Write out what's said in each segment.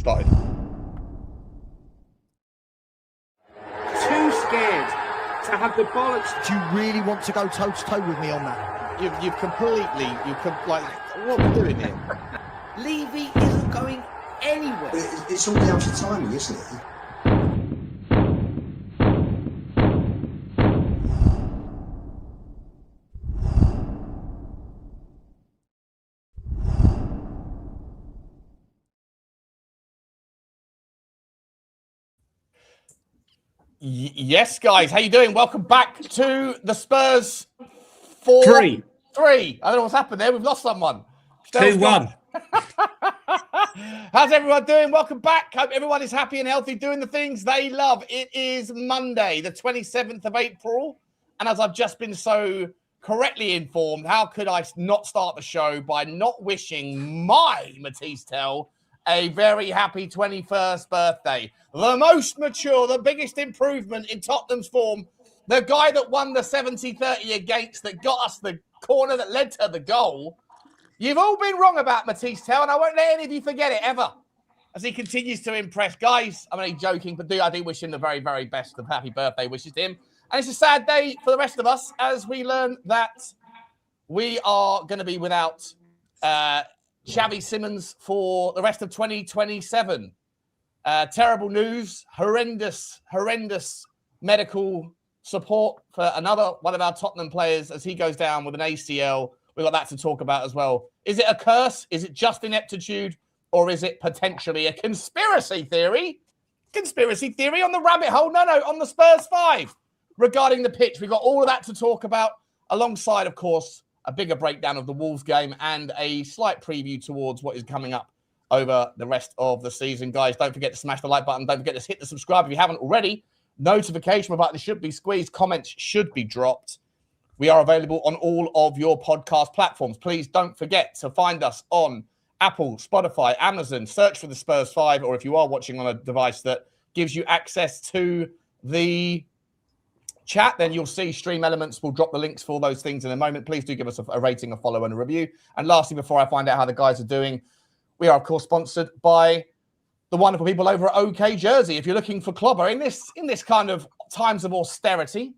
started. Too scared to have the bollocks. Do you really want to go toe-to-toe with me on that? You've completely, like, what are we doing here? Levy isn't going anywhere. It's all down to timing, isn't it? Yes, guys, how you doing? Welcome back to the Spurs 3. I don't know what's happened there. We've lost someone. 2-1. How's everyone doing? Welcome back. Hope everyone is happy and healthy, doing the things they love. It is Monday, the 27th of April. And as I've just been so correctly informed, how could I not start the show by not wishing my Matisse Tell a very happy 21st birthday. The most mature, the biggest improvement in Tottenham's form. The guy that won the 70-30 against, that got us the corner that led to the goal. You've all been wrong about Matisse Tell, and I won't let any of you forget it ever, as he continues to impress. Guys, I'm only joking, but I do wish him the very, very best of happy birthday wishes to him. And it's a sad day for the rest of us as we learn that we are going to be without Xavi Simons for the rest of 2027. Terrible news, horrendous medical support for another one of our Tottenham players as he goes down with an ACL. We've got that to talk about as well. Is it a curse? Is it just ineptitude? Or is it potentially a conspiracy theory? Conspiracy theory on the rabbit hole? No, on the Spurs Five. Regarding the pitch, we've got all of that to talk about, alongside, of course, a bigger breakdown of the Wolves game and a slight preview towards what is coming up over the rest of the season. Guys, don't forget to smash the like button. Don't forget to hit the subscribe if you haven't already. Notification button should be squeezed. Comments should be dropped. We are available on all of your podcast platforms. Please don't forget to find us on Apple, Spotify, Amazon. Search for the Spurs 5, or if you are watching on a device that gives you access to the chat, then you'll see Stream Elements. We'll drop the links for those things in a moment. Please do give us a rating, a follow, and a review. And lastly, before I find out how the guys are doing, we are, of course, sponsored by the wonderful people over at OK Jersey. If you're looking for clobber in this kind of times of austerity,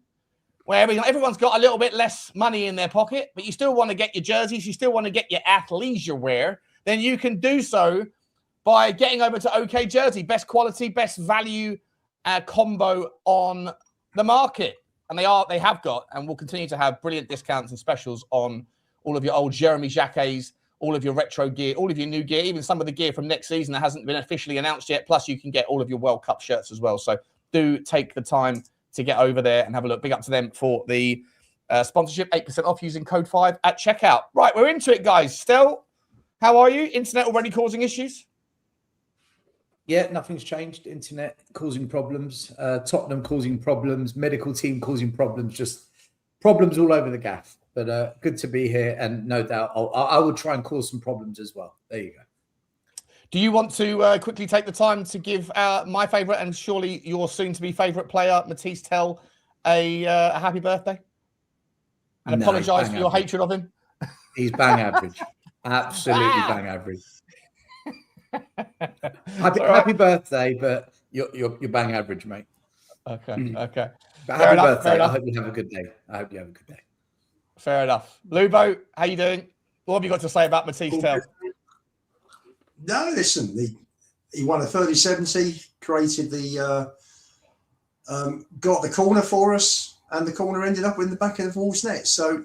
where everyone's got a little bit less money in their pocket, but you still want to get your jerseys, you still want to get your athleisure wear, then you can do so by getting over to OK Jersey. Best quality, best value combo on the market. And they have got and will continue to have brilliant discounts and specials on all of your old Jeremy Jacquets, all of your retro gear, all of your new gear, even some of the gear from next season that hasn't been officially announced yet. Plus, you can get all of your World Cup shirts as well. So do take the time to get over there and have a look. Big up to them for the sponsorship. 8% off using code 5 at checkout. Right, we're into it, guys. Stel, how are you? Internet already causing issues? Yeah, nothing's changed. Internet causing problems, Tottenham causing problems, medical team causing problems, just problems all over the gaff. But good to be here, and no doubt I will try and cause some problems as well. There you go. Do you want to quickly take the time to give my favourite and surely your soon-to-be favourite player, Matisse Tell, a happy birthday? And apologise for your hatred of him? He's bang average. Absolutely bang average. Happy birthday, but you're bang average, mate. Okay. But happy birthday. I hope you have a good day. Fair enough. Lubo, how you doing? What have you got to say about Matisse Tell? No, listen, he won a 30-70, created got the corner for us, and the corner ended up in the back of the Wolves' net. So,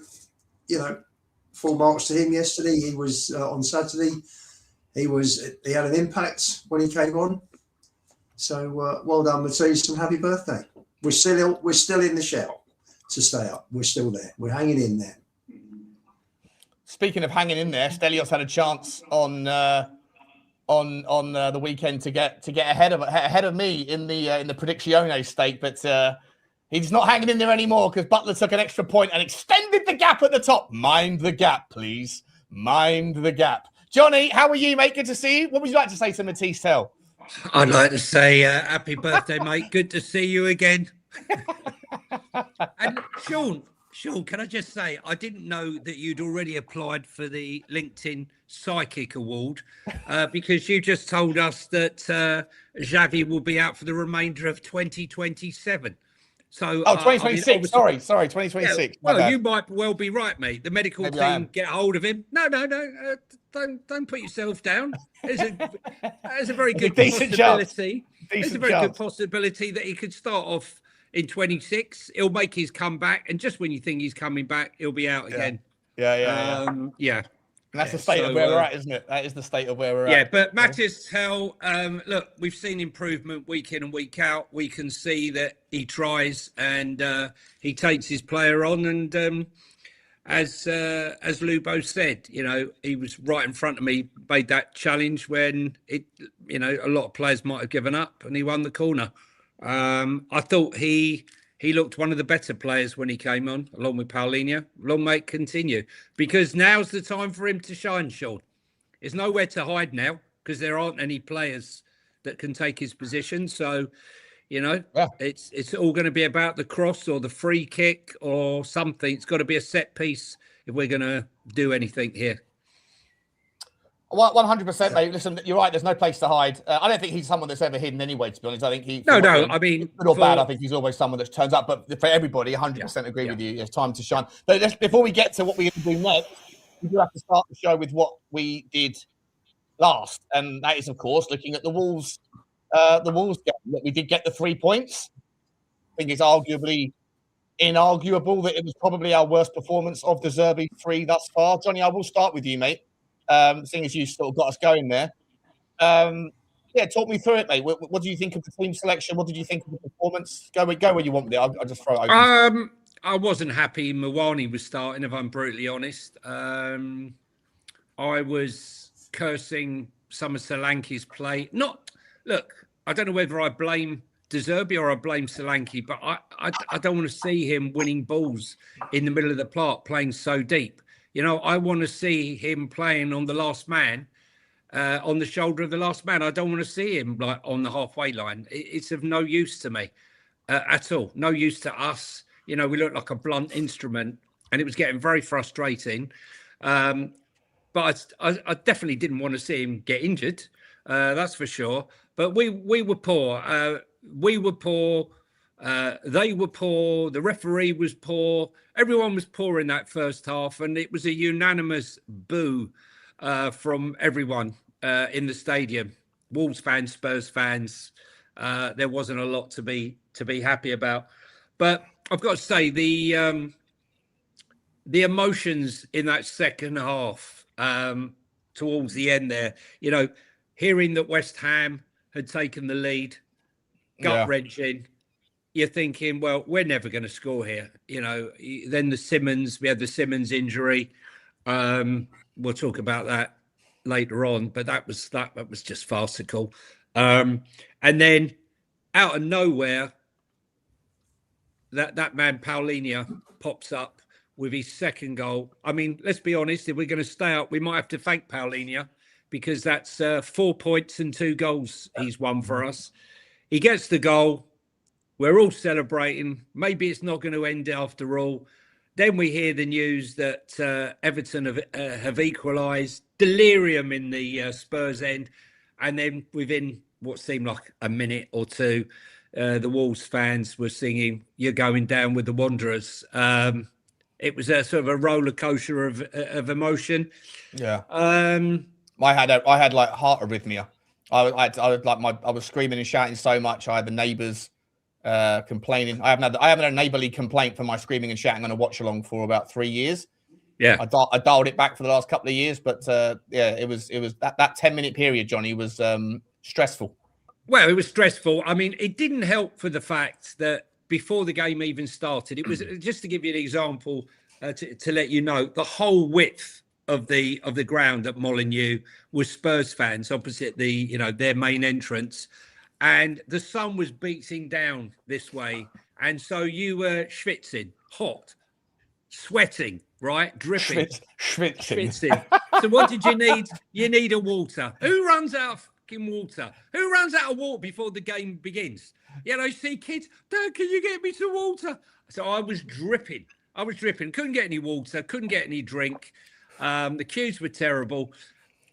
full marks to him yesterday. He was on Saturday. He had an impact when he came on. So well done, Matisse, and happy birthday. We're still in the shell to stay up. We're still there. We're hanging in there. Speaking of hanging in there, Stelios had a chance on the weekend to get ahead of me in the Predizione stake, but he's not hanging in there anymore because Butler took an extra point and extended the gap at the top. Mind the gap, please. Mind the gap. Johnny, how are you, mate? Good to see you. What would you like to say to Matisse Tell? I'd like to say happy birthday, mate. Good to see you again. And Sean, Sean, can I just say, I didn't know that you'd already applied for the LinkedIn Psychic Award because you just told us that Xavi will be out for the remainder of 2027. So, Oh, I mean, 2026. Sorry, 2026. yeah, My well, bad. you might well be right, mate. The medical Maybe I am. team get hold of him. No, don't put yourself down. There's a very There's a good decent chance. possibility. There's a Decent very good chance. possibility that he could start off in 26. He'll make his comeback, and just when you think he's coming back, he'll be out again. Yeah. Yeah. And that's the state of where we're at, isn't it? That is the state of where we're at. Yeah, but Matthias Tell, look, we've seen improvement week in and week out. We can see that he tries and he takes his player on. And as Lubo said, you know, he was right in front of me, made that challenge when a lot of players might have given up, and he won the corner. I thought he looked one of the better players when he came on, along with Paulinho. Long may it continue, because now's the time for him to shine, Sean. There's nowhere to hide now because there aren't any players that can take his position. So, you know, it's all going to be about the cross or the free kick or something. It's got to be a set piece if we're going to do anything here. 100%, mate. Listen, you're right. There's no place to hide. I don't think he's someone that's ever hidden anyway, to be honest. I think he... No. I mean... Good or bad, I think he's always someone that turns up. But for everybody, 100% agree with you. It's time to shine. But before we get to what we're going to do next, we do have to start the show with what we did last. And that is, of course, looking at the Wolves game. Look, we did get the 3 points. I think it's arguably inarguable that it was probably our worst performance of the Zerbi 3 thus far. Johnny, I will start with you, mate. Seeing as you sort of got us going there. Talk me through it, mate. What do you think of the team selection? What did you think of the performance? Go where you want with it. I'll just throw it open. I wasn't happy Mawani was starting, if I'm brutally honest. I was cursing some of Solanke's play. Look, I don't know whether I blame De Zerbi or I blame Solanke, but I don't want to see him winning balls in the middle of the park, playing so deep. You know, I want to see him playing on the last man, on the shoulder of the last man. I don't want to see him like on the halfway line. It's of no use to me at all. No use to us. You know, we look like a blunt instrument, and it was getting very frustrating. But I definitely didn't want to see him get injured. That's for sure. But we were poor. We were poor. They were poor. The referee was poor. Everyone was poor in that first half, and it was a unanimous boo from everyone in the stadium. Wolves fans, Spurs fans. There wasn't a lot to be happy about. But I've got to say the emotions in that second half towards the end there. You know, hearing that West Ham had taken the lead, gut wrenching. You're thinking, well, we're never going to score here. You know, then we had the Simmons injury. We'll talk about that later on, but that was just farcical. And then out of nowhere, that man Paulinho pops up with his second goal. I mean, let's be honest, if we're going to stay up, we might have to thank Paulinho, because that's 4 points and 2 goals he's won for us. He gets the goal. We're all celebrating. Maybe it's not going to end after all. Then we hear the news that Everton have equalised. Delirium in the Spurs end. And then within what seemed like a minute or two, the Wolves fans were singing, "You're going down with the Wanderers." It was a sort of a roller coaster of emotion. Yeah. I had like heart arrhythmia. I was screaming and shouting so much. I had the neighbours complaining. I haven't had a neighbourly complaint for my screaming and shouting on a watch along for about 3 years. Yeah, I dialed it back for the last couple of years, but it was that 10-minute period, Johnny, was stressful. Well, it was stressful. I mean, it didn't help for the fact that before the game even started, it was just to give you an example to let you know, the whole width of the ground at Molineux was Spurs fans opposite their main entrance. And the sun was beating down this way. And so you were schwitzing, hot, sweating, right? Dripping. Schwitzing. So what did you need? You need a water. Who runs out of fucking water? Who runs out of water before the game begins? You know, see kids, Dad, can you get me some water? So I was dripping. I was dripping. Couldn't get any water. Couldn't get any drink. The queues were terrible.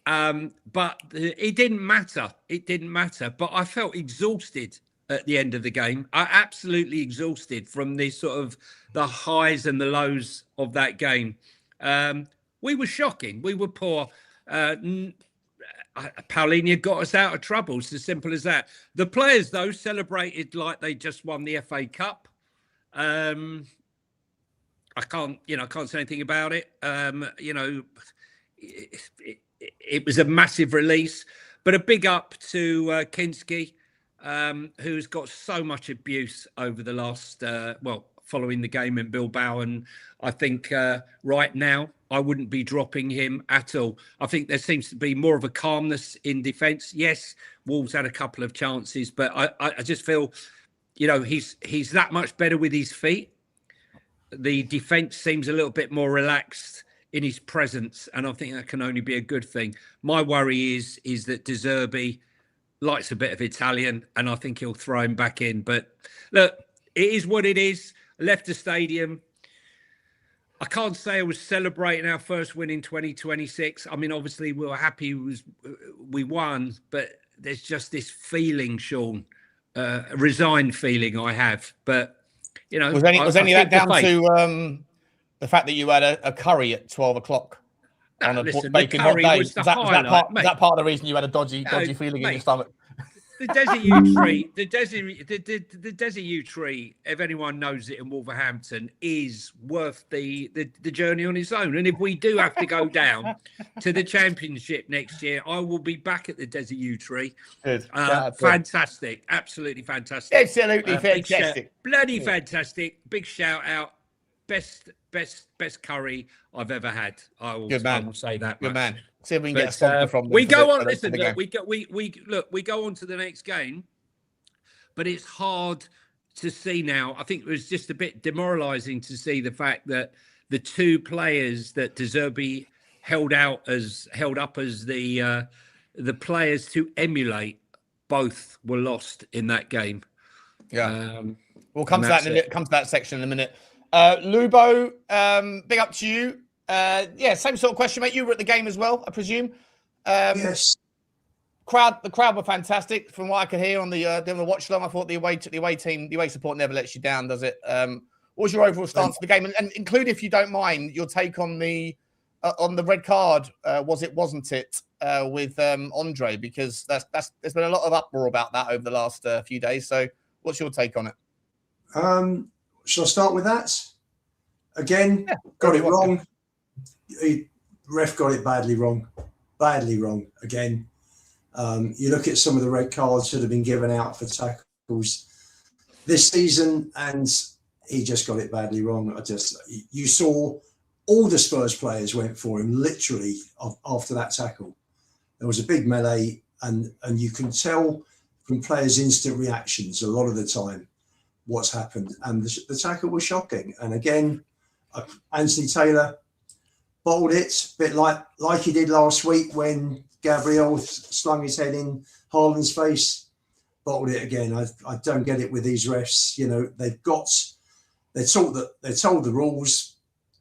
But it didn't matter. It didn't matter. But I felt exhausted at the end of the game. I absolutely exhausted from the sort of the highs and the lows of that game. We were shocking. We were poor. Paulinho got us out of trouble. It's as simple as that. The players, though, celebrated like they just won the FA Cup. I can't say anything about it. It was a massive release, but a big up to Kinski, who's got so much abuse over the last, following the game in Bilbao. And I think right now, I wouldn't be dropping him at all. I think there seems to be more of a calmness in defence. Yes, Wolves had a couple of chances, but I just feel, he's that much better with his feet. The defence seems a little bit more relaxed in his presence, and I think that can only be a good thing. My worry is that De Zerbi likes a bit of Italian, and I think he'll throw him back in. But look, it is what it is. Left the stadium. I can't say I was celebrating our first win in 2026. I mean, obviously, we were happy we won, but there's just this feeling, Sean, a resigned feeling I have. But, was any that down to the fact that you had a curry at 12 o'clock on a bacon hot day? Was that part of the reason you had a dodgy feeling in your stomach? The Desert Yew tree, the Desert Yew tree, if anyone knows it in Wolverhampton, is worth the journey on its own. And if we do have to go down to the Championship next year, I will be back at the Desert Yew tree. Good. Fantastic. Absolutely fantastic. Absolutely fantastic. Bloody fantastic. Big shout out. Best curry I've ever had. I will say that. Good man. See if we can get a sponsor from them. We go on. Listen, look, we go on to the next game, but it's hard to see now. I think it was just a bit demoralising to see the fact that the two players that De Zerbi held up as the players to emulate, both were lost in that game. Yeah. We'll come to that section in a minute. Lubo, big up to you. Same sort of question, mate. You were at the game as well, I presume. Yes. The crowd were fantastic, from what I could hear on the watch along. I thought the away support never lets you down, does it? What was your overall stance of the game, and include, if you don't mind, your take on the red card? Wasn't it with Andre? Because there's been a lot of uproar about that over the last few days. So, what's your take on it? Shall I start with that? Again, got it wrong. Ref got it badly wrong. Again. You look at some of the red cards that have been given out for tackles this season, and he just got it badly wrong. You saw all the Spurs players went for him literally after that tackle. There was a big melee, and you can tell from players' instant reactions a lot of the time what's happened, and the tackle was shocking. And again, Anthony Taylor bottled it, a bit like he did last week when Gabriel slung his head in Haaland's face. Bottled it again. I don't get it with these refs. They're told the rules.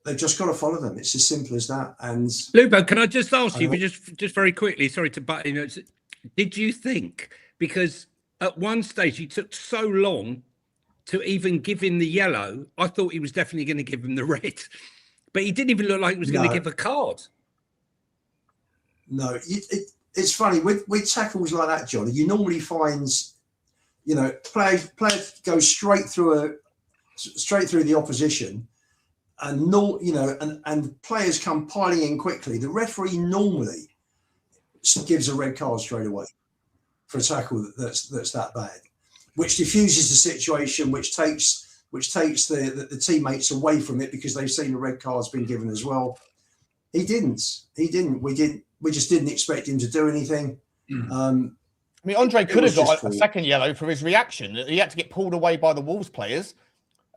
They've just got to follow them. It's as simple as that. And Lubo, can I just ask you, just very quickly, sorry to butt in, did you think, because at one stage he took so long to even give him the yellow, I thought he was definitely going to give him the red, but he didn't even look like he was going to give a card. No, it's funny with tackles like that, Johnny. You normally find, players go straight through the opposition, and players come piling in quickly. The referee normally gives a red card straight away for a tackle that's that bad, which diffuses the situation, which takes the teammates away from it because they've seen the red card's been given as well. He didn't. We just didn't expect him to do anything. Andre could have got a second yellow for his reaction. He had to get pulled away by the Wolves players,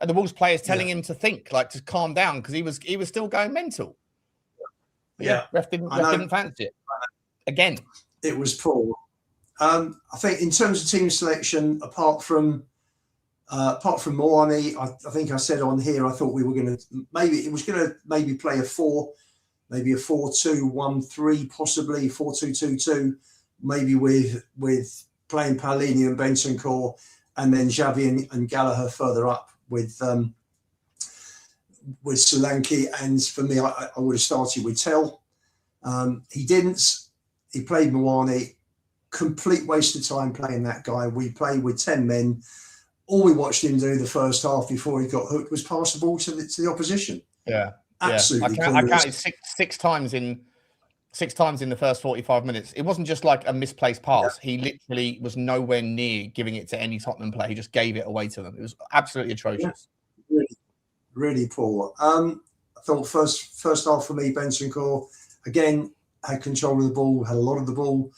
and the Wolves players telling him to think, to calm down, because he was still going mental. Ref didn't fancy it. Again, it was poor. I think in terms of team selection, apart from Apart from Moani, I think I said on here, I thought we were going to maybe play a 4, maybe a 4-2-1-3, possibly 4-2-2-2, maybe with playing Paolini and Bentancur, and then Xavi and Gallagher further up with Solanke. And for me, I would have started with Tell. He didn't. He played Moani. Complete waste of time playing that guy. We played with 10 men. All we watched him do the first half before he got hooked was pass the ball to the opposition. Yeah, absolutely. I counted six times in the first 45 minutes. It wasn't just like a misplaced pass. Yeah. He literally was nowhere near giving it to any Tottenham player. He just gave it away to them. It was absolutely atrocious. Yeah. Really, really poor. I thought first half for me, Bentancur again had control of the ball, had a lot of the ball,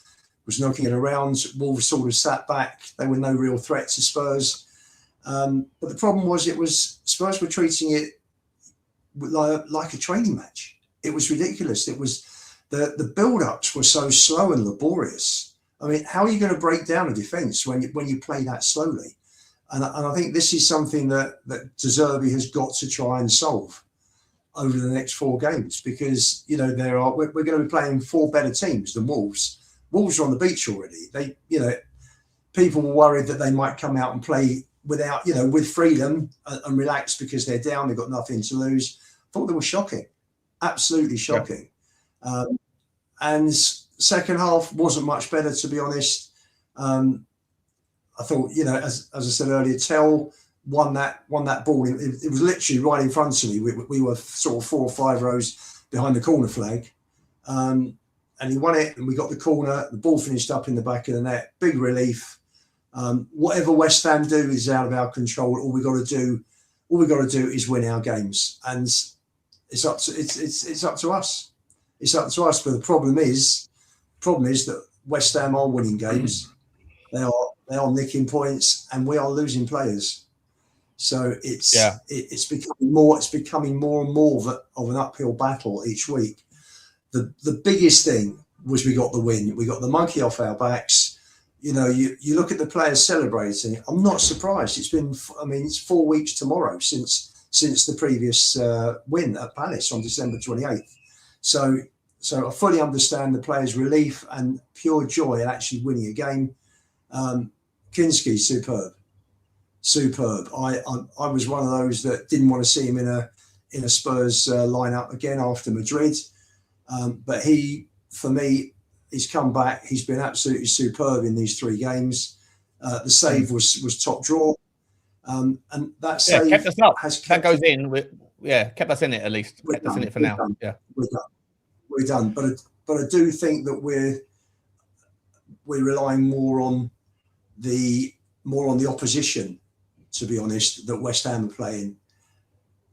was knocking it around. Wolves sort of sat back. They were no real threat to Spurs. But the problem was Spurs were treating it like a training match. It was ridiculous. It was the build-ups were so slow and laborious. I mean, how are you going to break down a defence when you play that slowly? And I think this is something that De Zerbi has got to try and solve over the next 4 games, because we're going to be playing 4 better teams than Wolves. Wolves are on the beach already. People were worried that they might come out and play without, with freedom and relax because they're down, they've got nothing to lose. I thought they were shocking, absolutely shocking. Yeah. And second half wasn't much better, to be honest. I thought, as I said earlier, Tell won that ball. It was literally right in front of me. We were sort of 4 or 5 rows behind the corner flag. And he won it, and we got the corner. The ball finished up in the back of the net. Big relief. Whatever West Ham do is out of our control. All we got to do is win our games, and it's up to us. It's up to us. But the problem is that West Ham are winning games. They are nicking points, and we are losing players. So it's becoming more and more of an uphill battle each week. The biggest thing was we got the win. We got the monkey off our backs. You look at the players celebrating. I'm not surprised. It's 4 weeks tomorrow since the previous win at Palace on December 28th. So I fully understand the players' relief and pure joy at actually winning a game. Kinski, superb. I was one of those that didn't want to see him in a Spurs lineup again after Madrid. But for me, he's come back. He's been absolutely superb in these 3 games. The save was top draw, and that save kept us up. Kept us in it at least. Kept us in it for now. Done. Yeah, we're done. But I do think that we're relying more on the opposition, to be honest, that West Ham are playing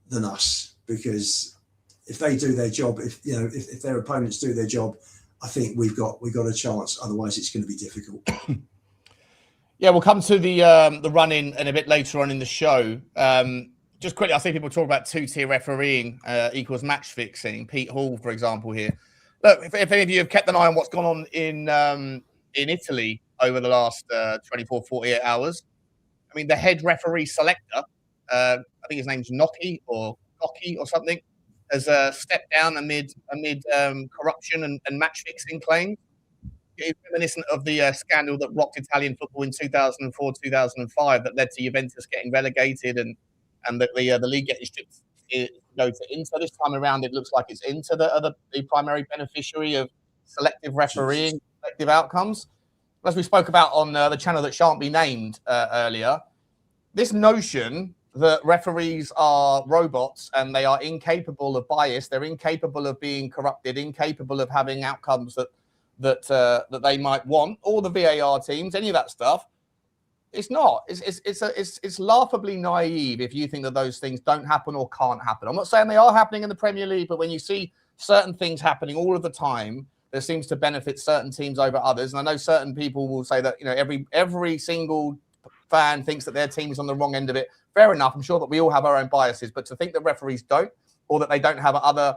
than us, because if they do their job, if their opponents do their job, I think we've got a chance. Otherwise, it's going to be difficult. Yeah, we'll come to the run-in and a bit later on in the show. Just quickly, I see people talk about 2-tier refereeing equals match fixing. Pete Hall, for example, here. Look, if any of you have kept an eye on what's gone on in Italy over the last 24, 48 hours, I mean, the head referee selector, I think his name's Gnocchi or something, has stepped down amid corruption and match fixing claims. It's reminiscent of the scandal that rocked Italian football in 2004, 2005 that led to Juventus getting relegated and that the league getting stripped to go to Inter. This time around, it looks like it's Inter that are the primary beneficiary of selective refereeing, selective outcomes. As we spoke about on the channel that shan't be named earlier, this notion that referees are robots and they are incapable of bias, they're incapable of being corrupted, incapable of having outcomes that they might want, or the VAR teams, any of that stuff. It's not. It's laughably naive if you think that those things don't happen or can't happen. I'm not saying they are happening in the Premier League, but when you see certain things happening all of the time, there seems to benefit certain teams over others. And I know certain people will say that every single fan thinks that their team is on the wrong end of it. Fair enough. I'm sure that we all have our own biases, but to think that referees don't, or that they don't have other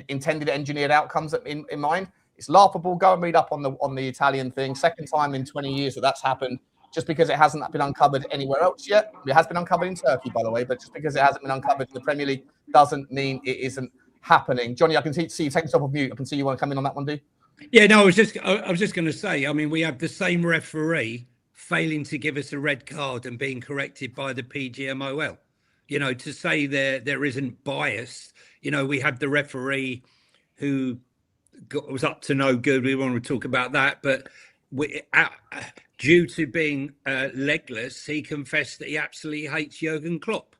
intended engineered outcomes in mind, it's laughable. Go and read up on the Italian thing. Second time in 20 years that's happened. just because it hasn't been uncovered anywhere else yet. It has been uncovered in Turkey, by the way, but just because it hasn't been uncovered in the Premier League doesn't mean it isn't happening. Johnny, I can see you take yourself off mute. I can see you want to come in on that one, do you? Yeah, no, I was just going to say, I mean, we have the same referee failing to give us a red card and being corrected by the PGMOL. You know, to say there isn't bias, you know, we had the referee who was up to no good. We want to talk about that, but due to being legless, he confessed that he absolutely hates Jurgen Klopp.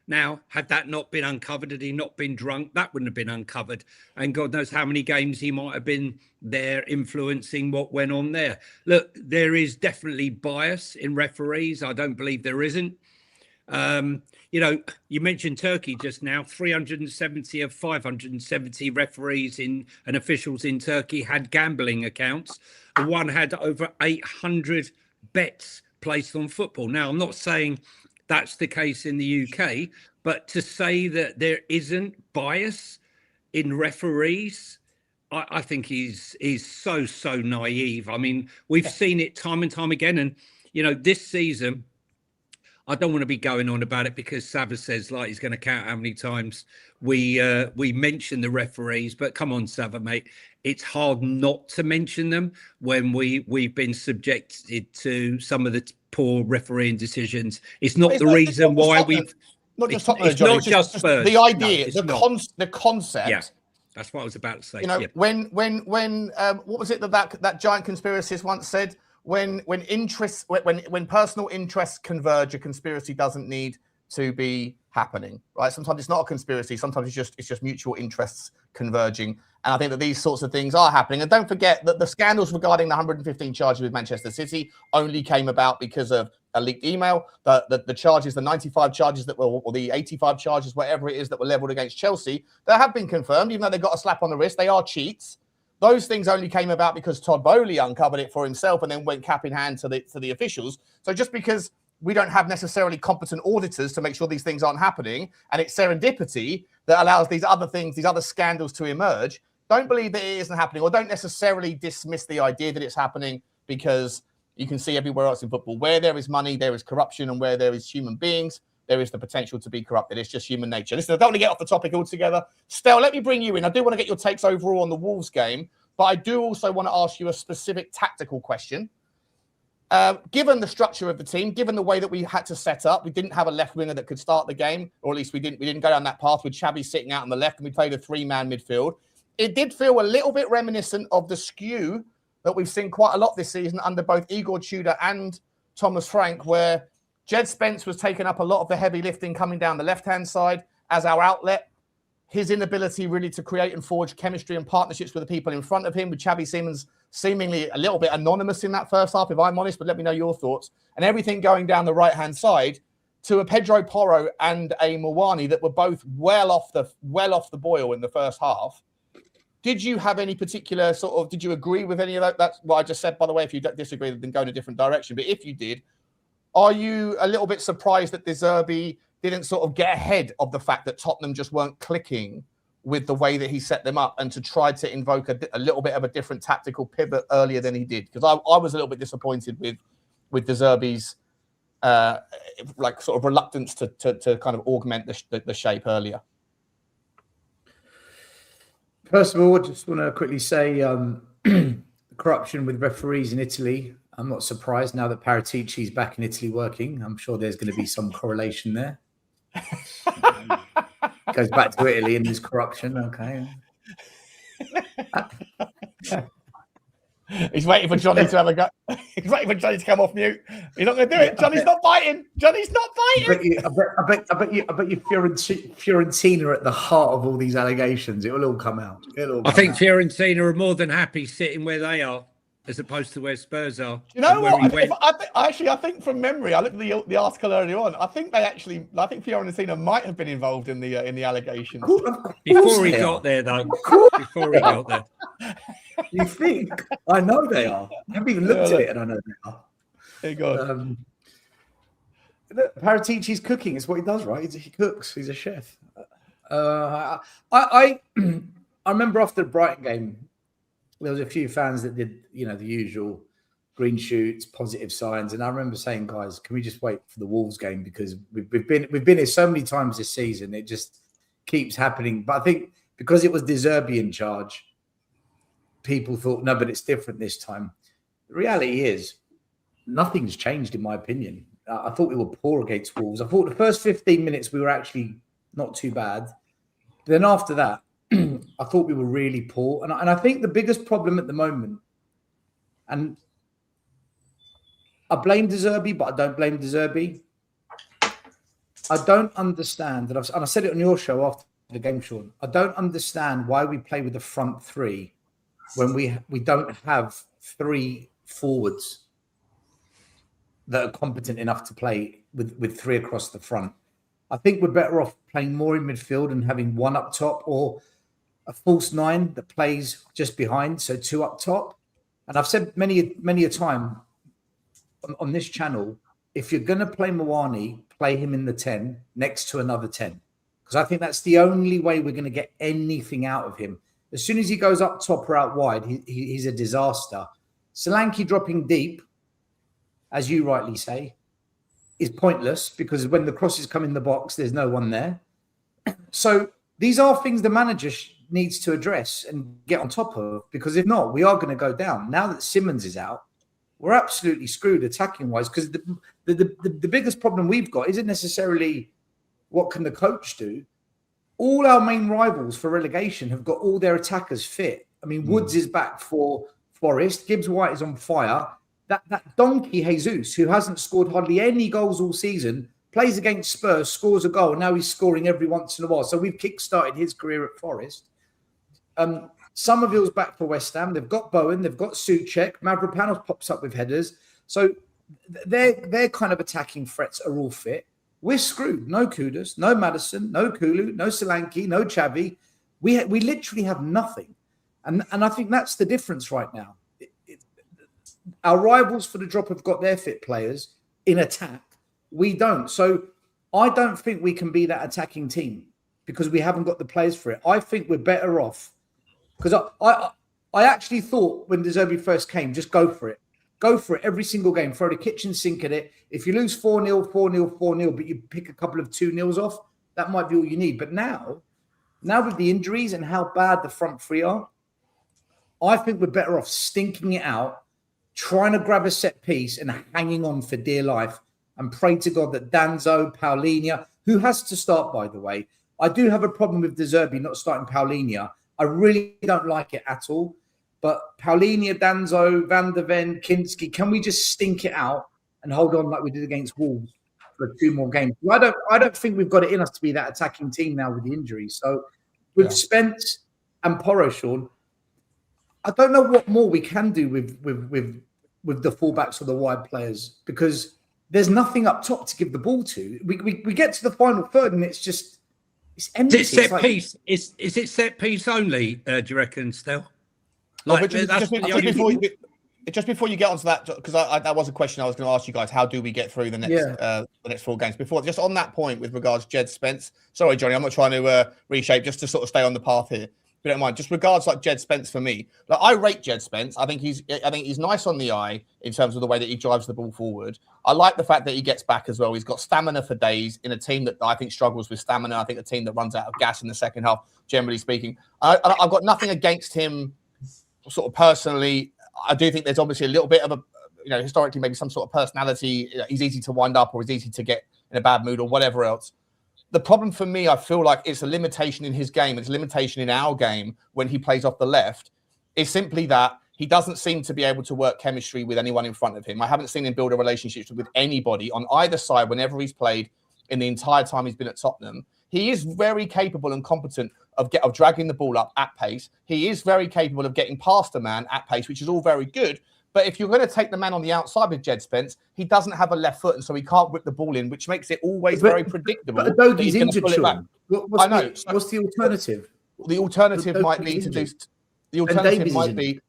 Now, had that not been uncovered, had he not been drunk, that wouldn't have been uncovered. And God knows how many games he might have been there influencing what went on there. Look, there is definitely bias in referees. I don't believe there isn't. You know, you mentioned Turkey just now. 370 of 570 referees and officials in Turkey had gambling accounts. One had over 800 bets placed on football. Now, I'm not saying that's the case in the UK, but to say that there isn't bias in referees, I think he's so naive. I mean, we've seen it time and time again. And, you know, this season, I don't want to be going on about it because Sagas says like he's going to count how many times we mention the referees. But come on, Saga, mate, it's hard not to mention them when we've been subjected to some of the poor refereeing decisions. It's not the reason why we've not just it's not just Spurs. The idea, No, the concept. Yeah, that's what I was about to say. You know, yeah. when what was it that giant conspiracist once said? When personal interests converge, a conspiracy doesn't need to be happening, right? Sometimes it's not a conspiracy. Sometimes it's just mutual interests converging. And I think that these sorts of things are happening. And don't forget that the scandals regarding the 115 charges with Manchester City only came about because of a leaked email. The charges, the 95 charges that were, or the 85 charges, whatever it is, that were leveled against Chelsea, that have been confirmed, even though they got a slap on the wrist. They are cheats. Those things only came about because Todd Bowley uncovered it for himself and then went cap in hand to the officials. So just because we don't have necessarily competent auditors to make sure these things aren't happening, and it's serendipity that allows these other things, these other scandals to emerge, don't believe that it isn't happening, or don't necessarily dismiss the idea that it's happening, because you can see everywhere else in football, where there is money, there is corruption, and where there is human beings, there is the potential to be corrupted. It's just human nature. Listen, I don't want to get off the topic altogether. Stel, let me bring you in. I do want to get your takes overall on the Wolves game, but I do also want to ask you a specific tactical question. Given the structure of the team, given the way that we had to set up, we didn't have a left winger that could start the game, or at least we didn't go down that path with Xavi sitting out on the left, and we played a three-man midfield. It did feel a little bit reminiscent of the skew that we've seen quite a lot this season under both Igor Tudor and Thomas Frank, where Jed Spence was taking up a lot of the heavy lifting coming down the left-hand side as our outlet. His inability really to create and forge chemistry and partnerships with the people in front of him, with Xavi Simons seemingly a little bit anonymous in that first half, if I'm honest, but let me know your thoughts. And everything going down the right-hand side to a Pedro Porro and a Mawani that were both well off the boil in the first half. Did you have any particular did you agree with any of that? That's what I just said, by the way. If you don't disagree, then go in a different direction. But if you did, are you a little bit surprised that De Zerbi didn't sort of get ahead of the fact that Tottenham just weren't clicking with the way that he set them up, and to try to invoke a little bit of a different tactical pivot earlier than he did? Because I was a little bit disappointed with De Zerbi's reluctance to kind of augment the shape earlier. First of all, I just want to quickly say corruption with referees in Italy. I'm not surprised now that Paratici's back in Italy working. I'm sure there's going to be some correlation there. Goes back to Italy and there's corruption. Okay. He's waiting for Johnny to have a go. He's waiting for Johnny to come off mute. You're not going to do it. Johnny's not biting. Johnny's not biting. I bet you Fiorentina are at the heart of all these allegations. It will all come out. I think Fiorentina are more than happy sitting where they are, as opposed to where Spurs are. You know what? I think from memory, I looked at the article earlier on. I think Fiorentina might have been involved in the allegations. Before he got there, though. Before he got there. You think? I know they are. I haven't even looked at it, and I know they are. There you go. Paratici's cooking is what he does, right? He cooks. He's a chef. I remember after the Brighton game, there was a few fans that did, the usual green shoots, positive signs. And I remember saying, guys, can we just wait for the Wolves game? Because we've been here so many times this season. It just keeps happening. But I think because it was De Zerbi in charge, people thought, no, but it's different this time. The reality is nothing's changed, in my opinion. I thought we were poor against Wolves. I thought the first 15 minutes we were actually not too bad. Then after that, I thought we were really poor. And I think the biggest problem at the moment, and I blame De Zerbi, but I don't blame De Zerbi. I don't understand, and I said it on your show after the game, Sean. I don't understand why we play with the front three when we don't have three forwards that are competent enough to play with three across the front. I think we're better off playing more in midfield and having one up top, or a false nine that plays just behind, so two up top. And I've said many a time on this channel, if you're going to play Mawani, play him in the 10 next to another 10. Because I think that's the only way we're going to get anything out of him. As soon as he goes up top or out wide, he's a disaster. Solanke dropping deep, as you rightly say, is pointless because when the crosses come in the box, there's no one there. So these are things the manager needs to address and get on top of, because if not, we are going to go down. Now that Simmons is out, we're absolutely screwed attacking wise, because the biggest problem we've got isn't necessarily what can the coach do. All our main rivals for relegation have got all their attackers fit. I mean, Woods is back for Forest. Gibbs White is on fire. That donkey Jesus, who hasn't scored hardly any goals all season, plays against Spurs, scores a goal. Now he's scoring every once in a while. So we've kick-started his career at Forest. Somerville's back for West Ham. They've got Bowen. They've got Souček. Mavropanos pops up with headers. So their kind of attacking threats are all fit. We're screwed. No Kudus, no Maddison, no Kulu, no Solanke, no Xavi. We literally have nothing. And I think that's the difference right now. Our rivals for the drop have got their fit players in attack. We don't. So I don't think we can be that attacking team because we haven't got the players for it. I think we're better off. Because I actually thought when De Zerbi first came, just go for it. Go for it every single game. Throw the kitchen sink at it. If you lose 4-0, 4-0, 4-0, but you pick a couple of 2-0s off, that might be all you need. But now with the injuries and how bad the front three are, I think we're better off stinking it out, trying to grab a set piece and hanging on for dear life and pray to God that Danzo, Paulinho, who has to start, by the way. I do have a problem with De Zerbi not starting Paulinho. I really don't like it at all. But Paulinho, Danzo, Van der Ven, Kinski, can we just stink it out and hold on like we did against Wolves for 2 more games? I don't think we've got it in us to be that attacking team now with the injuries. So with Spence and Porro, Sean, I don't know what more we can do with the fullbacks or the wide players, because there's nothing up top to give the ball to. We get to the final third and it's empty. Is it set piece? Is it set piece only? Do you reckon, Stel? Like, just before you get onto that, because that was a question I was going to ask you guys. How do we get through the next 4 games? Before, just on that point with regards to Jed Spence. Sorry, Johnny, I'm not trying to reshape, just to sort of stay on the path here. If you don't mind, just regards like Jed Spence for me. Like, I rate Jed Spence. I think he's nice on the eye in terms of the way that he drives the ball forward. I like the fact that he gets back as well. He's got stamina for days in a team that I think struggles with stamina. I think a team that runs out of gas in the second half, generally speaking. I've got nothing against him sort of personally. I do think there's obviously a little bit of a, historically maybe some sort of personality. He's easy to wind up or he's easy to get in a bad mood or whatever else. The problem for me, I feel like it's a limitation in his game. It's a limitation in our game when he plays off the left. Is simply that he doesn't seem to be able to work chemistry with anyone in front of him. I haven't seen him build a relationship with anybody on either side whenever he's played in the entire time he's been at Tottenham. He is very capable and competent of dragging the ball up at pace. He is very capable of getting past a man at pace, which is all very good. But if you're going to take the man on the outside with Jed Spence, he doesn't have a left foot, and so he can't whip the ball in, which makes it always very predictable. But Adogie's injured, Sean. What's the alternative? The alternative might be to do. The alternative might be.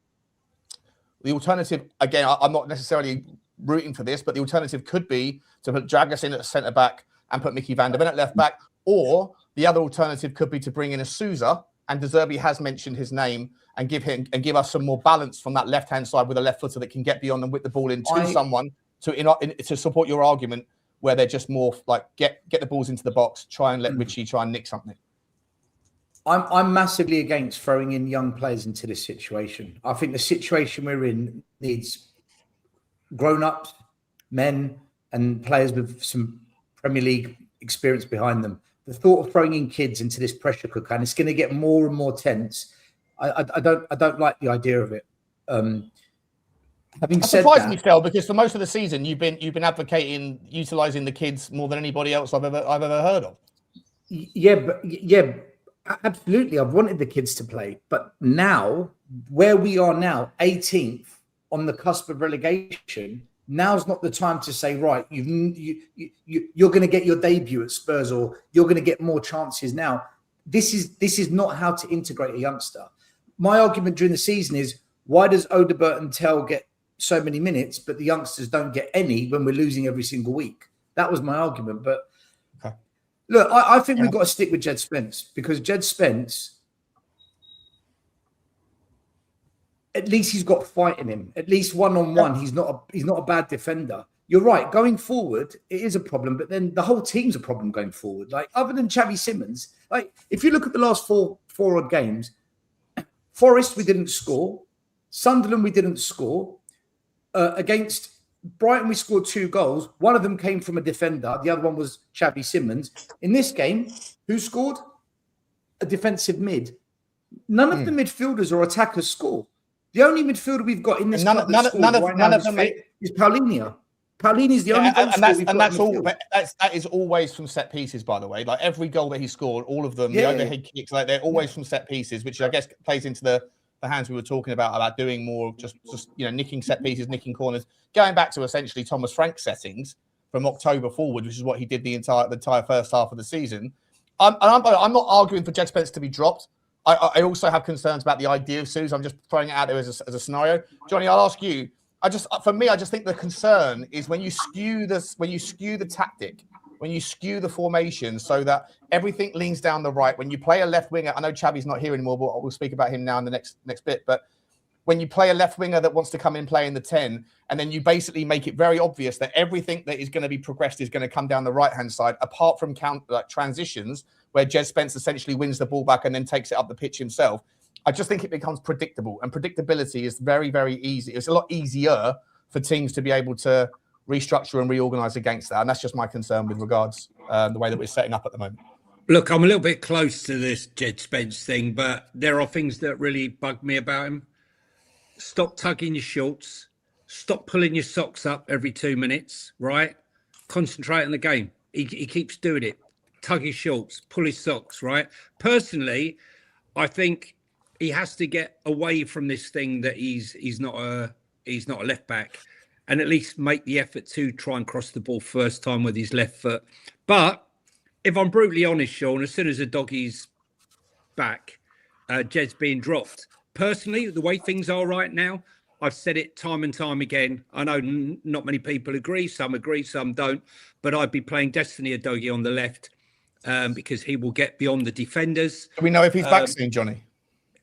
The alternative, again, I'm not necessarily rooting for this, but the alternative could be to put Dragas in at centre back and put Mickey van der Ven at left back, or the other alternative could be to bring in a Sousa and De Zerbi has mentioned his name, and give us some more balance from that left-hand side with a left footer that can get beyond and whip the ball into someone to support your argument, where they're just more like get the balls into the box, try and let Richie try and nick something. I'm massively against throwing in young players into this situation. I think the situation we're in needs grown-ups, men, and players with some Premier League experience behind them. The thought of throwing in kids into this pressure cooker, and it's going to get more and more tense. I don't like the idea of it. Having said surprised that, me, Phil, because for most of the season you've been advocating utilising the kids more than anybody else I've ever heard of. Yeah, absolutely. I've wanted the kids to play, but now where we are now, 18th on the cusp of relegation, now's not the time to say, right, you're going to get your debut at Spurs, or you're going to get more chances now. This is not how to integrate a youngster. My argument during the season is, why does Odebert and Tell get so many minutes, but the youngsters don't get any when we're losing every single week? That was my argument. But look, I think we've got to stick with Jed Spence, because Jed Spence, at least he's got fight in him. At least one-on-one, he's not a bad defender. You're right. Going forward, it is a problem, but then the whole team's a problem going forward. Like, other than Xavi Simons, like, if you look at the last four odd games, Forest we didn't score, Sunderland we didn't score. Against Brighton we scored 2 goals. One of them came from a defender. The other one was Xavi Simons. In this game, who scored? A defensive mid. None of the midfielders or attackers score. The only midfielder we've got in this club is Paulinho. Paulinho is the only goal scorer we've got. And that's all. That is always from set pieces, by the way. Like, every goal that he scored, all of them, the overhead kicks, like, they're always from set pieces, which I guess plays into the hands we were talking about doing more, just nicking set pieces, nicking corners, going back to essentially Thomas Frank's settings from October forward, which is what he did the entire first half of the season. I'm not arguing for Jed Spence to be dropped. I also have concerns about the idea of Suze. I'm just throwing it out there as a scenario. Johnny, I'll ask you. I just think the concern is when you skew the tactic, when you skew the formation so that everything leans down the right. When you play a left winger, I know Xavi's not here anymore, but we'll speak about him now in the next bit. But when you play a left winger that wants to come in, play in the 10, and then you basically make it very obvious that everything that is going to be progressed is going to come down the right-hand side, apart from transitions, where Jed Spence essentially wins the ball back and then takes it up the pitch himself. I just think it becomes predictable, and predictability is very, very easy. It's a lot easier for teams to be able to restructure and reorganize against that. And that's just my concern with regards the way that we're setting up at the moment. Look, I'm a little bit close to this Jed Spence thing, but there are things that really bug me about him. Stop tugging your shorts. Stop pulling your socks up every 2 minutes, right? Concentrate on the game. He keeps doing it. Tug his shorts, pull his socks, right? Personally, I think he has to get away from this thing that he's not a left back, and at least make the effort to try and cross the ball first time with his left foot. But if I'm brutally honest, Sean, as soon as the doggy's back, Jed's being dropped. Personally, the way things are right now, I've said it time and time again. I know not many people agree, some don't, but I'd be playing Destiny Udogie on the left because he will get beyond the defenders. Do we know if he's back soon, Johnny?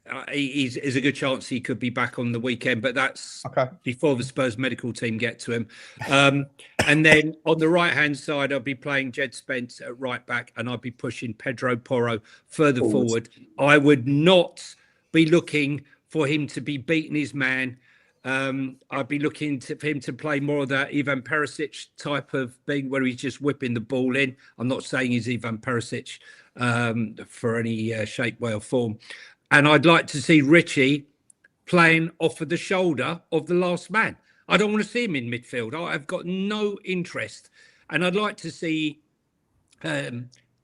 There's a good chance he could be back on the weekend, but that's before the Spurs medical team get to him. And then on the right-hand side, I'll be playing Jed Spence at right back, and I'll be pushing Pedro Porro further forward. I would not be looking for him to be beating his man. I'd be looking for him to play more of that Ivan Perisic type of thing, where he's just whipping the ball in. I'm not saying he's Ivan Perisic for any shape, way, or form. And I'd like to see Richie playing off of the shoulder of the last man. I don't want to see him in midfield. I've got no interest. And I'd like to see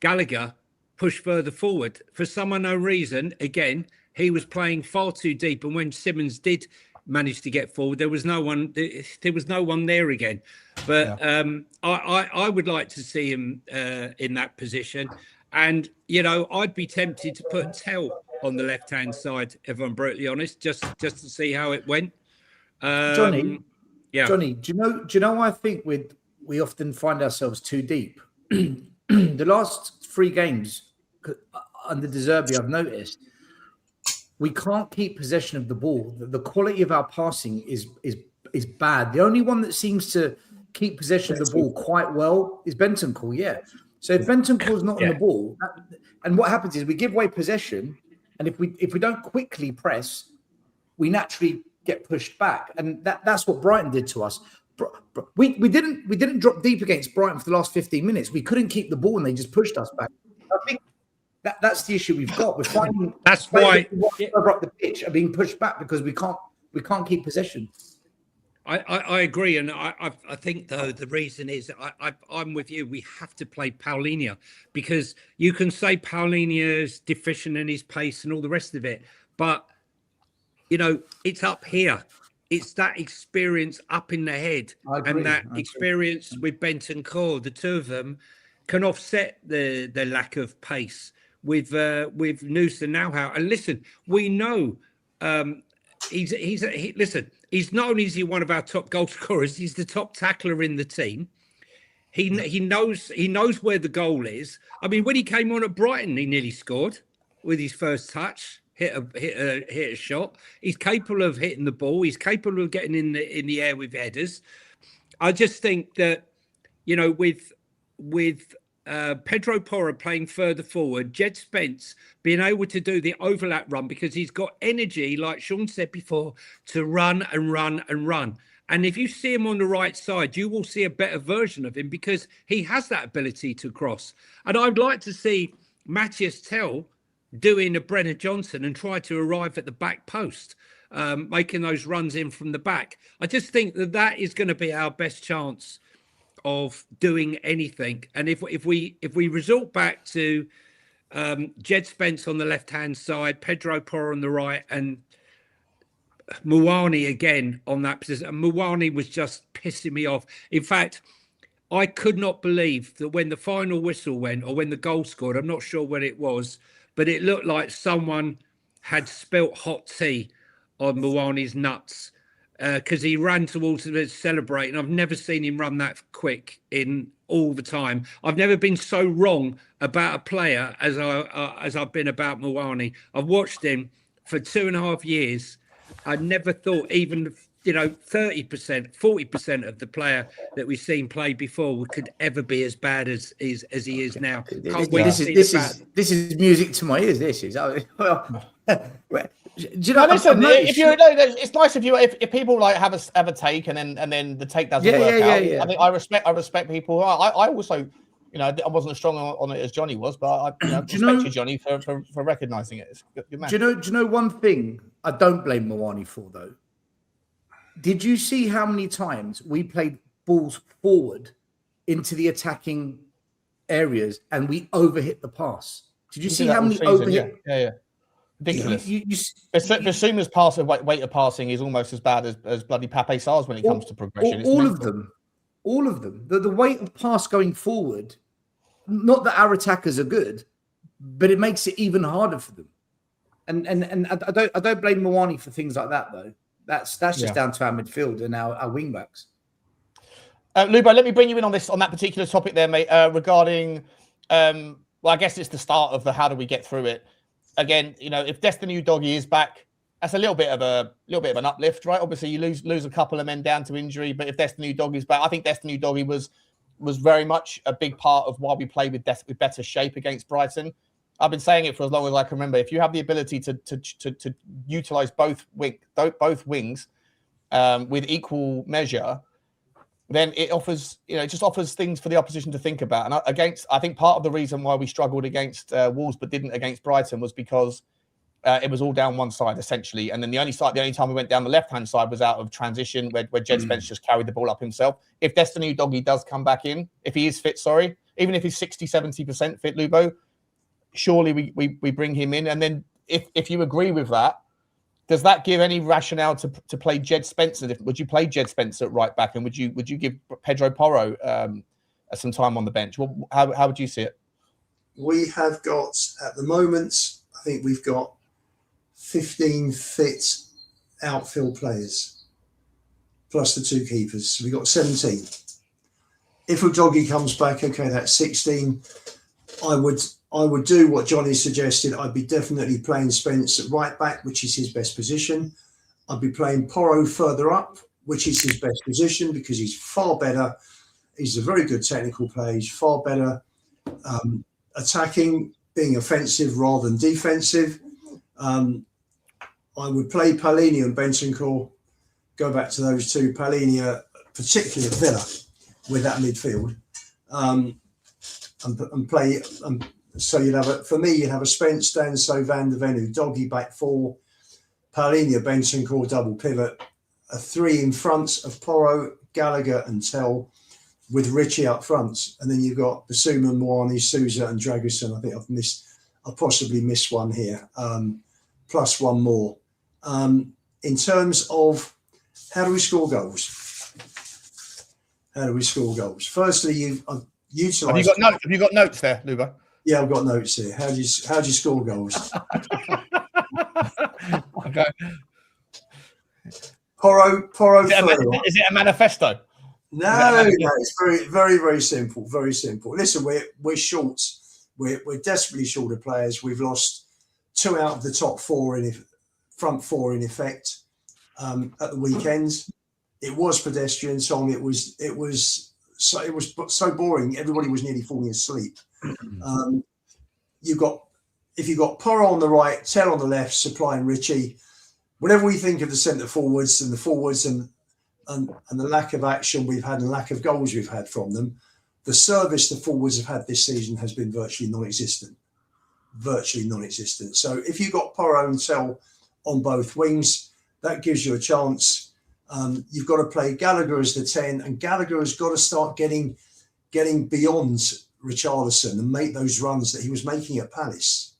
Gallagher push further forward. For some unknown reason, again, he was playing far too deep. And when Simmons did manage to get forward, there was no one there again. But I would like to see him in that position. And, I'd be tempted to put Tell on the left-hand side, if I'm brutally honest, just to see how it went. Johnny, do you know why I think we often find ourselves too deep? The last 3 games under De Zerbi, I've noticed we can't keep possession of the ball. The quality of our passing is bad. The only one that seems to keep possession of the ball quite well is Bentancur. Yeah. So if Bentancur's not on the ball, and what happens is we give away possession, and if we don't quickly press, we naturally get pushed back, and that's what Brighton did to us. We didn't drop deep against Brighton for the last 15 minutes. We couldn't keep the ball, and they just pushed us back. I think that's the issue we've got. We're finding that's why further up the pitch are being pushed back because we can't keep possession. I agree, and I think though the reason is I'm with you. We have to play Paulinho, because you can say Paulinho's deficient in his pace and all the rest of it, but you know it's up here. It's that experience up in the head, and that experience with Bentancur. The two of them can offset the lack of pace with Nusa Nauhaus. And listen, we know listen. He's not only is he one of our top goal scorers, he's the top tackler in the team. He knows where the goal is. I mean, when he came on at Brighton, he nearly scored with his first touch. Hit a shot. He's capable of hitting the ball. He's capable of getting in the air with headers. I just think that, you know, with Pedro Porro playing further forward, Jed Spence being able to do the overlap run because he's got energy, like Sean said before, to run and run and run. And if you see him on the right side, you will see a better version of him because he has that ability to cross. And I'd like to see Matthias Tell doing a Brennan Johnson and try to arrive at the back post, making those runs in from the back. I just think that is going to be our best chance of doing anything. And if we resort back to Jed Spence on the left hand side, Pedro Porro on the right, and Muani again on that position, and Muani was just pissing me off. In fact, I could not believe that when the final whistle went, or when the goal scored, I'm not sure when it was, but it looked like someone had spilt hot tea on Muani's nuts, because he ran towards him to celebrate, and I've never seen him run that quick in all the time. I've never been so wrong about a player as I've been about Muani. I've watched him for 2.5 years. I never thought even 30%, 40% of the player that we've seen play before could ever be as bad as he is now. This is music to my ears. This is do you know? Listen, it's nice if people like have a take and then the take doesn't work out. Yeah. I think I respect people. I also, I wasn't as strong on it as Johnny was, but I respect you, Johnny, for recognizing it. It's good man. Do you know one thing I don't blame Muani for though? Did you see how many times we played balls forward into the attacking areas and we overhit the pass? Did you see how many overhit? Yeah. Ridiculous. Basuma's pass of weight of passing is almost as bad as bloody Pape Sarr's when it comes to progression. All of them. The weight of pass going forward, not that our attackers are good, but it makes it even harder for them. And I don't blame Muani for things like that though. That's just down to our midfield and our wing backs. Lubo, let me bring you in on that particular topic there, mate. Regarding, well, I guess it's the start of the how do we get through it. Again, if Destiny Doggy is back, that's a little bit of an uplift, right? Obviously, you lose a couple of men down to injury, but if Destiny Doggy is back, I think Destiny Doggy was very much a big part of why we played with better shape against Brighton. I've been saying it for as long as I can remember. If you have the ability to utilize both wings with equal measure, then it offers, just offers things for the opposition to think about. And I think part of the reason why we struggled against Wolves but didn't against Brighton was because it was all down one side essentially. And then the only time we went down the left-hand side was out of transition where Jed Spence just carried the ball up himself. If Destiny Doggy does come back in, if he is fit, even if he's 60-70% fit, Lubo, surely we bring him in. And then if you agree with that, does that give any rationale to play Jed Spence? Would you play Jed Spence at right back, and would you give Pedro Porro some time on the bench? Well, how would you see it? We have got, at the moment, I think we've got 15 fit outfield players, plus the two keepers. So we've got 17. If Udogie comes back, okay, that's 16. I would do what Johnny suggested. I'd be definitely playing Spence at right back, which is his best position. I'd be playing Porro further up, which is his best position because he's far better. He's a very good technical player. He's far better attacking, being offensive rather than defensive. I would play Palhinha and Bentancur. Go back to those two. Palhinha, particularly at Villa, with that midfield, and play. So you'd have for me, you'd have a Spence, Danso, Van de Ven, Doggy back four, Palhinha, Bentancur double pivot, a three in front of Porro, Gallagher, and Tell, with Richie up front, and then you've got Basuma, Moani, Souza, and Dragusin. I think I've possibly missed one here, plus one more. In terms of how do we score goals? Firstly, you've utilised. Have you got notes there, Lubo? Yeah, I've got notes here. How do you score goals? Okay. Porro. Is it a manifesto? No, it's very, very, very simple. Very simple. Listen, we're short. We're desperately short of players. We've lost 2 out of the top 4 front 4 in effect at the weekends. It was pedestrian song. It was so boring. Everybody was nearly falling asleep. If you've got Porro on the right, Tell on the left, supplying Richie. Whatever we think of the centre forwards and the forwards and the lack of action we've had and lack of goals we've had from them, the service the forwards have had this season has been virtually non-existent. So if you've got Porro and Tell on both wings, that gives you a chance. You've got to play Gallagher as the 10, and Gallagher has got to start getting beyond Richarlison and make those runs that he was making at Palace.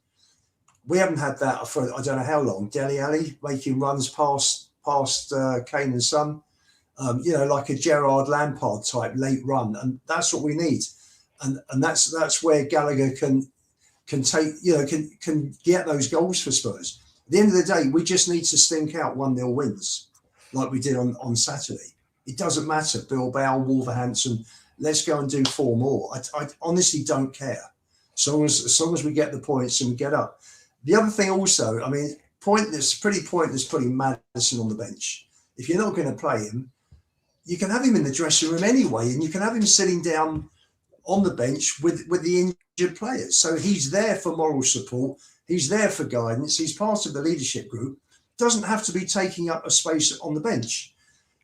We haven't had that for I don't know how long. Dele Alli making runs past Kane and Son, like a Gerrard Lampard type late run, and that's what we need. And that's where Gallagher can take can get those goals for Spurs. At the end of the day, we just need to stink out 1-0 wins like we did on Saturday. It doesn't matter. Bilbao, Wolverhampton. Let's go and do 4 more. I honestly don't care. As long as we get the points and we get up. The other thing also, pretty pointless putting Maddison on the bench. If you're not going to play him, you can have him in the dressing room anyway, and you can have him sitting down on the bench with the injured players. So he's there for moral support. He's there for guidance. He's part of the leadership group. Doesn't have to be taking up a space on the bench.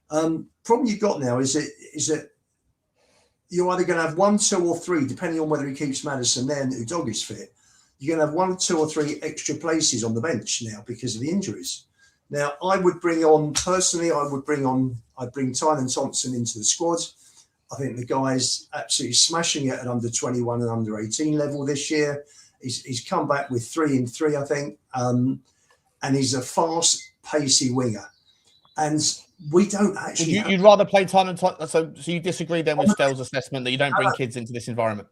Problem you've got now is that you're either going to have 1, 2, or 3, depending on whether he keeps Maddison there and Udogie is fit. You're going to have 1, 2, or 3 extra places on the bench now because of the injuries. Now, I'd bring Tynan Thompson into the squad. I think the guy's absolutely smashing it at under 21 and under 18 level this year. He's come back with 3 in 3, I think. And he's a fast, pacey winger. And we don't actually. You'd rather play Tynan Thompson. So you disagree then with Stell's assessment that you don't bring kids into this environment?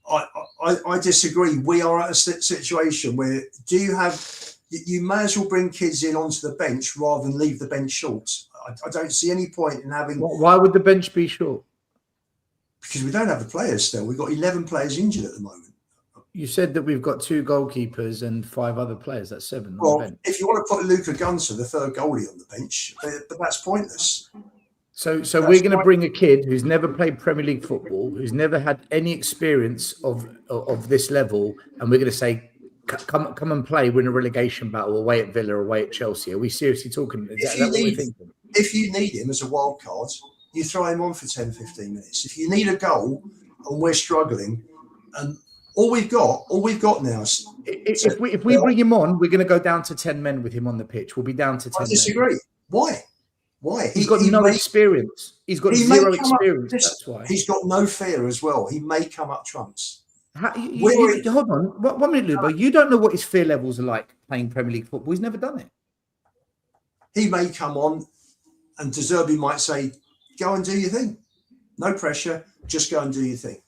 I disagree. We are at a situation where you may as well bring kids in onto the bench rather than leave the bench short. I don't see any point in having. Why would the bench be short? Because we don't have the players still. We've got 11 players injured at the moment. You said that we've got 2 goalkeepers and 5 other players. That's 7. Well, if you want to put Luca Gunter, the 3rd goalie, on the bench, but that's pointless. So we're going to bring a kid who's never played Premier League football, who's never had any experience of this level, and we're going to say, come and play, win a relegation battle away at Villa, away at Chelsea. Are we seriously talking? Is that what we're thinking? If you need him as a wild card, you throw him on for 10, 15 minutes. If you need a goal and we're struggling, and all we've got now is if we bring him on, we're going to go down to 10 men with him on the pitch. We'll be down to 10. I disagree. Men. Why? He's got no experience. He's got 0 experience. That's why. He's got no fear as well. He may come up trumps. Hold on. 1 minute, Lubo. You don't know what his fear levels are like playing Premier League football. He's never done it. He may come on and De Zerbi might say, go and do your thing. No pressure. Just go and do your thing.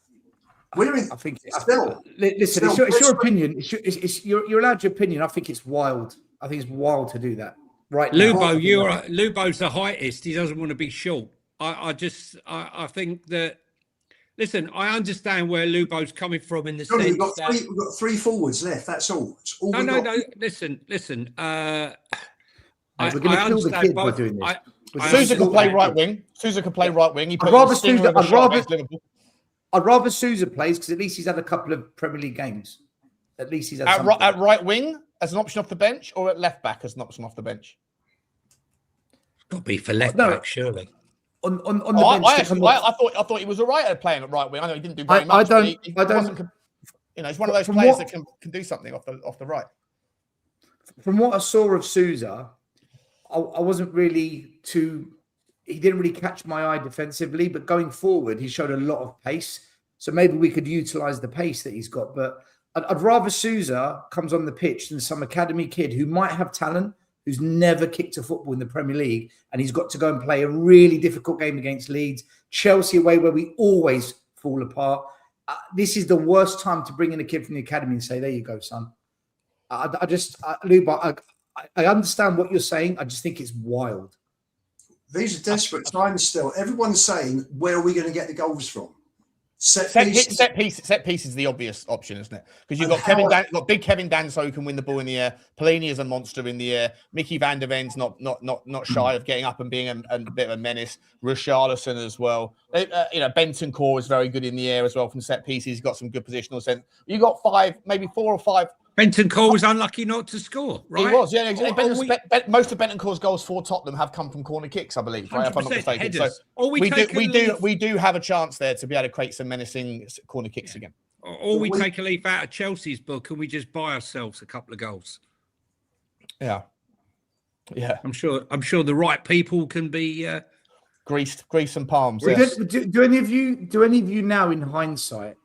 Listen, it's your opinion. You're allowed your opinion. I think it's wild. I think it's wild to do that. Right, Lubo's the heightist. He doesn't want to be short. I think that Listen, I understand where Lubo's coming from in the Johnny, sense we've got three forwards left. That's all. It's all we've got. No. Listen. We're going to kill the kid by doing this. Sousa can play right wing. Sousa can play right wing. I'd rather Sousa plays because at least he's had a couple of Premier League games. At least he's had at right wing as an option off the bench, or at left back as an option off the bench. It's got to be for left back, surely. On the bench. I thought he was all right at playing at right wing. I know he didn't do very much. He's one of those players that can do something off the right. From what I saw of Sousa, I wasn't really he didn't really catch my eye defensively, but going forward, he showed a lot of pace. So maybe we could utilise the pace that he's got. But I'd rather Sousa comes on the pitch than some academy kid who might have talent, who's never kicked a football in the Premier League, and he's got to go and play a really difficult game against Leeds, Chelsea away, where we always fall apart. This is the worst time to bring in a kid from the academy and say, there you go, son. Luba, I understand what you're saying. I just think it's wild. These are desperate times still. Everyone's saying, where are we going to get the goals from? Set piece is the obvious option, isn't it? Because you've got big Kevin Danso who can win the ball in the air. Pelini is a monster in the air. Mickey van der Ven's not shy of getting up and being a bit of a menace. Richarlison as well. Benton Core is very good in the air as well from set pieces. He's got some good positional sense. You got maybe 4 or 5. Benton Core was unlucky not to score, right? He was, yeah. Most of Benton Core's goals for Tottenham have come from corner kicks, I believe, right? If I'm not mistaken. Headers. So we do have a chance there to be able to create some menacing corner kicks again. Or we take a leaf out of Chelsea's book and we just buy ourselves a couple of goals. Yeah. I'm sure the right people can be grease and palms. Yes. Do any of you now, in hindsight,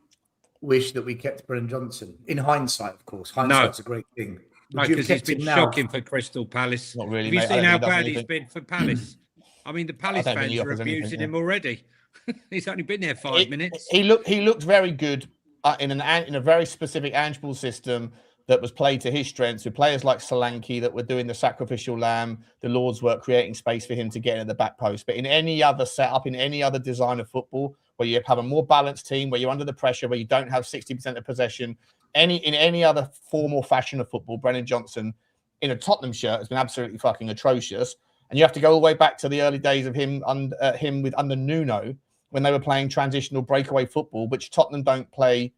wish that we kept Brennan Johnson? In hindsight, of course. Hindsight's a great thing. No, because he's been shocking for Crystal Palace. Not really, Have you seen how bad he's been for Palace? I mean, the Palace fans are abusing him already. He's only been there 5 minutes. He looked very good in a very specific Ange Ball system that was played to his strengths, with players like Solanke that were doing the sacrificial lamb, the Lord's work, creating space for him to get in at the back post. But in any other setup, in any other design of football, where you have a more balanced team, where you're under the pressure, where you don't have 60% of possession, in any other form or fashion of football, Brennan Johnson in a Tottenham shirt has been absolutely fucking atrocious. And you have to go all the way back to the early days of him under Nuno, when they were playing transitional breakaway football, which Tottenham don't play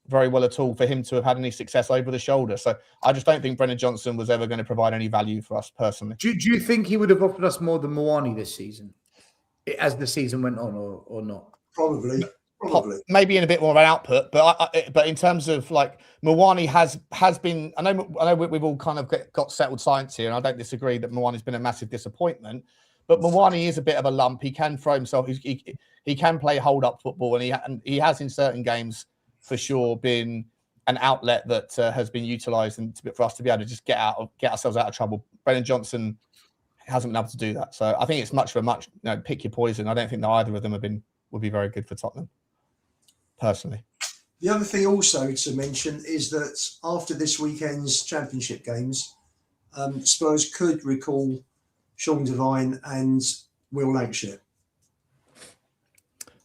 very well at all, for him to have had any success over the shoulder. So I just don't think Brennan Johnson was ever going to provide any value for us personally. Do you think he would have offered us more than Moani this season, as the season went on, or not? Probably. Maybe in a bit more of an output, but in terms of like Moani has been. I know we've all kind of got settled science here, and I don't disagree that Moani's been a massive disappointment. But Moani is a bit of a lump. He can throw himself. He can play hold up football, and he has in certain games for sure been an outlet that has been utilised and for us to be able to just get ourselves out of trouble. Brennan Johnson hasn't been able to do that, so I think it's much pick your poison. I don't think that either of them would be very good for Tottenham, personally. The other thing also to mention is that after this weekend's championship games, Spurs could recall Sean Devine and Will Lancashire.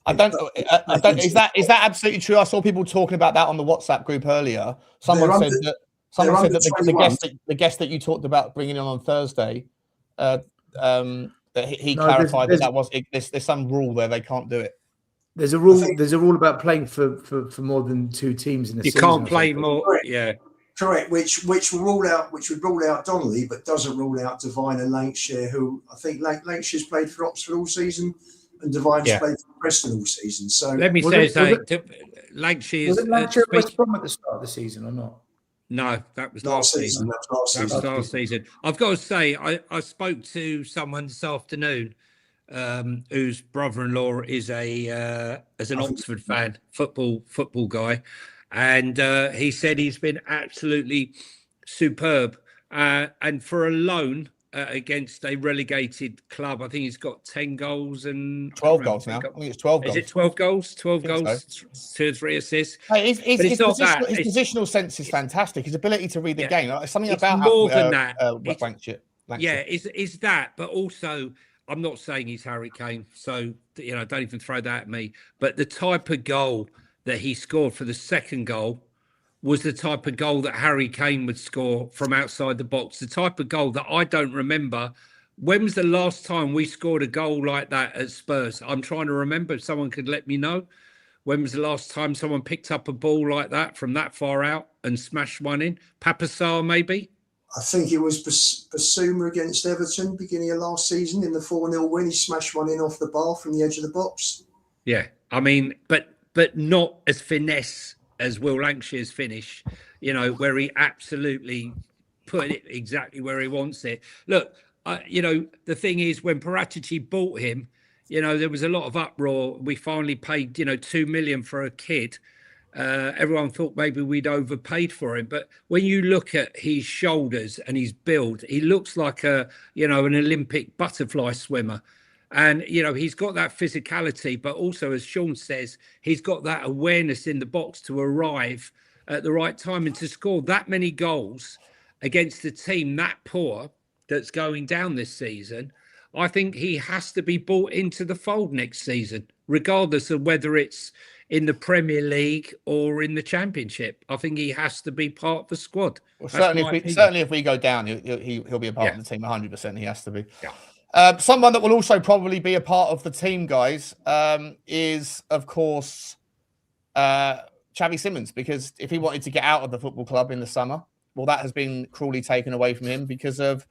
I don't. Is that absolutely true? I saw people talking about that on the WhatsApp group earlier. Someone said that the guest that you talked about bringing in on Thursday, that he clarified that was there's some rule there, they can't do it. There's a rule. There's a rule about playing for more than 2 teams in a season. You can't play more. Correct. Yeah. Correct, which would rule out Donnelly, but doesn't rule out Devine and Lancashire, who I think Lancashire's played for Oxford all season, and Devine's played for Preston all season. So let me say, Lancashire's was it Lancashire West Brom at the start of the season or not? No, that was last season. That was last season. I've got to say, I spoke to someone this afternoon whose brother-in-law is an Oxford fan, football guy. And he said he's been absolutely superb. And for a loan against a relegated club, I think he's got 10 goals and 12 goals now. I think it's 12 goals. Is it 12 goals? 12 goals, so. 2 or 3 assists. Hey, his positional sense is fantastic. His ability to read the game. Something it's about more than that. Lancashire. Yeah, is that, but also I'm not saying he's Harry Kane, so don't even throw that at me. But the type of goal that he scored for the second goal was the type of goal that Harry Kane would score from outside the box. The type of goal that I don't remember. When was the last time we scored a goal like that at Spurs? I'm trying to remember. If someone could let me know. When was the last time someone picked up a ball like that from that far out and smashed one in? Papa Sarr, maybe? I think it was Basuma against Everton, beginning of last season, in the 4-0 win. He smashed one in off the bar from the edge of the box. Yeah, I mean, but not as finesse as Will Lankshire's finish, where he absolutely put it exactly where he wants it. Look, the thing is, when Paratici bought him, there was a lot of uproar. We finally paid, 2 million for a kid. Everyone thought maybe we'd overpaid for him. But when you look at his shoulders and his build, he looks like an Olympic butterfly swimmer. And, he's got that physicality, but also, as Sean says, he's got that awareness in the box to arrive at the right time and to score that many goals against a team that poor that's going down this season. I think he has to be brought into the fold next season, regardless of whether it's in the Premier League or in the Championship. I think he has to be part of the squad. Well, certainly if we go down, he'll be a part of the team. 100%. He has to be. Yeah. Someone that will also probably be a part of the team, guys, is of course Xavi Simons, because if he wanted to get out of the football club in the summer, well, that has been cruelly taken away from him because of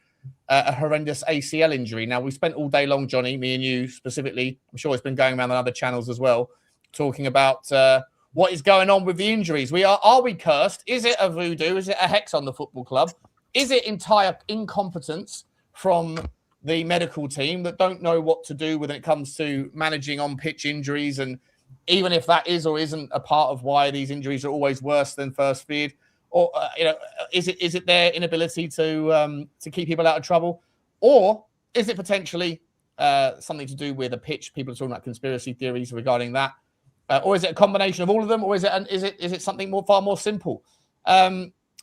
a horrendous ACL injury. Now, we spent all day long, Johnny, me and you specifically, I'm sure it's been going around on other channels as well, talking about what is going on with the injuries. Are we cursed? Is it a voodoo? Is it a hex on the football club? Is it entire incompetence from the medical team that don't know what to do when it comes to managing on-pitch injuries? And even if that is or isn't a part of why these injuries are always worse than first feared, or is it their inability to keep people out of trouble, or is it potentially something to do with a pitch? People are talking about conspiracy theories regarding that, or is it a combination of all of them, or is it something far more simple?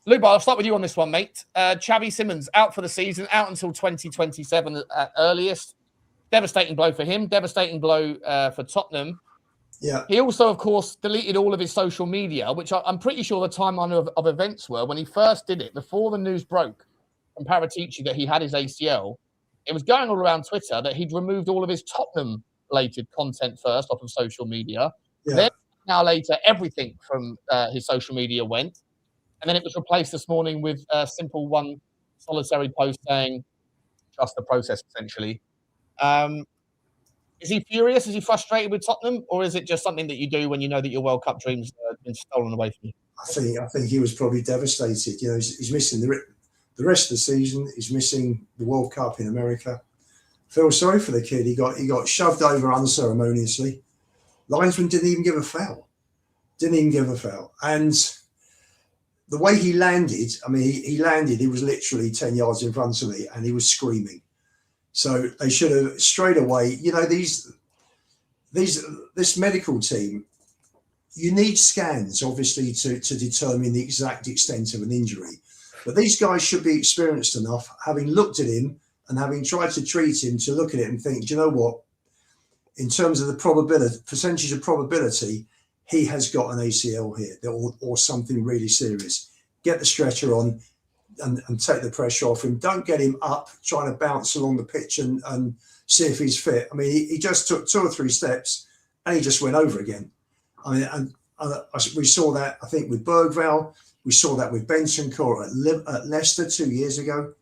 Luba, I'll start with you on this one, mate. Xavi Simons out for the season, out until 2027 at earliest. Devastating blow for him. Devastating blow for Tottenham. Yeah. He also, of course, deleted all of his social media, which I'm pretty sure the timeline of events were when he first did it, before the news broke from Paratici that he had his ACL. It was going all around Twitter that he'd removed all of his Tottenham-related content first off of social media. Yeah. Then, now later, everything from his social media went. And then it was replaced this morning with a simple one solitary post saying, trust the process, essentially. Is he furious? Is he frustrated with Tottenham? Or is it just something that you do when you know that your World Cup dreams have been stolen away from you? I think he was probably devastated. He's missing the rest of the season. He's missing the World Cup in America. Feel sorry for the kid. He got shoved over unceremoniously. Linesman didn't even give a foul. And the way he landed, he landed, he was literally 10 yards in front of me and he was screaming. So they should have straight away, this medical team, you need scans, obviously, to determine the exact extent of an injury. But these guys should be experienced enough, having looked at him and having tried to treat him, to look at it and think, do you know what? In terms of the percentage of probability, he has got an ACL here or something really serious. Get the stretcher on and take the pressure off him. Don't get him up trying to bounce along the pitch and see if he's fit. He just took 2 or 3 steps and he just went over again. We saw that, I think, with Bergvall. We saw that with Bentancur at Leicester 2 years ago.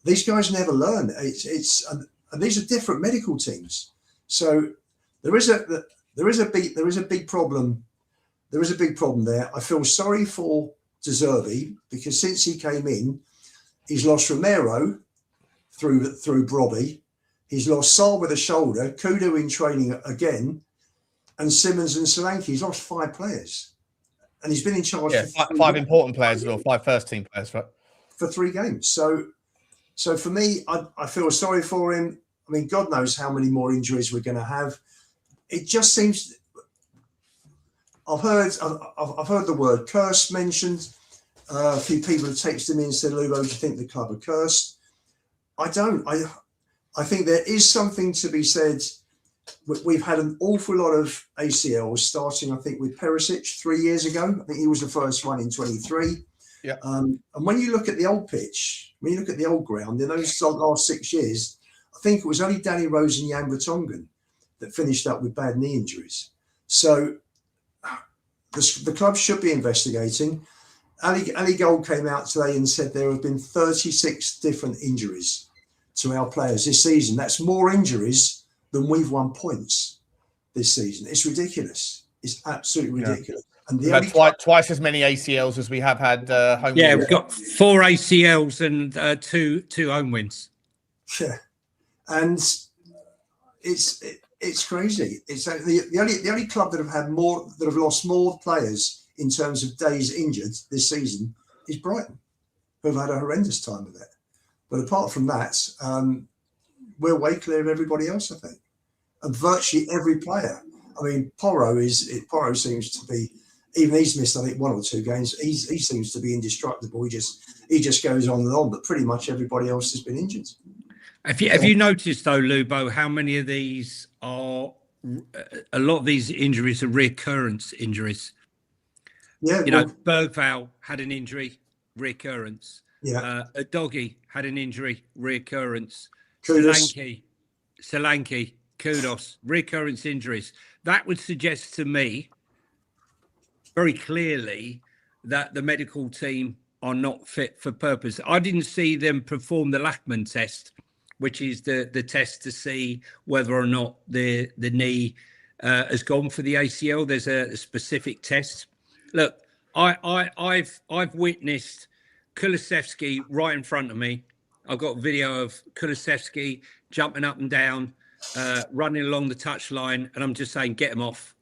These guys never learn. And these are different medical teams. So there is a big problem. There is a big problem there. I feel sorry for De Zerbi because since he came in, he's lost Romero through Brobby. He's lost Sarr with a shoulder, Kudo in training again, and Simons and Solanke. He's lost 5 players. And he's been in charge for 5 important players as well, 5 first-team players, right? For 3 games. So for me, I feel sorry for him. God knows how many more injuries we're going to have. It just seems... I've heard the word curse mentioned. A few people have texted me and said, "Lubo, do you think the club are cursed?" I don't. I I think there is something to be said. We've had an awful lot of ACLs, starting, I think, with Perisic 3 years ago. I think he was the first one in 23. Yeah. And when you look at the old pitch, when you look at the old ground, in those last 6 years, I think it was only Danny Rose and Jan Vertonghen that finished up with bad knee injuries. So the club should be investigating. Ali Gold came out today and said there have been 36 different injuries to our players this season. That's more injuries than we've won points this season. It's ridiculous. It's absolutely ridiculous. And We've had twice as many ACLs as we have had home wins. Yeah, we've got 4 ACLs and two home wins. Yeah, and it's crazy. It's the only club that have lost more players in terms of days injured this season is Brighton, who have had a horrendous time with it. But apart from that, we're way clear of everybody else, I think, and virtually every player. I mean, Porro seems to be, even he's missed, I think, 1 or 2 games. He seems to be indestructible. He just goes on and on. But pretty much everybody else has been injured. Have you noticed though, Lubo, how many of these are? A lot of these injuries are recurrence injuries. Yeah, Bergvall had an injury, recurrence. Yeah, a doggy had an injury, recurrence. Solanke, Kudos, recurrence injuries. That would suggest to me very clearly that the medical team are not fit for purpose. I didn't see them perform the Lachman test, which is the test to see whether or not the knee has gone for the ACL. There's a specific test. Look, I've witnessed Kulusevski right in front of me. I've got a video of Kulusevski jumping up and down, running along the touchline, and I'm just saying, get him off.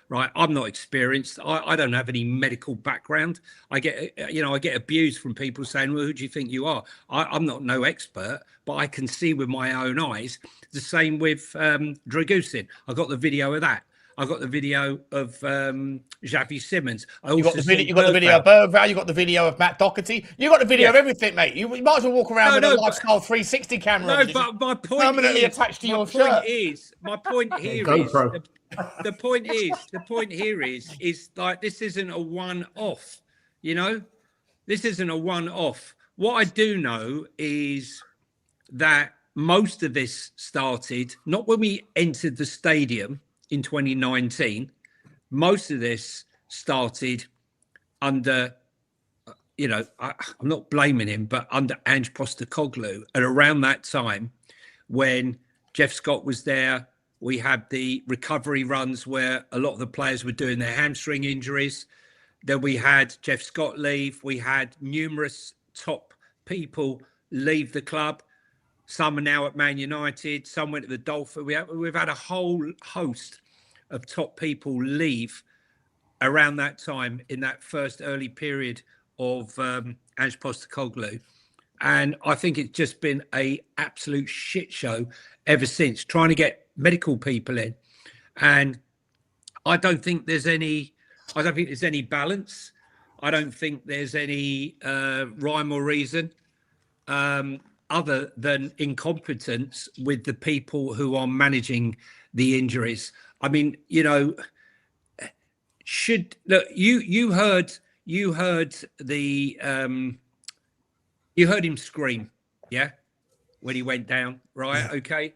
Right? I'm not experienced. I don't have any medical background. I get abused from people saying, "Well, who do you think you are?" I'm not no expert, but I can see with my own eyes. The same with Dragusin. I got the video of that. I got the video of Xavi Simons. You got the video of Bergvall. You got the video of Matt Doherty. You got the video of everything, mate. You might as well walk around with a lifestyle 360 camera. No, but my point permanently attached to your shirt. My point here is the point here is like, this isn't a one-off. This isn't a one-off. What I do know is that most of this started not when we entered the stadium in 2019. Most of this started under, I'm not blaming him, but under Ange Postecoglou. And around that time, when Jeff Scott was there, we had the recovery runs where a lot of the players were doing their hamstring injuries. Then we had Jeff Scott leave. We had numerous top people leave the club. Some are now at Man United. Some went to the Dolphins. We've had a whole host of top people leave around that time in that first early period of Ange Postecoglou. And I think it's just been an absolute shit show ever since, trying to get medical people in. And I don't think there's any balance. I don't think there's any rhyme or reason. Other than incompetence with the people who are managing the injuries. I mean, you heard him scream, yeah, when he went down, right? Yeah. Okay.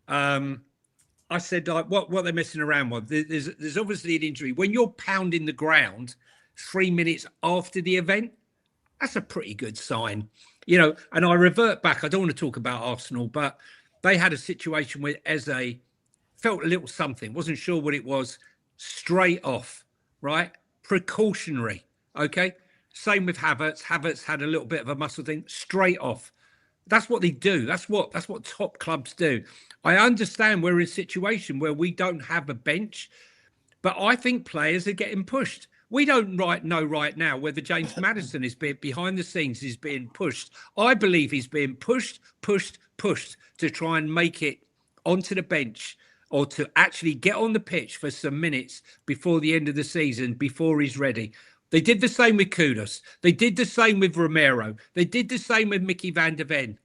I said, like, what they're messing around with? There's obviously an injury. When you're pounding the ground 3 minutes after the event, that's a pretty good sign. And I revert back. I don't want to talk about Arsenal, but they had a situation where Eze felt a little something, wasn't sure what it was, straight off, right? Precautionary, okay? Same with Havertz. Havertz had a little bit of a muscle thing, straight off. That's what they do. That's what top clubs do. I understand we're in a situation where we don't have a bench, but I think players are getting pushed. We don't know right now whether James Maddison is behind the scenes is being pushed. I believe he's being pushed to try and make it onto the bench or to actually get on the pitch for some minutes before the end of the season, before he's ready. They did the same with Kudus. They did the same with Romero. They did the same with Mickey van der Ven.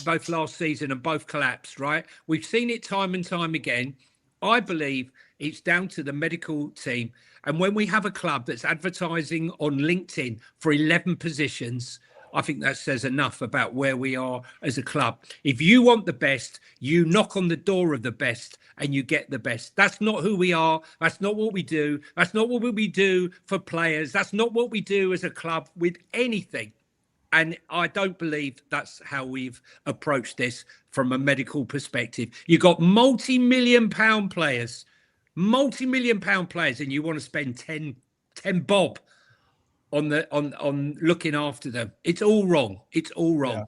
both last season and both collapsed, right? We've seen it time and time again. I believe it's down to the medical team. And when we have a club that's advertising on LinkedIn for 11 positions, I think that says enough about where we are as a club. If you want the best, you knock on the door of the best and you get the best. That's not who we are. That's not what we do. That's not what we do for players. That's not what we do as a club with anything. And I don't believe that's how we've approached this from a medical perspective. You've got multi-million pound players, and you want to spend 10 bob on looking after them. It's all wrong. It's all wrong.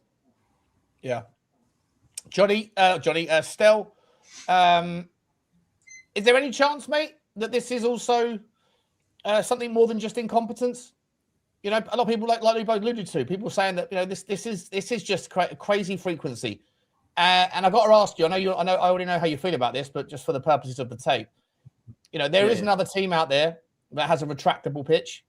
Yeah. Johnny, Stel, is there any chance, mate, that this is also something more than just incompetence? You know, a lot of people, like we both alluded to, people saying that, you know, this is just crazy frequency. And I've got to ask you, I already know how you feel about this, but just for the purposes of the tape, you know, there is another team out there that has a retractable pitch,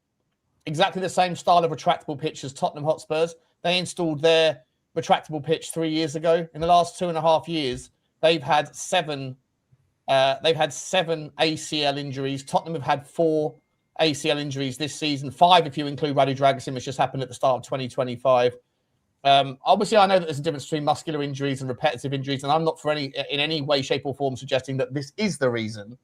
exactly the same style of retractable pitch as Tottenham Hotspurs. They installed their retractable pitch 3 years ago. In the last 2.5 years, they've had seven ACL injuries. Tottenham have had 4 ACL injuries this season, 5 if you include Radu Dragusin, which just happened at the start of 2025. Obviously, I know that there's a difference between muscular injuries and repetitive injuries, and I'm not in any way, shape, or form suggesting that this is the reason.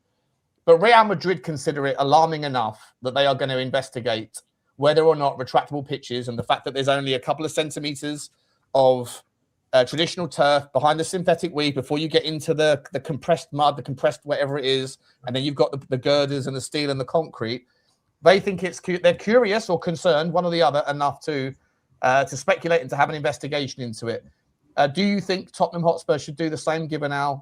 But Real Madrid consider it alarming enough that they are going to investigate whether or not retractable pitches and the fact that there's only a couple of centimeters of traditional turf behind the synthetic weed before you get into the compressed mud, the compressed whatever it is, and then you've got the girders and the steel and the concrete. They think they're curious or concerned, one or the other, enough to speculate and to have an investigation into it. Do you think Tottenham Hotspur should do the same, given our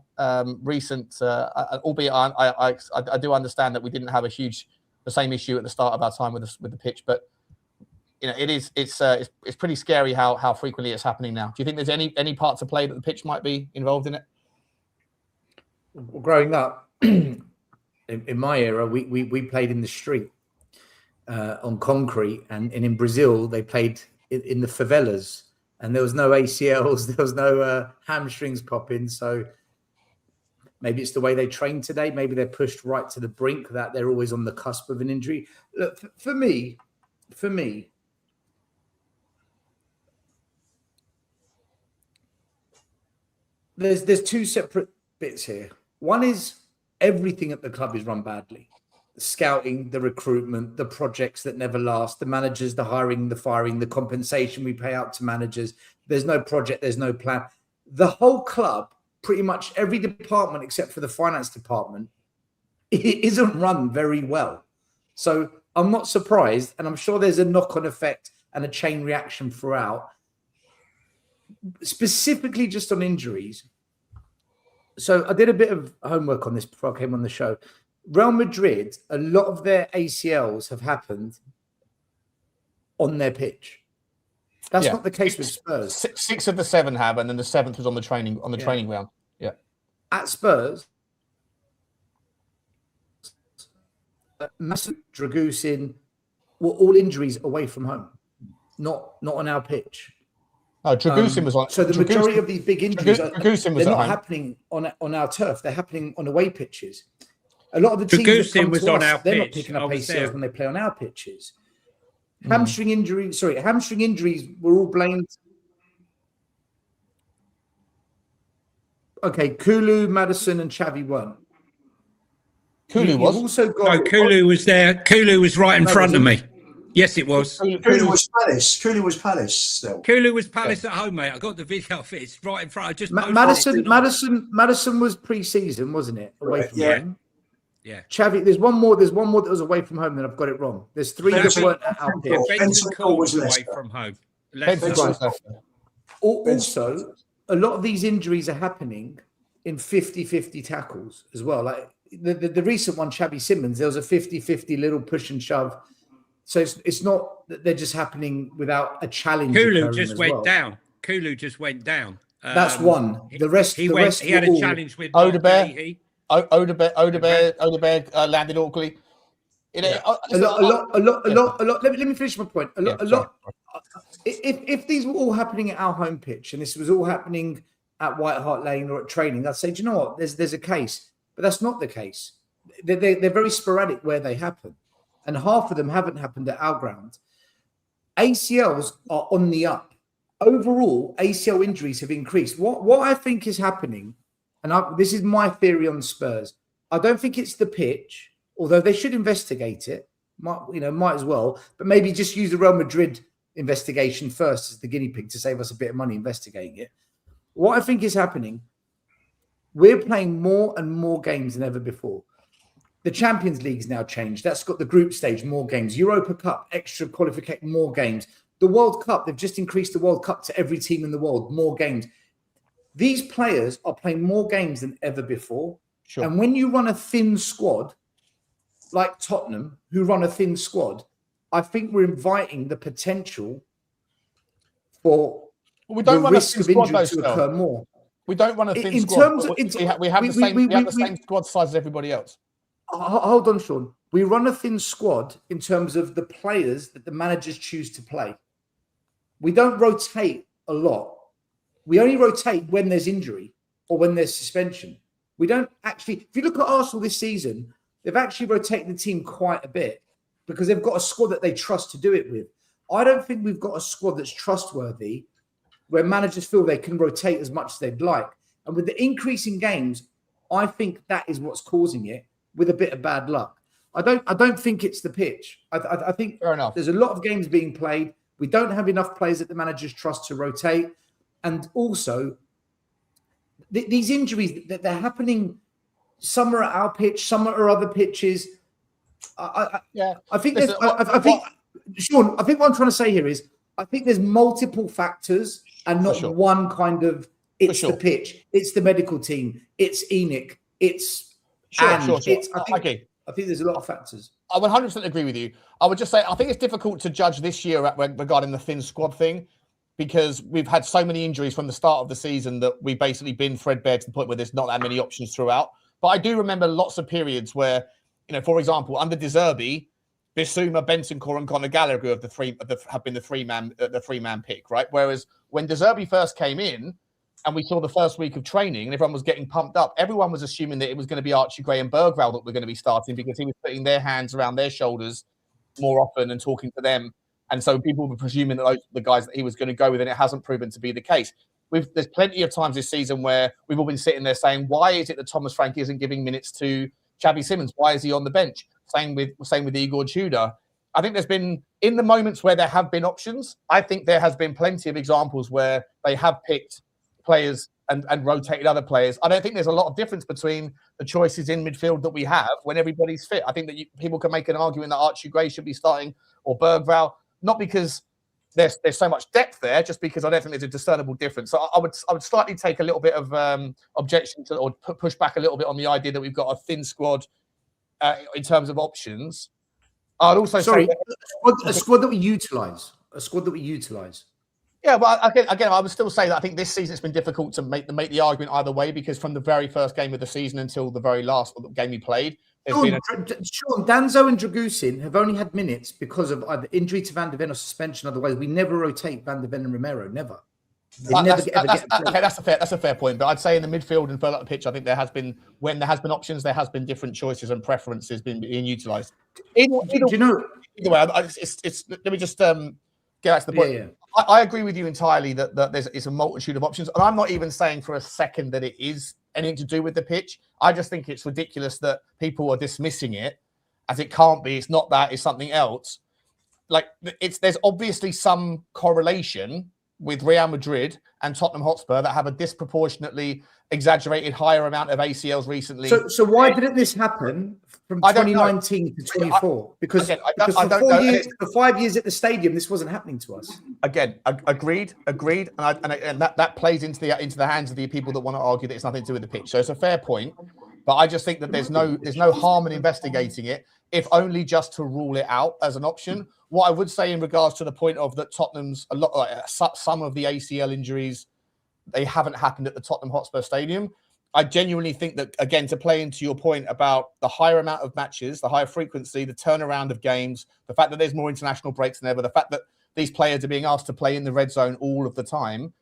recent, albeit I do understand that we didn't have the same issue at the start of our time with the pitch, but you know it's pretty scary how frequently it's happening now. Do you think there's any part to play that the pitch might be involved in it? Well, growing up in my era, we played in the street on concrete, and in Brazil they played in the favelas. And there was no ACLs, there was no hamstrings popping. So maybe it's the way they train today. Maybe they're pushed right to the brink, that they're always on the cusp of an injury. Look, for me, there's 2 separate bits here. One is everything at the club is run badly. The scouting, the recruitment, the projects that never last, the managers, the hiring, the firing, the compensation we pay out to managers. There's no project, there's no plan. The whole club, pretty much every department except for the finance department, it isn't run very well. So I'm not surprised, and I'm sure there's a knock-on effect and a chain reaction throughout, specifically just on injuries. So I did a bit of homework on this before I came on the show. Real Madrid, a lot of their ACLs have happened on their pitch. That's not the case with Spurs. 6 of the 7 have, and then the 7th was on the training ground. Yeah. At Spurs, Massive Dragusin were all injuries away from home, not on our pitch. No, Dragusin was on. So the majority of these big injuries are not home. happening on our turf. They're happening on away pitches. A lot of the teams that come to us, they're not picking up ACLs when they play on our pitches. Hamstring injuries were all blamed. Okay, Kulu, Maddison, and Xavi weren't. Kulu was. Also got, Kulu was there. Kulu was right in front of me. Yes, it was. Kulu was Palace. Kulu was Palace still. Kulu was Palace at home, mate. I got the video of it. It's right in front. I just Madison was pre-season, wasn't it? Away from home. Yeah. Xavi, there's one more that was away from home, then I've got it wrong. There's 3 that weren't at our pitch. Benson Cole was away from home. Also, a lot of these injuries are happening in 50-50 tackles as well. Like the recent one, Xavi Simons, there was a 50-50 little push and shove. So it's not that they're just happening without a challenge. Kulu just went down. That's one. The rest he had a challenge with Odebear landed awkwardly. A lot. Let me finish my point. A lot. If these were all happening at our home pitch and this was all happening at White Hart Lane or at training, I'd say, do you know what? There's a case, but that's not the case. They're very sporadic where they happen, and half of them haven't happened at our ground. ACLs are on the up. Overall, ACL injuries have increased. What I think is happening, and this is my theory on Spurs, I don't think it's the pitch, although they should investigate it. Might as well, but maybe just use the Real Madrid investigation first as the guinea pig to save us a bit of money investigating it. What I think is happening, we're playing more and more games than ever before. The Champions League's now changed. That's got the group stage, more games. Europa Cup, extra qualification, more games. The World Cup, they've just increased the World Cup to every team in the world, more games. These players are playing more games than ever before. Sure. And when you run a thin squad, like Tottenham, who run a thin squad, I think we're inviting the potential for the risk of injury to occur more. We don't run a thin squad. We have the same squad size as everybody else. Hold on, Sean. We run a thin squad in terms of the players that the managers choose to play. We don't rotate a lot. We only rotate when there's injury or when there's suspension. We don't actually, if you look at Arsenal this season, they've actually rotated the team quite a bit because they've got a squad that they trust to do it with. I don't think we've got a squad that's trustworthy where managers feel they can rotate as much as they'd like. And with the increase in games, I think that is what's causing it, with a bit of bad luck. I don't think it's the pitch. I think there's a lot of games being played. We don't have enough players that the managers trust to rotate. And also, these injuries, that they're happening, some are at our pitch, some are at other pitches. I think Sean, I think what I'm trying to say here is, I think there's multiple factors and not one kind of, it's the pitch, it's the medical team, it's ENIC, it's I think there's a lot of factors. I 100% agree with you. I would just say, I think it's difficult to judge this year regarding the thin squad thing, because we've had so many injuries from the start of the season that we've basically been threadbare to the point where there's not that many options throughout. But I do remember lots of periods where, for example, under De Zerbi, Bissouma, Bentancur, and Conor Gallagher have been the three-man pick, right? Whereas when De Zerbi first came in, and we saw the first week of training and everyone was getting pumped up, everyone was assuming that it was going to be Archie Gray and Bergvall that were going to be starting because he was putting their hands around their shoulders more often and talking to them. And so people were presuming that those were the guys that he was going to go with, and it hasn't proven to be the case. There's plenty of times this season where we've all been sitting there saying, why is it that Thomas Frank isn't giving minutes to Xavi Simons? Why is he on the bench? Same with Igor Tudor. I think there's been, in the moments where there have been options, I think there has been plenty of examples where they have picked players and rotated other players. I don't think there's a lot of difference between the choices in midfield that we have when everybody's fit. I think that people can make an argument that Archie Gray should be starting or Bergvall, not because there's so much depth there, just because I don't think there's a discernible difference. So I would slightly take a little bit of objection to, or push back a little bit on the idea that we've got a thin squad in terms of options. I'd also say a squad that we utilise. A squad that we utilise. Yeah, well, again, I would still say that I think this season it's been difficult to make the argument either way, because from the very first game of the season until the very last game we played, Sean, Danzo and Dragusin have only had minutes because of either injury to Van de Ven or suspension. Otherwise, we never rotate Van de Ven and Romero. Never. That's a fair point. But I'd say in the midfield and further up the pitch, I think when there has been options, there has been different choices and preferences being utilised. Either way, let me just get back to the point. Yeah. I agree with you entirely that it's a multitude of options. And I'm not even saying for a second that it is anything to do with the pitch. I just think it's ridiculous that people are dismissing it as it can't be. It's not that, it's something else. Like, there's obviously some correlation with Real Madrid and Tottenham Hotspur that have a disproportionately exaggerated higher amount of ACLs recently. So why didn't this happen from 2019 to 24? Because for 5 years at the stadium, this wasn't happening to us. Again, agreed, and that plays into the hands of the people that want to argue that it's nothing to do with the pitch. So it's a fair point, but I just think that there's no harm in investigating it, if only just to rule it out as an option. What I would say in regards to the point of that Tottenham's some of the ACL injuries, they haven't happened at the Tottenham Hotspur Stadium. I genuinely think that, again, to play into your point about the higher amount of matches, the higher frequency, the turnaround of games, the fact that there's more international breaks than ever, the fact that these players are being asked to play in the red zone all of the time,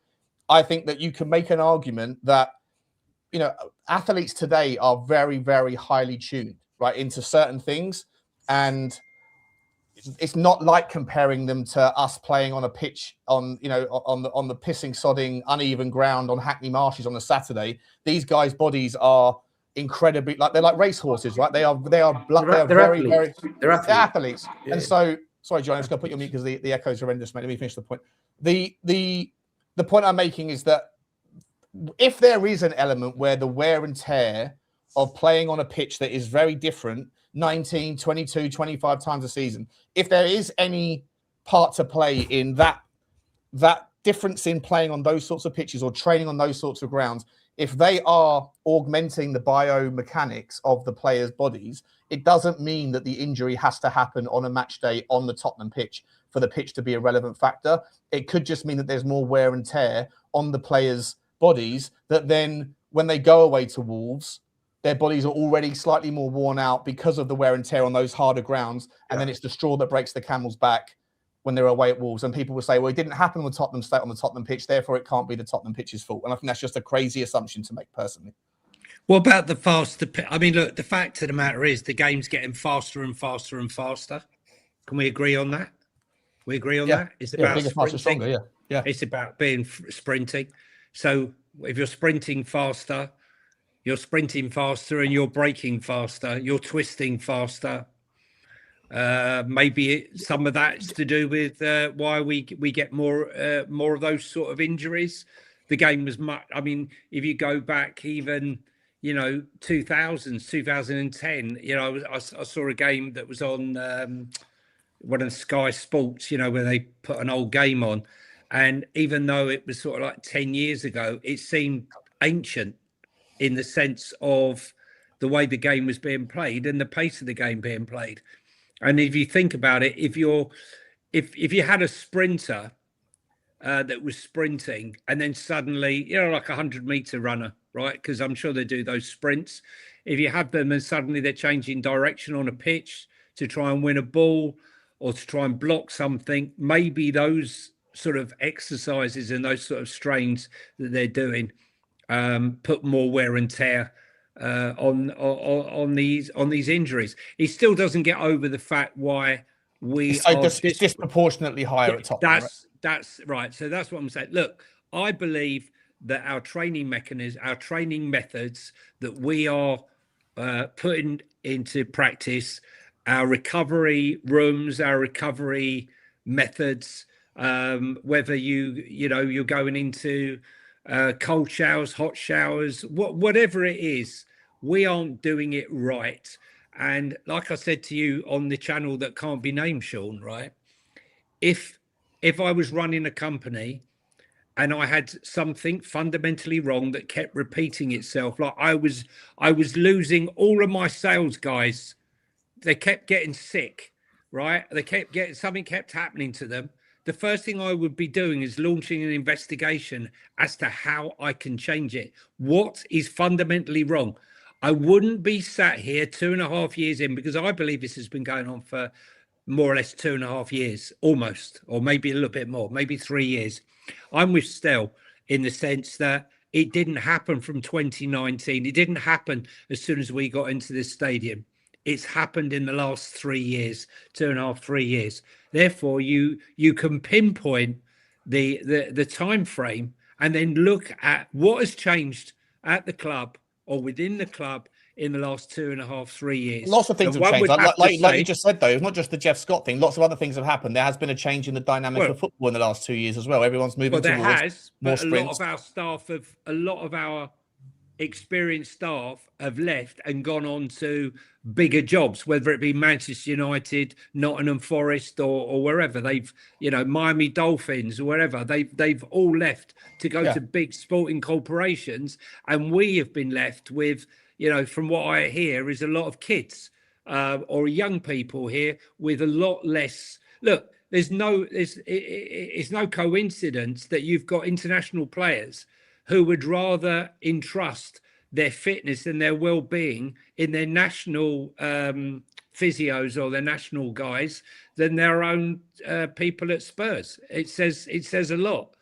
I think that you can make an argument that, you know, athletes today are very, very highly tuned, right, into certain things. And it's not like comparing them to us playing on a pitch on, you know, on the pissing, sodding, uneven ground on Hackney Marshes on a Saturday. These guys' bodies are incredibly, like, they're like racehorses, right? They're athletes. Yeah. And so, sorry, John, I'm just going to put you on mute because the echoes are horrendous, mate. Let me finish the point. The point I'm making is that if there is an element where the wear and tear of playing on a pitch that is very different, 19, 22, 25 times a season, if there is any part to play in that difference in playing on those sorts of pitches or training on those sorts of grounds, if they are augmenting the biomechanics of the players' bodies, it doesn't mean that the injury has to happen on a match day on the Tottenham pitch for the pitch to be a relevant factor. It could just mean that there's more wear and tear on the players' bodies, that then when they go away to Wolves, their bodies are already slightly more worn out because of the wear and tear on those harder grounds. And then it's the straw that breaks the camel's back when they're away at Wolves. And people will say, well, it didn't happen with Tottenham State on the Tottenham pitch, therefore it can't be the Tottenham pitch's fault. And I think that's just a crazy assumption to make personally. What about the faster? I mean, look, the fact of the matter is the game's getting faster and faster and faster. Can we agree on that? We agree on that? It's about bigger, faster, stronger, yeah. It's about being sprinting. So if you're sprinting faster and you're braking faster, you're twisting faster. Maybe some of that's to do with why we get more of those sort of injuries. The game was much. I mean, if you go back even, 2010, I saw a game that was on one of the Sky Sports, where they put an old game on, and even though it was sort of like 10 years ago, it seemed ancient in the sense of the way the game was being played and the pace of the game being played. And if you think about it, if you had a sprinter that was sprinting and then suddenly, like a 100-meter runner, right? Because I'm sure they do those sprints. If you have them and suddenly they're changing direction on a pitch to try and win a ball or to try and block something, maybe those sort of exercises and those sort of strains that they're doing put more wear and tear on these injuries. He still doesn't get over the fact why it's disproportionately higher at Tottenham. That's right. So that's what I'm saying. Look, I believe that our training mechanisms, our training methods that we are putting into practice, our recovery rooms, our recovery methods, whether you're going into cold showers, hot showers, whatever it is, we aren't doing it right. And like I said to you on the channel that can't be named, Sean, right? If I was running a company and I had something fundamentally wrong that kept repeating itself, like I was losing all of my sales guys, they kept getting sick, right? Something kept happening to them. The first thing I would be doing is launching an investigation as to how I can change it. What is fundamentally wrong? I wouldn't be sat here 2.5 years in, because I believe this has been going on for more or less 2.5 years, almost, or maybe a little bit more, maybe 3 years. I'm with Stel in the sense that it didn't happen from 2019. It didn't happen as soon as we got into this stadium. It's happened in the last 3 years, 2.5, 3 years. Therefore, you can pinpoint the time frame and then look at what has changed at the club or within the club in the last 2.5, 3 years. Lots of things have changed. Like you just said, though, it's not just the Jeff Scott thing. Lots of other things have happened. There has been a change in the dynamic of football in the last 2 years as well. Everyone's moving towards more sprints. A lot of our experienced staff have left and gone on to bigger jobs, whether it be Manchester United, Nottingham Forest, or wherever they've, Miami Dolphins or wherever they've all left to go to big sporting corporations, and we have been left with, from what I hear, is a lot of kids or young people here with a lot less. Look, it's no coincidence that you've got international players who would rather entrust their fitness and their well-being in their national physios or their national guys than their own people at Spurs. It says a lot.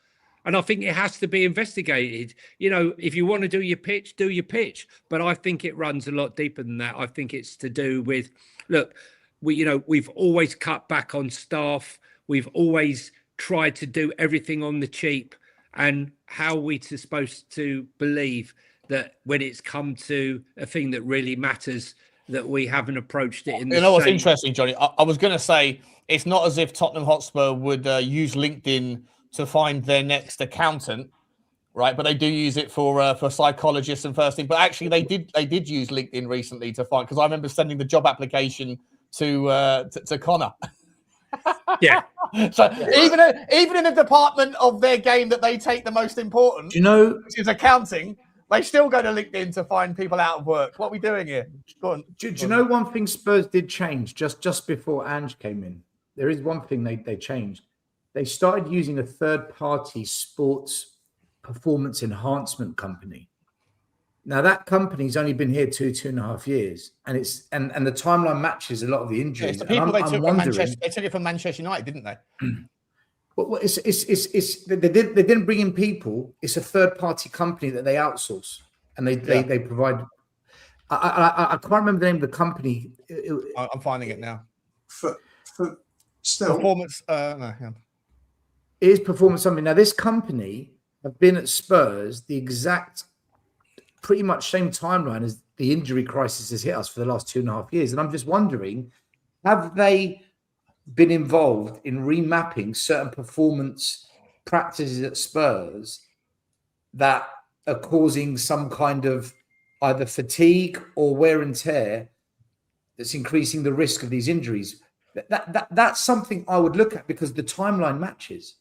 And I think it has to be investigated. You know, if you want to do your pitch, do your pitch. But I think it runs a lot deeper than that. I think it's to do with, look, we've always cut back on staff. We've always tried to do everything on the cheap. And how are we supposed to believe that when it's come to a thing that really matters, that we haven't approached it in the what's same... interesting, Johnny? I was going to say, it's not as if Tottenham Hotspur would use LinkedIn to find their next accountant, right? But they do use it for psychologists and first thing. But actually, they did use LinkedIn recently to find, because I remember sending the job application to Connor. Yeah. So even in the department of their game that they take the most important, which is accounting, they still go to LinkedIn to find people out of work. What are we doing here? Go on. Do you know one thing Spurs did change just before Ange came in? There is one thing they changed. They started using a third-party sports performance enhancement company. Now that company's only been here 2.5 years, and the timeline matches a lot of the injuries. Yeah, it's the people they took from Manchester. They took it from Manchester United, didn't they? Well, they didn't bring in people. It's a third-party company that they outsource, and they provide. I can't remember the name of the company. I'm finding it now. For still performance. No, yeah. It is performance something. Now, this company have been at Spurs the exact, pretty much same timeline as the injury crisis has hit us for the last 2.5 years. And I'm just wondering, have they been involved in remapping certain performance practices at Spurs that are causing some kind of either fatigue or wear and tear that's increasing the risk of these injuries? That's something I would look at, because the timeline matches.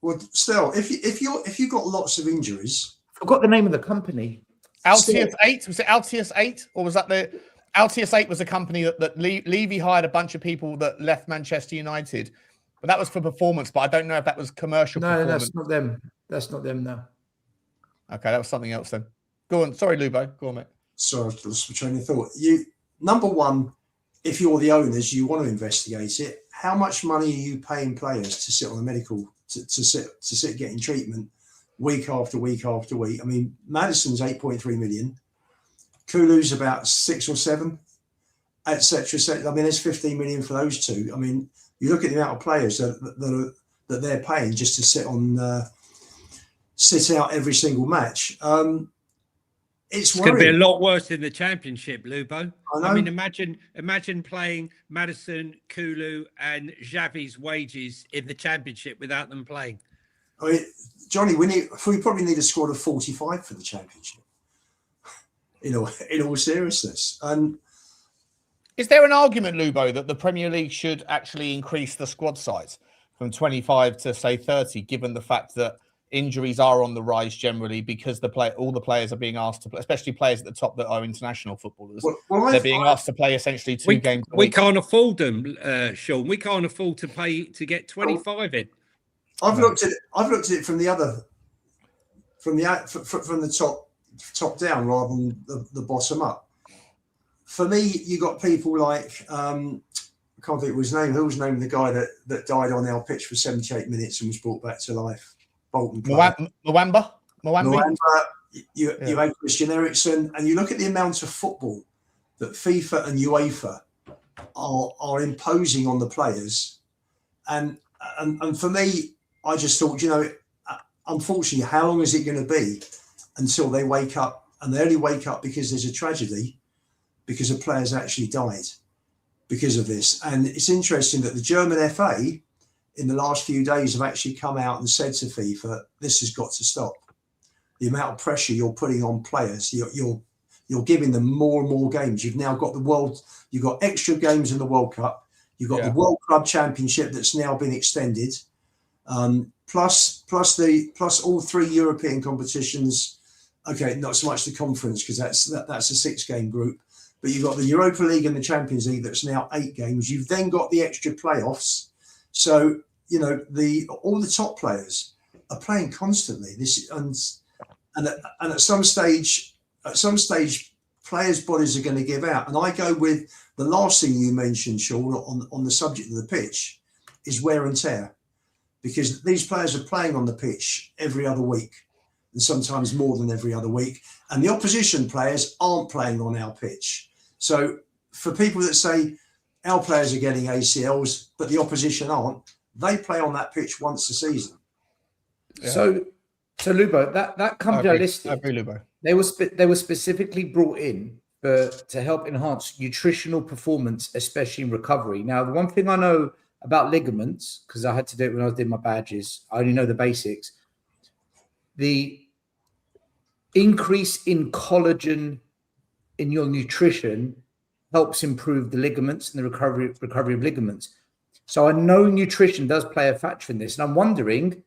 Well, still, if you got lots of injuries, I forgot the name of the company. Altius 8, was it Altius 8, or was that the Altius 8 was a company that Levy hired a bunch of people that left Manchester United, but that was for performance. But I don't know if that was commercial. No, that's not them. That's not them. No. Okay, that was something else then. Go on. Sorry, Lubo. Go on, mate. Sorry, I lost my train of thought. Number one, if you're the owners, you want to investigate it. How much money are you paying players to sit on a medical to sit getting treatment week after week after week? I mean, Maddison's 8.3 million, Kulu's about 6 or 7, etc. I mean, there's 15 million for those two. I mean, you look at the amount of players that they're paying just to sit out every single match. It's going to be a lot worse in the Championship, Lubo. I mean, imagine playing Maddison, Kulu, and Xavi's wages in the Championship without them playing. I mean, Johnny, we probably need a squad of 45 for the Championship. In all seriousness, and is there an argument, Lubo, that the Premier League should actually increase the squad size from 25 to say 30, given the fact that injuries are on the rise generally, because all the players are being asked to play, especially players at the top that are international footballers. They're being asked to play essentially two games a week. We can't afford them, Sean. We can't afford to pay to get 25 in. I've looked at it from the top down rather than the bottom up. For me, you got people like I can't think of his name. Who was named the guy that died on our pitch for 78 minutes and was brought back to life? Bolton. Mwamba. You had Christian Eriksen, and you look at the amount of football that FIFA and UEFA are imposing on the players, and for me, I just thought, unfortunately, how long is it going to be until they wake up? And they only wake up because there's a tragedy, because a player's actually died because of this. And it's interesting that the German FA in the last few days have actually come out and said to FIFA, this has got to stop. The amount of pressure you're putting on players, you're giving them more and more games. You've now got you've got extra games in the World Cup. You've got the World Club Championship that's now been extended. Plus all 3 European competitions. Okay, not so much the conference, because that's a 6-game group, but you've got the Europa League and the Champions League that's now 8 games. You've then got the extra playoffs. So all the top players are playing constantly. And at some stage, at some stage, players' bodies are going to give out. And I go with the last thing you mentioned, Sean, on the subject of the pitch, is wear and tear. Because these players are playing on the pitch every other week, and sometimes more than every other week. And the opposition players aren't playing on our pitch. So for people that say our players are getting ACLs, but the opposition aren't, they play on that pitch once a season. Yeah. So Lubo, that company I listed, I agree, Lubo. They were specifically brought in to help enhance nutritional performance, especially in recovery. Now, the one thing I know about ligaments, because I had to do it when I was doing my badges, I only know the basics. The increase in collagen in your nutrition helps improve the ligaments and the recovery of ligaments. So I know nutrition does play a factor in this. And I'm wondering,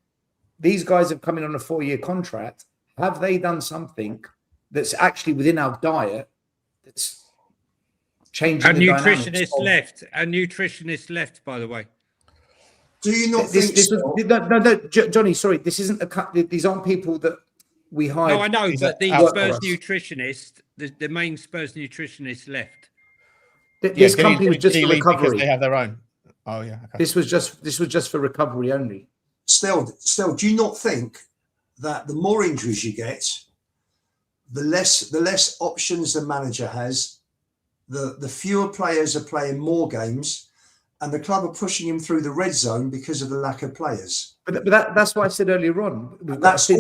these guys have come in on a 4-year contract. Have they done something that's actually within our diet that's changing the dynamics? Our nutritionist left, by the way. Do you not think no, Johnny, sorry, this isn't a cut. These aren't people that we hired. No, I know, but the Spurs nutritionist, the main Spurs nutritionist left. This company was just for recovery. Because they have their own. Oh yeah. Okay. This was just for recovery only. Still, do you not think that the more injuries you get, the less options the manager has, the fewer players are playing more games, and the club are pushing him through the red zone because of the lack of players? But that's what I said earlier on. That's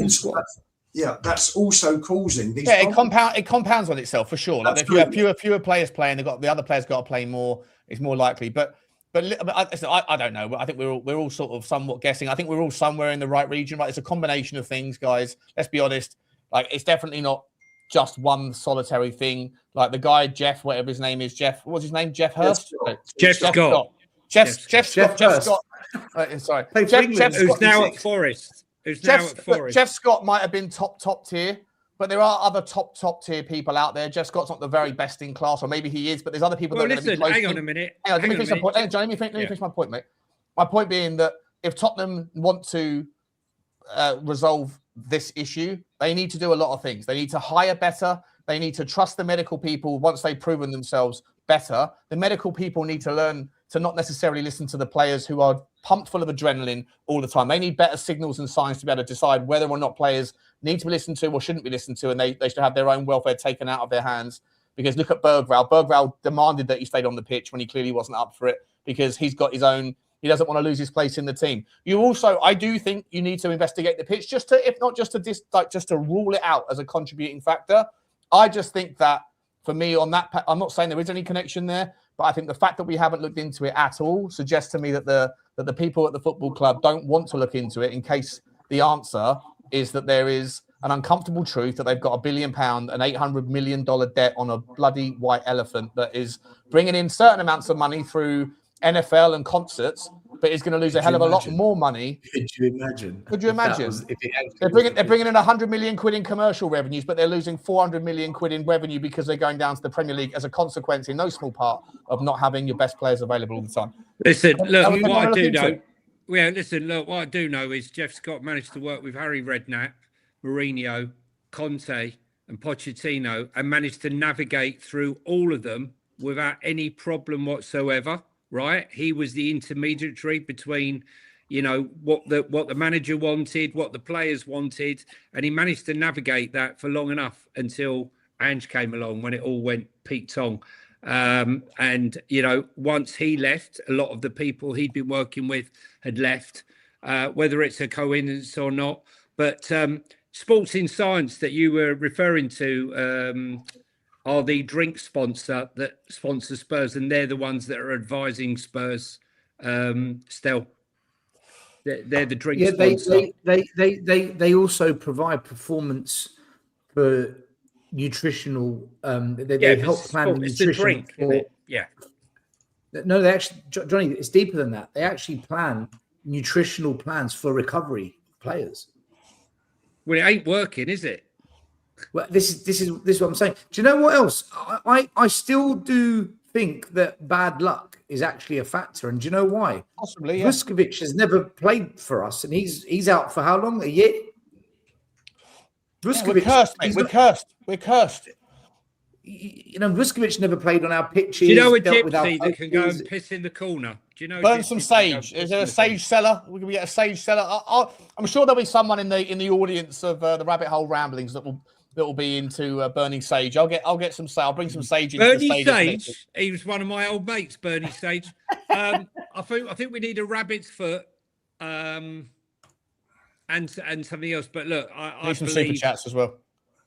also causing these. Yeah, it compounds on itself for sure. Like if you have fewer players playing, the other players got to play more. It's more likely, but I don't know. I think we're all sort of somewhat guessing. I think we're all somewhere in the right region, right? It's a combination of things, guys. Let's be honest. Like, it's definitely not just one solitary thing. Like the guy, Jeff, whatever his name is, Jeff, what's his name? Jeff Hurst? Jeff Scott. Jeff Scott. Sorry. Who's now at Forest. Jeff Scott might have been top tier, but there are other top tier people out there. Jeff Scott's not the very best in class, or maybe he is, but there's other people that are going to be close. Hang on a minute. Let me finish my point. Let me finish my point, mate. My point being that if Tottenham want to resolve this issue, they need to do a lot of things. They need to hire better. They need to trust the medical people once they've proven themselves better. The medical people need to learn to not necessarily listen to the players who are pumped full of adrenaline all the time. They need better signals and signs to be able to decide whether or not players need to be listened to or shouldn't be listened to, and they should have their own welfare taken out of their hands. Because look at Bergvall. Bergvall demanded that he stayed on the pitch when he clearly wasn't up for it, because he's got his own. He doesn't want to lose his place in the team. You also, I do think you need to investigate the pitch, just to, if not just to rule it out as a contributing factor. I just think that for me on that, I'm not saying there is any connection there, but I think the fact that we haven't looked into it at all suggests to me that the people at the football club don't want to look into it, in case the answer is that there is an uncomfortable truth that they've got £1 billion, an $800 million debt on a bloody white elephant that is bringing in certain amounts of money through NFL and concerts, but is going to lose a hell of a lot more money. Could you imagine? They're bringing in 100 million quid in commercial revenues, but they're losing 400 million quid in revenue because they're going down to the Premier League as a consequence, in no small part, of not having your best players available all the time. Listen, look, what I do know. Yeah, listen, look, what I do know is Jeff Scott managed to work with Harry Redknapp, Mourinho, Conte, and Pochettino, and managed to navigate through all of them without any problem whatsoever. Right, he was the intermediary between, what the manager wanted, what the players wanted, and he managed to navigate that for long enough until Ange came along, when it all went Pete Tong. And once he left, a lot of the people he'd been working with had left, whether it's a coincidence or not. But Sports in Science that you were referring to are the drink sponsor that sponsor Spurs, and they're the ones that are advising Spurs still. They're the drink sponsor. They also provide performance for nutritional. They help plan the nutrition. It's a drink, isn't it? Yeah. No, they actually, Johnny, it's deeper than that. They actually plan nutritional plans for recovery players. Well, it ain't working, is it? Well, this is what I'm saying. Do you know what else? I still do think that bad luck is actually a factor, and do you know why? Possibly, yeah. Vuskovic has never played for us, and he's out for how long? A year. we're cursed, mate. We're cursed. You know, Vuskovic never played on our pitches. Do you know a dealt with our gypsy that can go coaches. and piss in the corner? Do you know? a Burn gypsy some that can go sage. and Is piss there in a the corner? sage cellar? We can get a sage cellar. I'm sure there'll be someone in the audience of the Rabbit Hole Ramblings that will be into burning sage. I'll get some sage. I'll bring some sage into the Bernie stadium. Sage, he was one of my old mates, Bernie Sage. I think we need a rabbit's foot and something else. But look, I Need some super believe chats as well.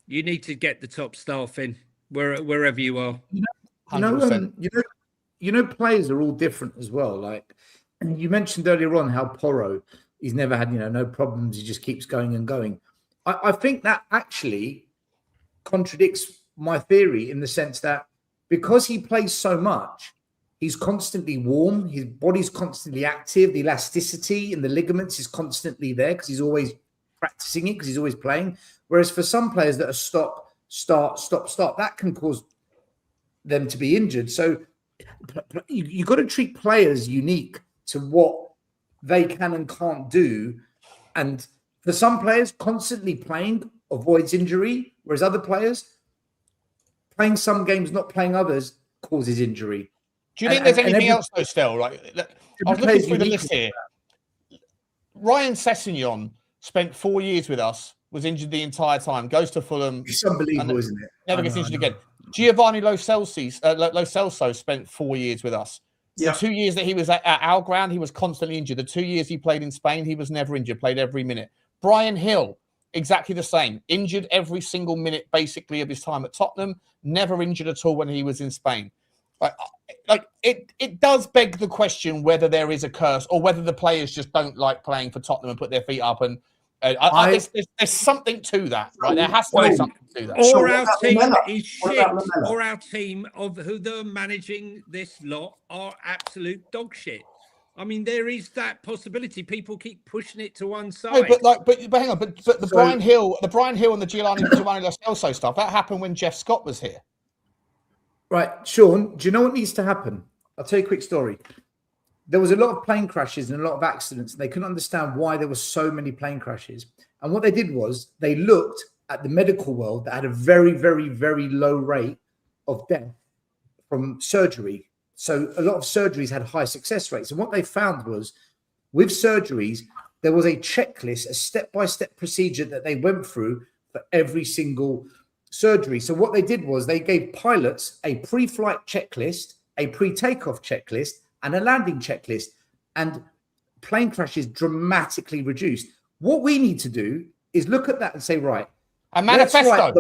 you need to get the top staff in wherever you are. You know, players are all different as well. Like you mentioned earlier on, how Porro, he's never had, no problems. He just keeps going and going. I think that actually contradicts my theory in the sense that because he plays so much, he's constantly warm. His body's constantly active. The elasticity in the ligaments is constantly there because he's always practicing it because he's always playing. Whereas for some players that are stop, start, stop, start, that can cause them to be injured. So you've got to treat players unique to what they can and can't do. And for some players, constantly playing avoids injury, whereas other players, playing some games, not playing others, causes injury. Do you think there's anything else though, still? Like, I was looking through the list here. Ryan Sessegnon spent 4 years with us, was injured the entire time, goes to Fulham. It's unbelievable, isn't it? Never gets injured again. Giovanni Lo Celso spent 4 years with us. Yeah. The 2 years that he was at our ground, he was constantly injured. The 2 years he played in Spain, he was never injured, played every minute. Brian Hill, exactly the same. Injured every single minute, basically, of his time at Tottenham. Never injured at all when he was in Spain. It does beg the question whether there is a curse or whether the players just don't like playing for Tottenham and put their feet up. And there's something to that, right? There has to be something to that. Or our team is shit. Or our team of who they're managing this lot are absolute dog shit. I mean, there is that possibility. People keep pushing it to one side. No, but hang on, but the Brian Hill and the Giovanni Lo Celso stuff, that happened when Jeff Scott was here. Right, Sean, do you know what needs to happen? I'll tell you a quick story. There was a lot of plane crashes and a lot of accidents, and they couldn't understand why there were so many plane crashes. And what they did was they looked at the medical world that had a very, very, very low rate of death from surgery. So a lot of surgeries had high success rates. And what they found was with surgeries, there was a checklist, a step-by-step procedure that they went through for every single surgery. So what they did was they gave pilots a pre-flight checklist, a pre-takeoff checklist, and a landing checklist. And plane crashes dramatically reduced. What we need to do is look at that and say, right, a manifesto.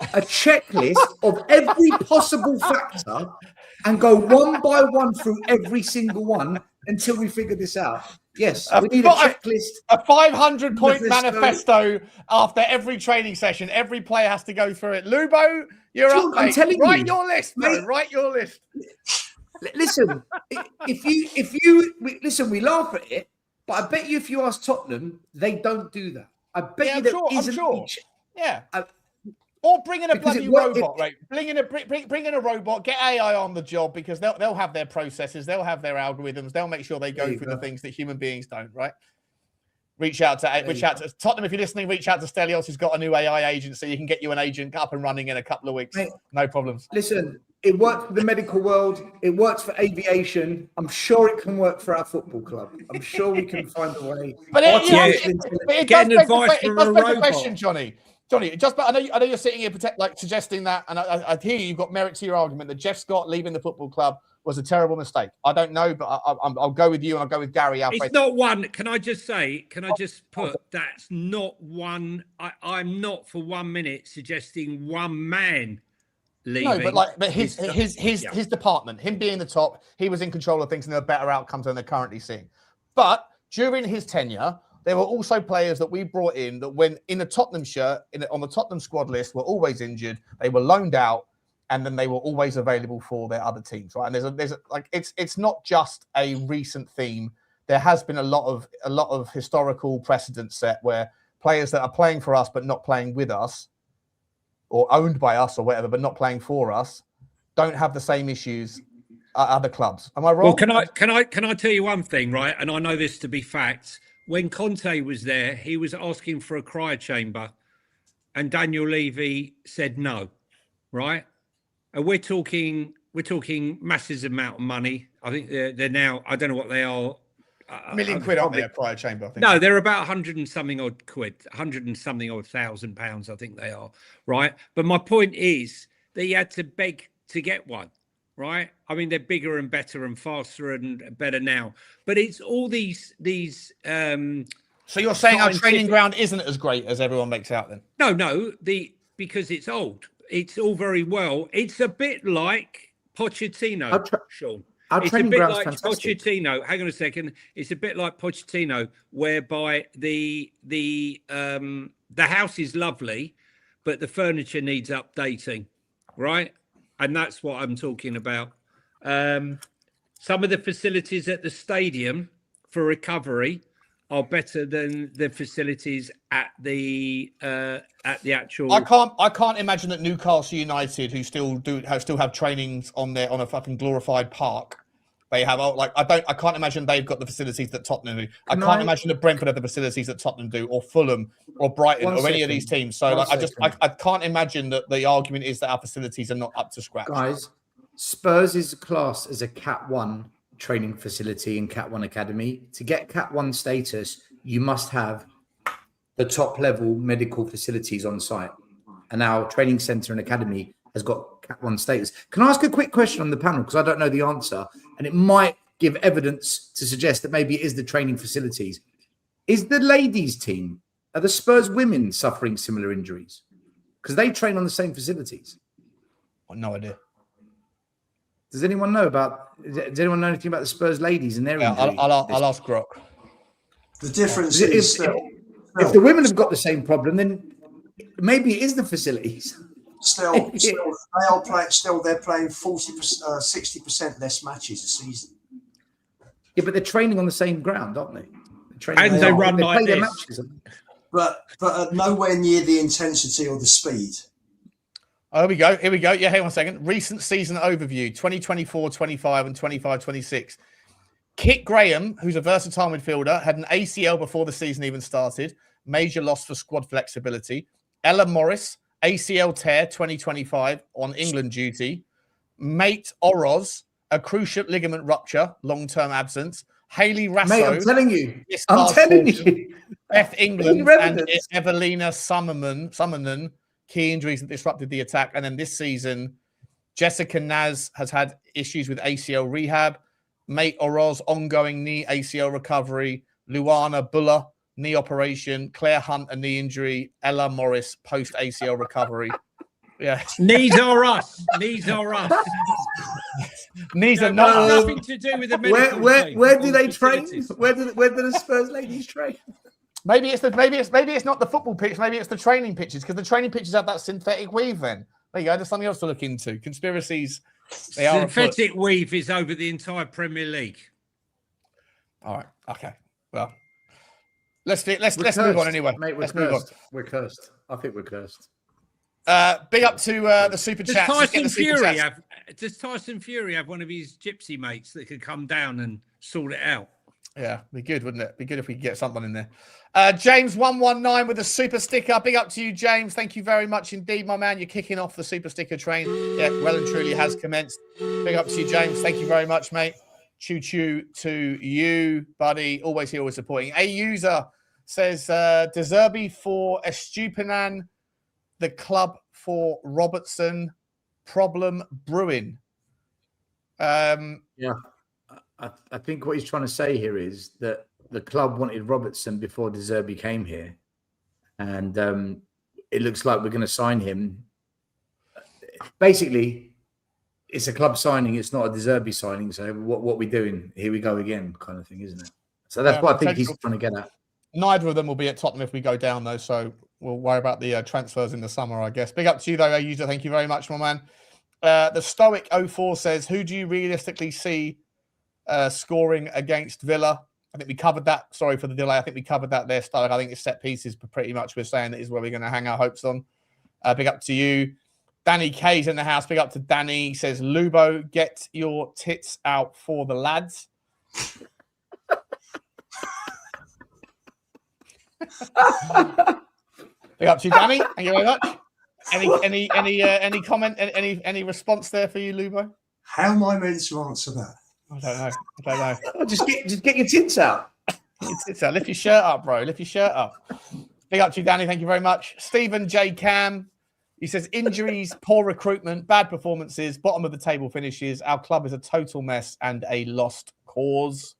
A checklist of every possible factor and go one by one through every single one until we figure this out. Yes, we need a checklist. A 500-point manifesto after every training session. Every player has to go through it. Lubo, you're up, mate. I'm telling Write you, your list, mate. Write your list. Listen, listen, we laugh at it, but I bet you if you ask Tottenham, they don't do that. I bet you there isn't. I'm sure. Yeah. Or bring in a bloody robot, right? Bring in a robot, get AI on the job because they'll have their processes, they'll have their algorithms, they'll make sure they go through the things that human beings don't, right? Reach out to Tottenham if you're listening. Reach out to Stelios, who's got a new AI agency. You can get you an agent up and running in a couple of weeks. Mate, no problems. Listen, it works for the medical world. It works for aviation. I'm sure it can work for our football club. I'm sure we can find a way. But it does beg the question, Johnny. I know you're sitting here suggesting that, and I hear you've got merit to your argument that Jeff Scott leaving the football club was a terrible mistake. I don't know, but I'll go with you and I'll go with Gary. It's not one. Can I just put that's not one. I'm not for 1 minute suggesting one man leaving. No, but his department, him being the top, he was in control of things and there were better outcomes than they're currently seeing. But during his tenure, there were also players that we brought in that when in a Tottenham shirt, on the Tottenham squad list, were always injured. They were loaned out, and then they were always available for their other teams, right? And it's not just a recent theme. There has been a lot of historical precedent set where players that are playing for us but not playing with us, or owned by us or whatever, but not playing for us, don't have the same issues at other clubs. Am I wrong? Well, can I tell you one thing, right? And I know this to be fact. When Conte was there, he was asking for a cryo chamber and Daniel Levy said no, right? And we're talking massive amount of money. I think they're now, I don't know what they are. £1 million, aren't they, a cryo chamber? I think. No, they're about 100 and something odd quid, 100 and something odd £1,000, I think they are, right? But my point is that you had to beg to get one, right? I mean, they're bigger and better and faster and better now. But it's all these So you're saying our training ground isn't as great as everyone makes out then? No, because it's old. It's all very well. It's a bit like Pochettino, Sean. It's a bit like Pochettino. Hang on a second. It's a bit like Pochettino, whereby the house is lovely, but the furniture needs updating, right? And that's what I'm talking about. Some of the facilities at the stadium for recovery are better than the facilities at the actual. I can't imagine that Newcastle United, who still have trainings on a fucking glorified park, they have I can't imagine they've got the facilities that Tottenham do. I can't imagine that Brentford have the facilities that Tottenham do, or Fulham, or Brighton, or any of these teams. So I can't imagine that the argument is that our facilities are not up to scratch. Guys, Spurs is classed as a Cat 1 training facility in Cat 1 Academy. To get Cat 1 status, you must have the top level medical facilities on site. And our training centre and academy has got Cat 1 status. Can I ask a quick question on the panel? Because I don't know the answer. And it might give evidence to suggest that maybe it is the training facilities. Is the ladies team, are the Spurs women suffering similar injuries? Because they train on the same facilities. No idea. Does anyone know does anyone know anything about the Spurs ladies and their injuries? I'll ask Grok. The difference is if the women have got the same problem, then maybe it is the facilities. Still, they're playing 60% less matches a season. Yeah, but they're training on the same ground, aren't they? And they run like this. Matches. But nowhere near the intensity or the speed. Oh, here we go. Yeah, hang on a second. Recent season overview, 2024-25 and 25-26. Kit Graham, who's a versatile midfielder, had an ACL before the season even started. Major loss for squad flexibility. Ella Morris, ACL tear 2025 on England duty. Mate Oroz, a cruciate ligament rupture, long-term absence. Hayley Rasso. Mate, I'm telling you. Beth England and Evelina Summerman, key injuries that disrupted the attack. And then this season, Jessica Naz has had issues with ACL rehab. Mate Oroz, ongoing knee ACL recovery. Luana Buller, knee operation. Claire Hunt, a knee injury. Ella Morris, post ACL recovery. Yeah. Knees are us. Knees are us. Knees are not nothing to do with the medical where do they train? Where do the Spurs ladies train? Maybe it's not the football pitch. Maybe it's the training pitches, because the training pitches have that synthetic weave. Then there you go. There's something else to look into. Conspiracies. They are synthetic weave is over the entire Premier League. All right. Okay. Well, let's move on anyway. Mate, let's move on. We're cursed. I think we're cursed. Big up to the super chat. Does Tyson Fury have one of his gypsy mates that could come down and sort it out? Yeah, be good, wouldn't it? Be good if we could get someone in there. James 119 with a super sticker. Big up to you, James. Thank you very much indeed, my man. You're kicking off the super sticker train. Yeah, well and truly has commenced. Big up to you, James. Thank you very much, mate. Choo choo to you, buddy. Always here, always supporting. A user says De Zerbi for Estupinan, the club for Robertson. Problem brewing. Yeah. I think what he's trying to say here is that the club wanted Robertson before De Zerbi came here. And it looks like we're going to sign him. Basically, it's a club signing. It's not a De Zerbi signing. So what we doing? Here we go again kind of thing, isn't it? So that's what I think he's trying to get at. Neither of them will be at Tottenham if we go down, though. So we'll worry about the transfers in the summer, I guess. Big up to you, though, user. Thank you very much, my man. The Stoic 04 says, who do you realistically see scoring against Villa? I think we covered that. Sorry for the delay. I think we covered that there, Stoic. I think it's set pieces, but pretty much we're saying that is where we're going to hang our hopes on. Big up to you. Danny K's in the house. Big up to Danny. He says, Lubo, get your tits out for the lads. Big up to you, Danny. Thank you very much. Any comment? Any response there for you, Lubo? How am I meant to answer that? I don't know. Oh, just get your tits out. Lift your shirt up, bro. Lift your shirt up. Big up to you, Danny. Thank you very much. Stephen J. Cam. He says, injuries, poor recruitment, bad performances, bottom of the table finishes. Our club is a total mess and a lost cause.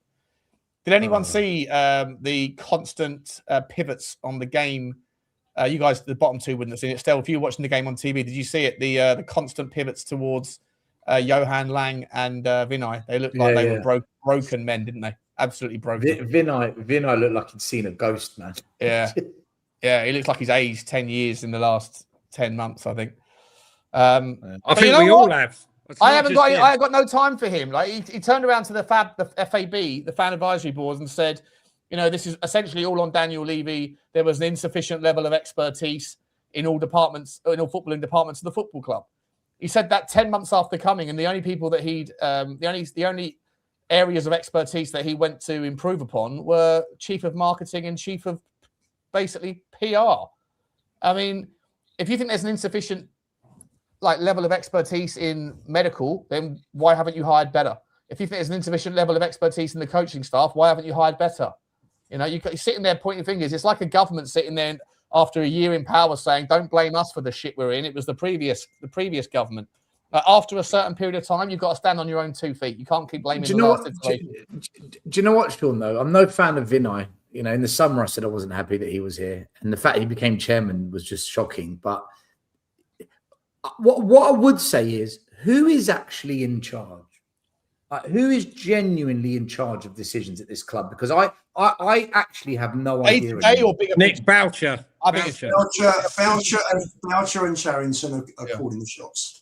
Did anyone see the constant pivots on the game? You guys, the bottom two wouldn't have seen it. Still, if you were watching the game on TV, did you see it? The constant pivots towards Johan Lang and Vinay. They looked like they were broken men, didn't they? Absolutely broken. Vinay looked like he'd seen a ghost, man. Yeah. Yeah, he looks like he's aged 10 years in the last 10 months, I think. I think we all have. I have got no time for him. Like he turned around to the FAB, the fan advisory boards, and said, this is essentially all on Daniel Levy. There was an insufficient level of expertise in all departments, in all footballing departments of the football club. He said that 10 months after coming, and the only people that the only areas of expertise that he went to improve upon were chief of marketing and chief of basically PR. I mean, if you think there's an insufficient level of expertise in medical, then why haven't you hired better? If you think there's an insufficient level of expertise in the coaching staff, why haven't you hired better? You're sitting there pointing fingers. It's like a government sitting there after a year in power saying, don't blame us for the shit we're in. It was the previous government. After a certain period of time, you've got to stand on your own 2 feet. You can't keep blaming the last situation. Do you know what, Sean, though? I'm no fan of Vinay. In the summer, I said I wasn't happy that he was here. And the fact he became chairman was just shocking. But what I would say is, who is actually in charge? Who is genuinely in charge of decisions at this club? Because I actually have no idea. Nick Boucher. Boucher and Charrington are calling the shots.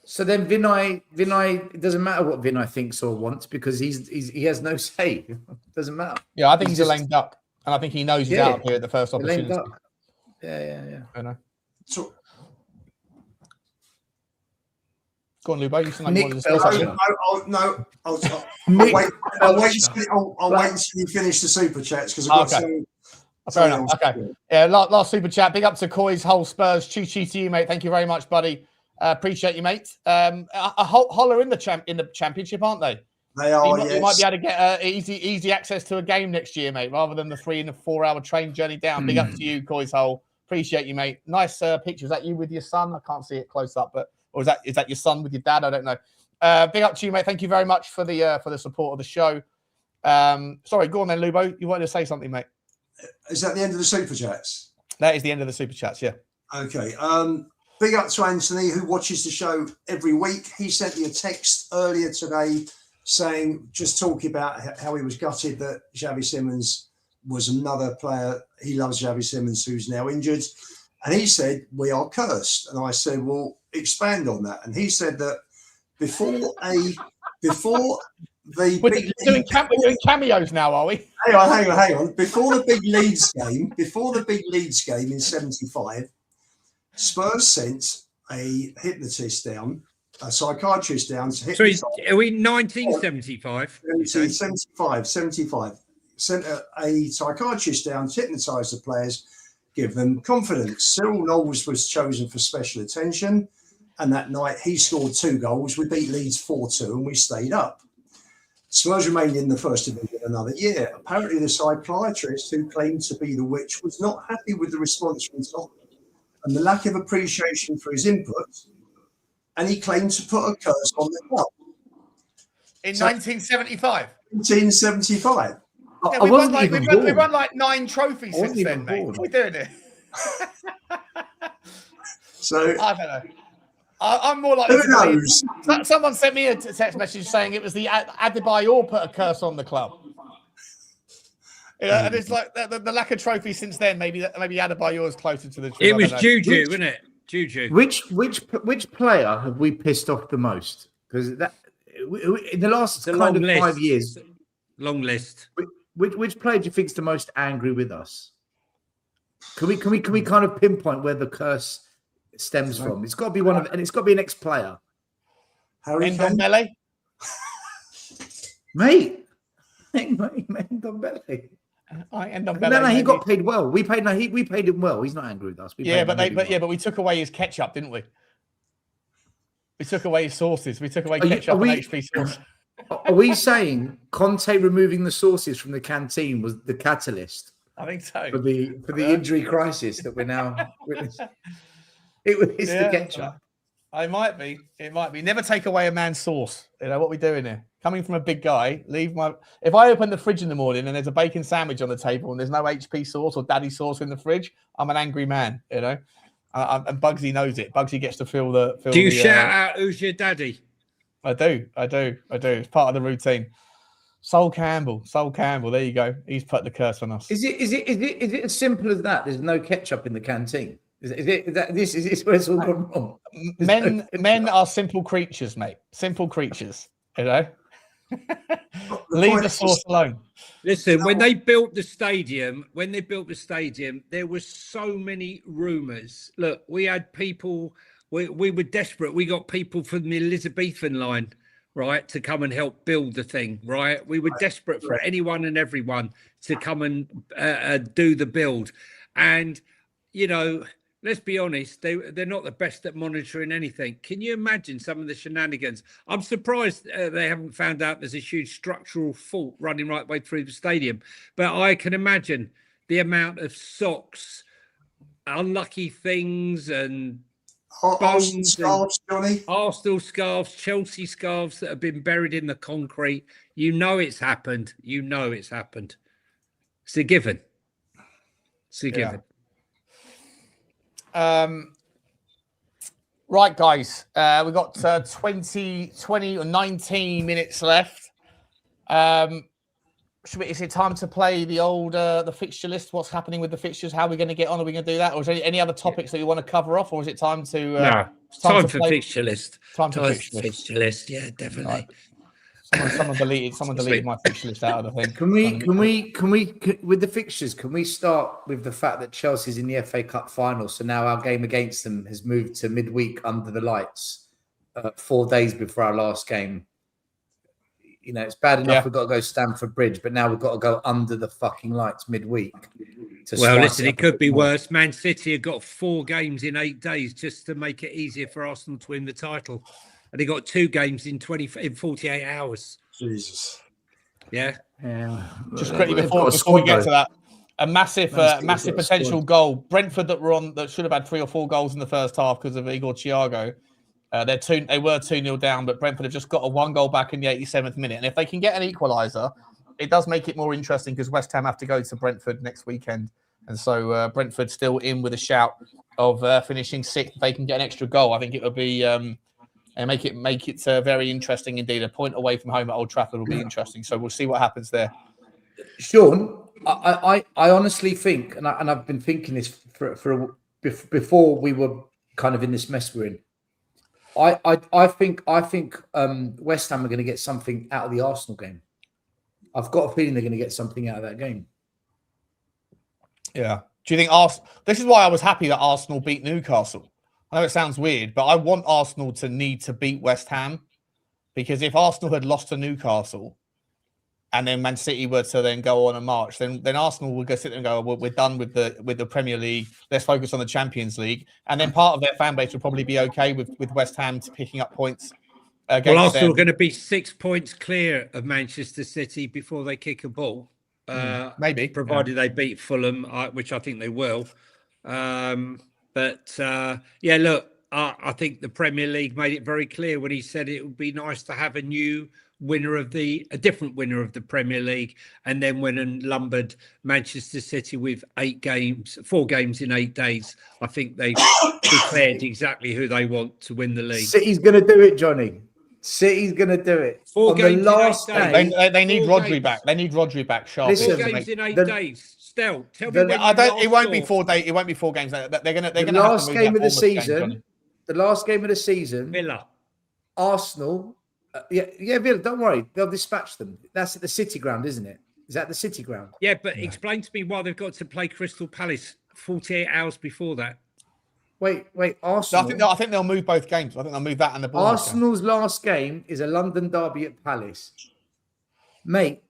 So then Vinay, it doesn't matter what Vinay thinks or wants because he has no say. It doesn't matter. Yeah, I think he's a lame duck. And I think he knows he's out here at the first opportunity. Yeah. I know. So, go on, Lubo. You seem like you wanted to say something. I'll wait until you finish the super chats because I've got to. Fair enough. Okay. Yeah, last super chat. Big up to Coy's whole Spurs. Choo to you, mate. Thank you very much, buddy. Appreciate you, mate. A Holler in the championship, aren't they? They are. You might be able to get easy access to a game next year, mate, rather than the 3 and 4 hour train journey down. Big up to you, Coy's hole. Appreciate you, mate. Nice picture. Is that you with your son? I can't see it close up, or is that your son with your dad? I don't know. Big up to you, mate. Thank you very much for the support of the show. Sorry, go on then, Lubo. You wanted to say something, mate? Is that the end of the super chats? That is the end of the super chats. Yeah. Okay. Big up to Anthony, who watches the show every week. He sent me a text earlier today saying, just talking about how he was gutted that Xavi Simons was another player. He loves Xavi Simons, who's now injured. And he said, we are cursed. And I said, well, expand on that. And he said that we're doing cameos now, are we? Hang on. Before the big Leeds game in 75, Spurs sent a hypnotist down, a psychiatrist down to hypnotise. Sorry, are we 1975? 75. Sent a psychiatrist down to hypnotise the players, give them confidence. Cyril Knowles was chosen for special attention, and that night he scored 2 goals. We beat Leeds 4-2, and we stayed up. Spurs remained in the first division another year. Apparently, the psychiatrist who claimed to be the witch was not happy with the response from Tottenham and the lack of appreciation for his input, and he claimed to put a curse on the club. In 1975? 1975. Yeah, we won like 9 trophies since then, mate. What are we doing here? So I don't know. I'm more like... Who knows? Someone sent me a text message saying it was the Adebayor put a curse on the club. And it's like the lack of trophies since then. Maybe Adebayor is closer to the truth. It was Juju, wasn't it? Juju. Which player have we pissed off the most? Because in the last kind of 5 years, long list. Which player do you think is the most angry with us? Can we kind of pinpoint where the curse stems from? It's got to be and it's got to be an ex-player. Ndombele? Mate, Ndombele. I end up. No, he got paid well. We paid him well. He's not angry with us. But we took away his ketchup, didn't we? We took away his sauces. We took away ketchup and HP sauce. Are we saying Conte removing the sauces from the canteen was the catalyst? I think so. For the injury crisis that we're now witnessing. It was the ketchup. It might be. Never take away a man's sauce. You know what we're doing here. Coming from a big guy, if I open the fridge in the morning and there's a bacon sandwich on the table and there's no HP sauce or daddy sauce in the fridge, I'm an angry man, you know. And Bugsy knows it. Bugsy gets to feel the. Do you shout out who's your daddy? I do. It's part of the routine. Sol Campbell. There you go. He's put the curse on us. Is it as simple as that? There's no ketchup in the canteen. Is this where it's all gone wrong? Men are simple creatures, mate. Simple creatures. You know. Leave the sauce alone. Listen, when they built the stadium, there were so many rumours. Look, we had people. We were desperate. We got people from the Elizabethan line, right, to come and help build the thing, right? We were desperate for anyone and everyone to come and do the build. And, you know, let's be honest, they're not the best at monitoring anything. Can you imagine some of the shenanigans? I'm surprised they haven't found out there's a huge structural fault running right way through the stadium. But I can imagine the amount of socks, unlucky things and Arsenal scarves, Johnny. Arsenal scarves, Chelsea scarves that have been buried in the concrete. You know it's happened. It's a given. Right, guys. We've got 20 or 19 minutes left. Is it time to play the old the fixture list? What's happening with the fixtures? How are we going to get on? Are we going to do that? Or is there any other topics that you want to cover off? Or is it time to... no, time for fixture list. Time for fixture list. Yeah, definitely. Right. Someone deleted my fixture list out of the thing. Can we with the fixtures, can we start with the fact that Chelsea's in the FA Cup final? So now our game against them has moved to midweek under the lights, 4 days before our last game. You know, it's bad enough we've got to go Stamford Bridge, but now we've got to go under the fucking lights midweek. Well, listen, it could be worse. Man City have got 4 games in 8 days just to make it easier for Arsenal to win the title. And they got 2 games in 48 hours. Jesus. Yeah. Just quickly before we get to that, a massive potential goal. Brentford that should have had 3 or 4 goals in the first half because of Igor Thiago. They were 2-0 down, but Brentford have just got a 1 goal back in the 87th minute. And if they can get an equaliser, it does make it more interesting because West Ham have to go to Brentford next weekend. And so Brentford still in with a shout of finishing 6th. If they can get an extra goal, I think it would be and make it very interesting indeed. A point away from home at Old Trafford will be interesting. So we'll see what happens there. Sean, I honestly think, and I've been thinking this before we were kind of in this mess we're in. I think West Ham are going to get something out of the Arsenal game. I've got a feeling they're going to get something out of that game. Yeah. Do you think Arsenal? This is why I was happy that Arsenal beat Newcastle. I know it sounds weird, but I want Arsenal to need to beat West Ham because if Arsenal had lost to Newcastle and then Man City were to then go on a march, then Arsenal would go sit there and go, well, we're done with the Premier League. Let's focus on the Champions League. And then part of their fan base will probably be okay with West Ham picking up points. Well, Arsenal are going to be 6 points clear of Manchester City before they kick a ball. Maybe. Provided they beat Fulham, which I think they will. Look, I think the Premier League made it very clear when he said it would be nice to have a different winner of the Premier League, and then went and lumbered Manchester City with 4 games in 8 days. I think they've declared exactly who they want to win the league. City's going to do it, Johnny. City's going to do it. 4 games the last in 8 days. They need Rodri back. They need Rodri back sharp. 4 games in 8 days. Stel, tell me when it won't be 4 days. It won't be 4 games. They're going to. The last game of the season. The last game of the season. Villa. Arsenal. Villa. Don't worry. They'll dispatch them. That's at the City Ground, isn't it? Is that the City Ground? Yeah, but explain to me why they've got to play Crystal Palace 48 hours before that. Wait, Arsenal. So I think they'll move both games. I think they'll move that and the Bournemouth Arsenal's last game is a London derby at Palace. Mate,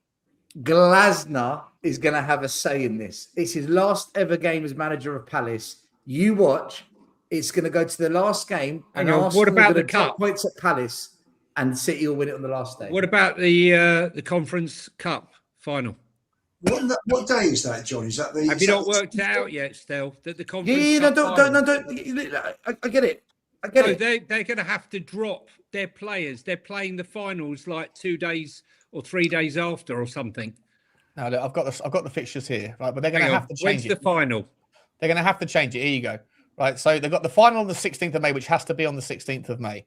Glasner is going to have a say in this. It's his last ever game as manager of Palace. You watch. It's going to go to the last game, and Arsenal what about are the going to drop cup? points at Palace, and City will win it on the last day. What about the Conference Cup final? What day is that, John? Is that the? Have you not worked it out yet, still? That the Conference Yeah, Cup I get it. I get it. They're going to have to drop their players. They're playing the finals like 2 days or 3 days after or something. Now, look, I've got the fixtures here, right? But they're going to have to change When's the final? They're going to have to change it. Here you go. Right. So they've got the final on the 16th of May, which has to be on the 16th of May.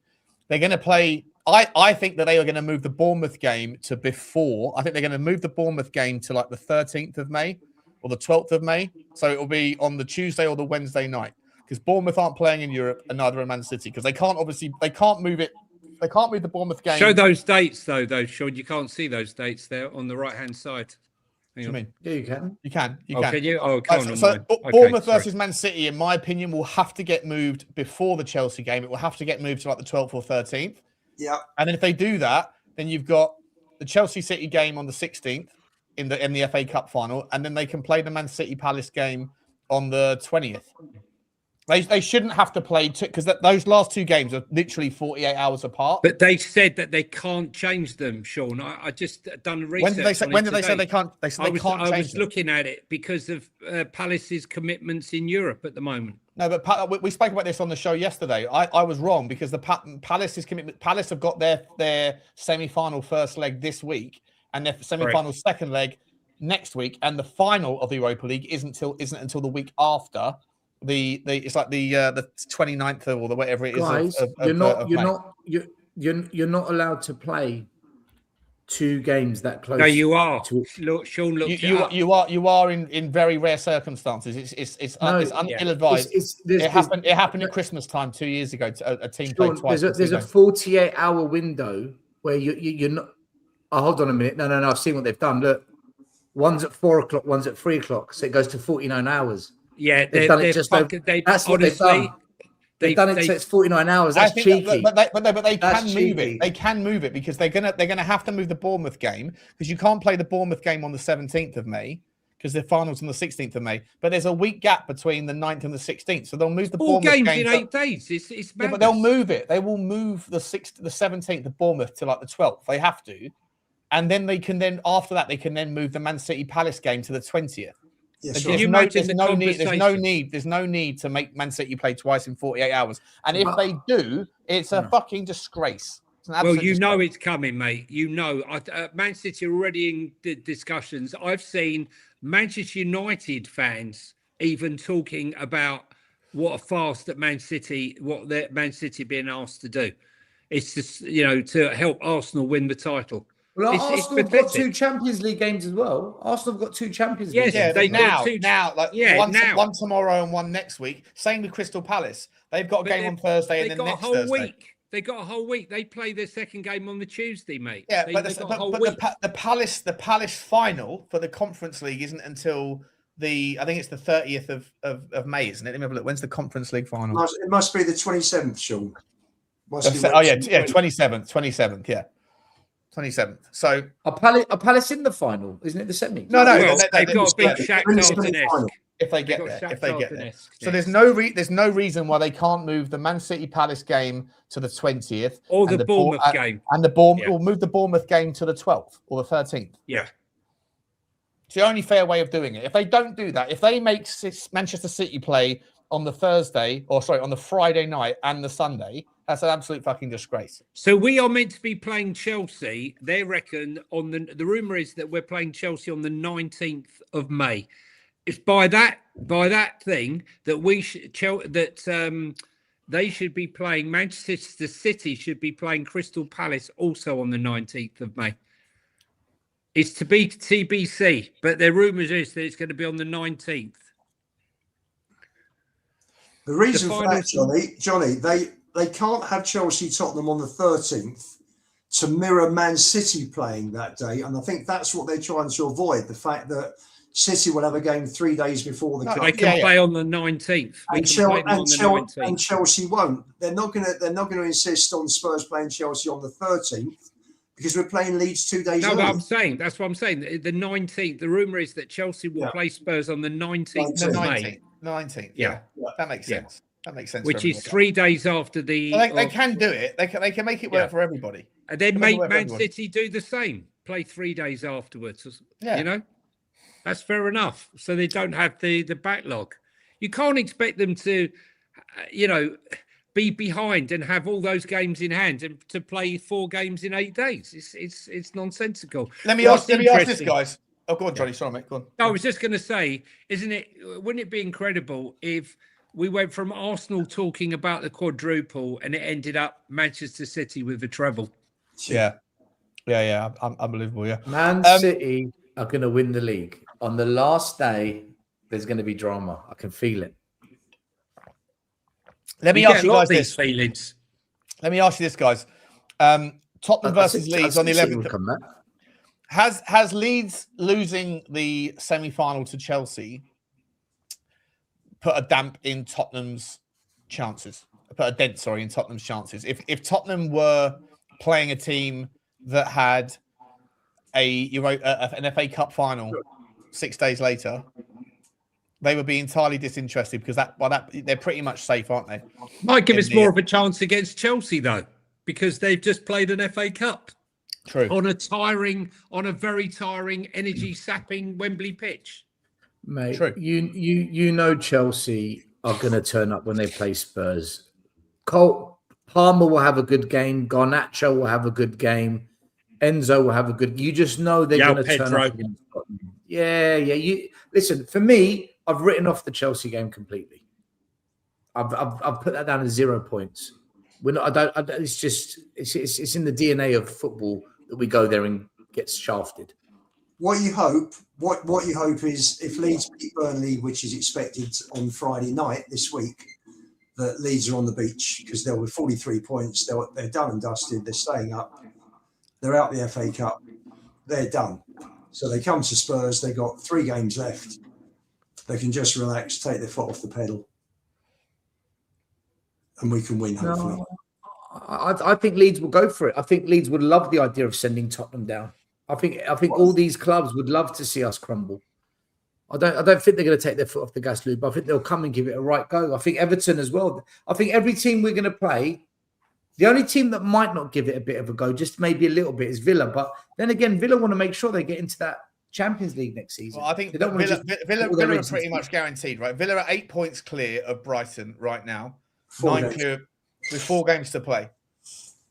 They're going to play. I think that they are going to move the Bournemouth game to before. I think they're going to move the Bournemouth game to like the 13th of May or the 12th of May. So it will be on the Tuesday or the Wednesday night, because Bournemouth aren't playing in Europe and neither are Man City, because they can't move it. They can't move the Bournemouth game. Show those dates though, Sean. You can't see those dates there on the right-hand side. What do you mean? Yeah, you can. You can. Can you? Oh, come on. So Bournemouth versus Man City, in my opinion, will have to get moved before the Chelsea game. It will have to get moved to like the 12th or 13th. Yeah. And then if they do that, then you've got the Chelsea City game on the 16th in the FA Cup final, and then they can play the Man City Palace game on the 20th. They shouldn't have to play because those last two games are literally 48 hours apart. But they said that they can't change them, Sean. I just done research. When did they say they can't? They said they can't change them. I was looking at it because of Palace's commitments in Europe at the moment. No, but we spoke about this on the show yesterday. I was wrong because the Palace's commitment. Palace have got their semi-final first leg this week and their semi-final second leg next week, and the final of the Europa League isn't until the week after. It's like the 29th or the whatever it is. Guys, you're not allowed to play two games that close. No, you are. To... Sean looked you are in very rare circumstances. It's ill-advised. It happened at Christmas time 2 years ago. A team played twice. There's a 48-hour window where you're not. Oh, hold on a minute. No. I've seen what they've done. Look, one's at 4 o'clock, one's at 3 o'clock, so it goes to 49 hours. Yeah, they've done it just over. That's what they've done. They've done it so it's 49 hours. That's cheeky. But they can move it. They can move it because they're gonna have to move the Bournemouth game, because you can't play the Bournemouth game on the 17th of May because the final's on the 16th of May. But there's a week gap between the 9th and the 16th, so they'll move the Bournemouth games game in 8 days. It's yeah, but they'll move it. They will move the 17th of Bournemouth to like the 12th. They have to, and then after that they can move the Man City Palace game to the 20th. Yes, There's no need to make Man City play twice in 48 hours. And if they do, it's a fucking disgrace. Well, know it's coming, mate. Man City are already in the discussions. I've seen Manchester United fans even talking about what a farce that Man City being asked to do. It's just, to help Arsenal win the title. Well, Arsenal have got 2 Champions League games as well. Arsenal have got 2 Champions League. Yes, they one tomorrow and one next week. Same with Crystal Palace. They've got a game on Thursday and then next Thursday. They got a whole week. They play their second game on the Tuesday, mate. Yeah, the Palace final for the Conference League isn't until I think it's the 30th of May, isn't it? Let me have a look. When's the Conference League final? It must be the 27th, Sean. 27th, yeah. 27th. So are Palace in the final? Isn't it the semi? No. They've got a big Shakhtar Donetsk. If they get there. So there's no reason why they can't move the Man City Palace game to the 20th or the Bournemouth game, and or move the Bournemouth game to the 12th or the 13th. Yeah. It's the only fair way of doing it. If they don't do that, if they make Manchester City play on the on the Friday night and the Sunday, that's an absolute fucking disgrace. So we are meant to be playing Chelsea. They reckon the rumor is that we're playing Chelsea on the 19th of May. It's by that thing that they should be playing. Manchester City should be playing Crystal Palace also on the 19th of May. It's to be TBC, but the rumours is that it's going to be on the 19th. The reason for that, Johnny, they can't have Chelsea Tottenham on the 13th to mirror Man City playing that day, and I think that's what they're trying to avoid. The fact that City will have a game 3 days before the cup. They can play on the 19th. And Chelsea won't. They're not going to insist on Spurs playing Chelsea on the 13th. because we're playing Leeds 2 days No, early. but I'm saying that's what I'm saying. The 19th. The rumor is that Chelsea will play Spurs on the 19th The of 19th. May. 19th. Yeah. That makes Yeah. sense. That makes sense. Which for is everybody. 3 days after the. Well, they can do it. They can make it work for everybody. And then They make can work for Man everyone. City do the same. Play 3 days afterwards. Yeah. You know, that's fair enough. So they don't have the backlog. You can't expect them to, be behind and have all those games in hand and to play 4 games in 8 days. It's nonsensical. Let me ask this, guys. Oh, go on, Johnny. Sorry, mate. Go on. I was just going to say, wouldn't it be incredible if we went from Arsenal talking about the quadruple and it ended up Manchester City with a treble? Yeah. Unbelievable. Yeah. Man City are going to win the league. On the last day, there's going to be drama. I can feel it. Let me ask you guys this. Feelings. Let me ask you this, guys. Tottenham versus Leeds on the 11th. Has Leeds losing the semi-final to Chelsea put a damp in Tottenham's chances? Put a dent, in Tottenham's chances. If Tottenham were playing a team that had an FA Cup final 6 days later, they would be entirely disinterested because they're pretty much safe, aren't they? Might give us more of a chance against Chelsea though, because they've just played an FA Cup. True. On a very tiring, energy-sapping Wembley pitch. Mate, True. You know Chelsea are going to turn up when they play Spurs. Palmer will have a good game. Garnacho will have a good game. Enzo will have a good. You just know they're going to turn up against Tottenham. Yeah. Listen, for me, I've written off the Chelsea game completely. I've put that down as 0 points. It's in the DNA of football that we go there and get shafted. What you hope is if Leeds beat Burnley, which is expected on Friday night this week, that Leeds are on the beach because they're with 43 points. They're done and dusted. They're staying up. They're out the FA Cup. They're done. So they come to Spurs. They've got 3 games left. They can just relax, take their foot off the pedal, and we can win, hopefully. No, I think Leeds will go for it. I think Leeds would love the idea of sending Tottenham down. I think all these clubs would love to see us crumble. I don't think they're going to take their foot off the gas, Lou, but I think they'll come and give it a right go. I think Everton as well. I think every team we're going to play, the only team that might not give it a bit of a go, just maybe a little bit, is Villa. But then again, Villa want to make sure they get into that Champions League next season. Well, I think Villa are pretty much guaranteed, right? Villa are 8 points clear of Brighton right now. 9 clear with 4 games to play.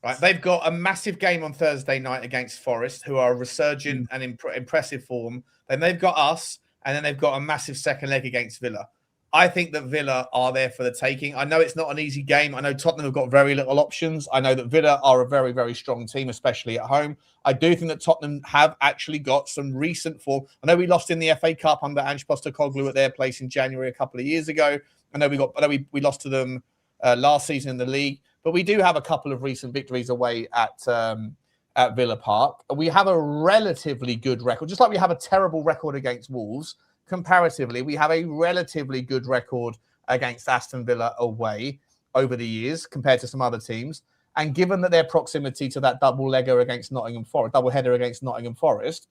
Right, they've got a massive game on Thursday night against Forest, who are resurgent and impressive form. Then they've got us, and then they've got a massive second leg against Villa. I think that Villa are there for the taking. I know it's not an easy game. I know Tottenham have got very little options. I know that Villa are a very, very strong team, especially at home. I do think that Tottenham have actually got some recent form. I know we lost in the FA Cup under Ange Postecoglou at their place in January a couple of years ago. I know we lost to them last season in the league. But we do have a couple of recent victories away at Villa Park. We have a relatively good record, just like we have a terrible record against Wolves. Comparatively, we have a relatively good record against Aston Villa away over the years compared to some other teams. And given that their proximity to that double header against Nottingham Forest,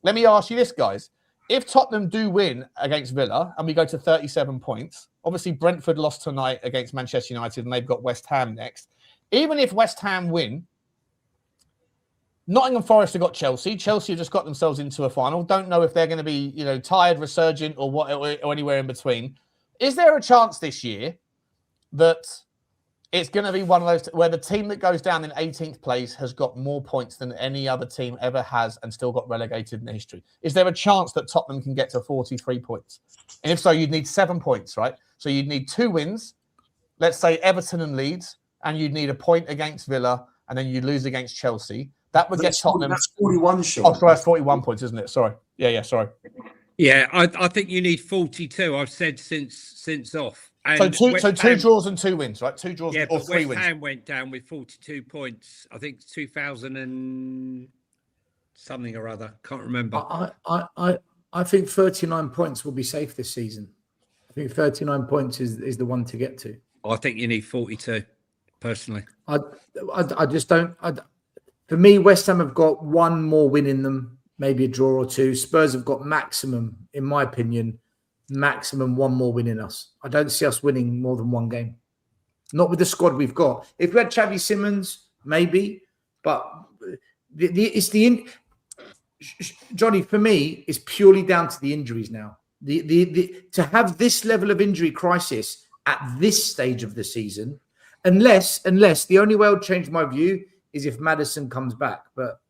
let me ask you this, guys. If Tottenham do win against Villa and we go to 37 points, obviously Brentford lost tonight against Manchester United and they've got West Ham next. Even if West Ham win, Nottingham Forest have got Chelsea. Chelsea have just got themselves into a final. Don't know if they're going to be, tired, resurgent, or anywhere in between. Is there a chance this year that it's going to be one of those where the team that goes down in 18th place has got more points than any other team ever has and still got relegated in the history? Is there a chance that Tottenham can get to 43 points? And if so, you'd need 7 points, right? So you'd need 2 wins, let's say Everton and Leeds, and you'd need a point against Villa, and then you'd lose against Chelsea. That would get Tottenham. That's 41 shot. Oh, sorry, that's 41 points, isn't it? Sorry. Yeah, sorry. Yeah, I think you need 42. I've said since off. And two draws and 2 wins, right? 2 draws or 3 wins. West Ham went down with 42 points. I think 2000 and something or other. Can't remember. I think 39 points will be safe this season. I think 39 points is the one to get to. I think you need 42, personally. I just don't. For me, West Ham have got one more win in them, maybe a draw or two. Spurs have got maximum, in my opinion, maximum one more win in us. I don't see us winning more than one game. Not with the squad we've got. If we had Xavi Simons, maybe, but Johnny, for me, it's purely down to the injuries now. To have this level of injury crisis at this stage of the season, unless the only way I'll change my view is if Maddison comes back. But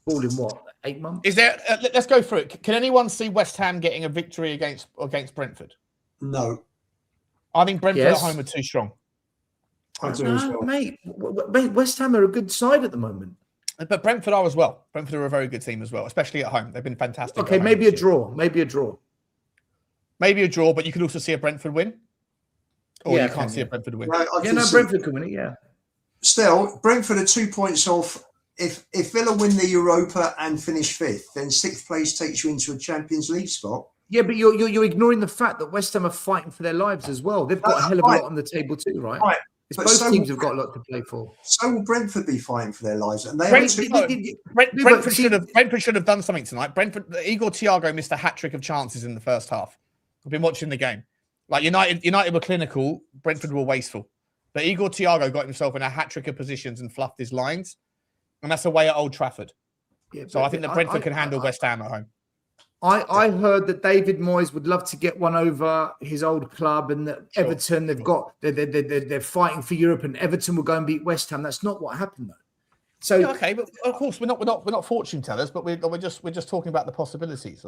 all in what, 8 months? Is there? Let's go through it. Can anyone see West Ham getting a victory against Brentford? No. I think Brentford at home are too strong. I do as well. Mate, West Ham are a good side at the moment. But Brentford are as well. Brentford are a very good team as well, especially at home. They've been fantastic. Okay, maybe a draw. Maybe a draw. Maybe a draw, but you could also see a Brentford win. Or you can't see a Brentford win. Brentford can win it, yeah. Still, Brentford are 2 points off. If Villa win the Europa and finish 5th, then 6th place takes you into a Champions League spot. Yeah, but you're ignoring the fact that West Ham are fighting for their lives as well. They've got a hell of a lot on the table too, right? Right. But both teams have got a lot to play for. So will Brentford be fighting for their lives, and Brentford should have done something tonight. Igor Thiago missed a hat trick of chances in the first half. I've been watching the game. Like United were clinical, Brentford were wasteful. But Igor Thiago got himself in a hat trick of positions and fluffed his lines, and that's away at Old Trafford. Yeah, so I think that Brentford can handle West Ham at home. I heard that David Moyes would love to get one over his old club, and that Everton they're fighting for Europe, and Everton will go and beat West Ham. That's not what happened though. So yeah, okay, but of course we're not fortune tellers, but we're just talking about the possibilities.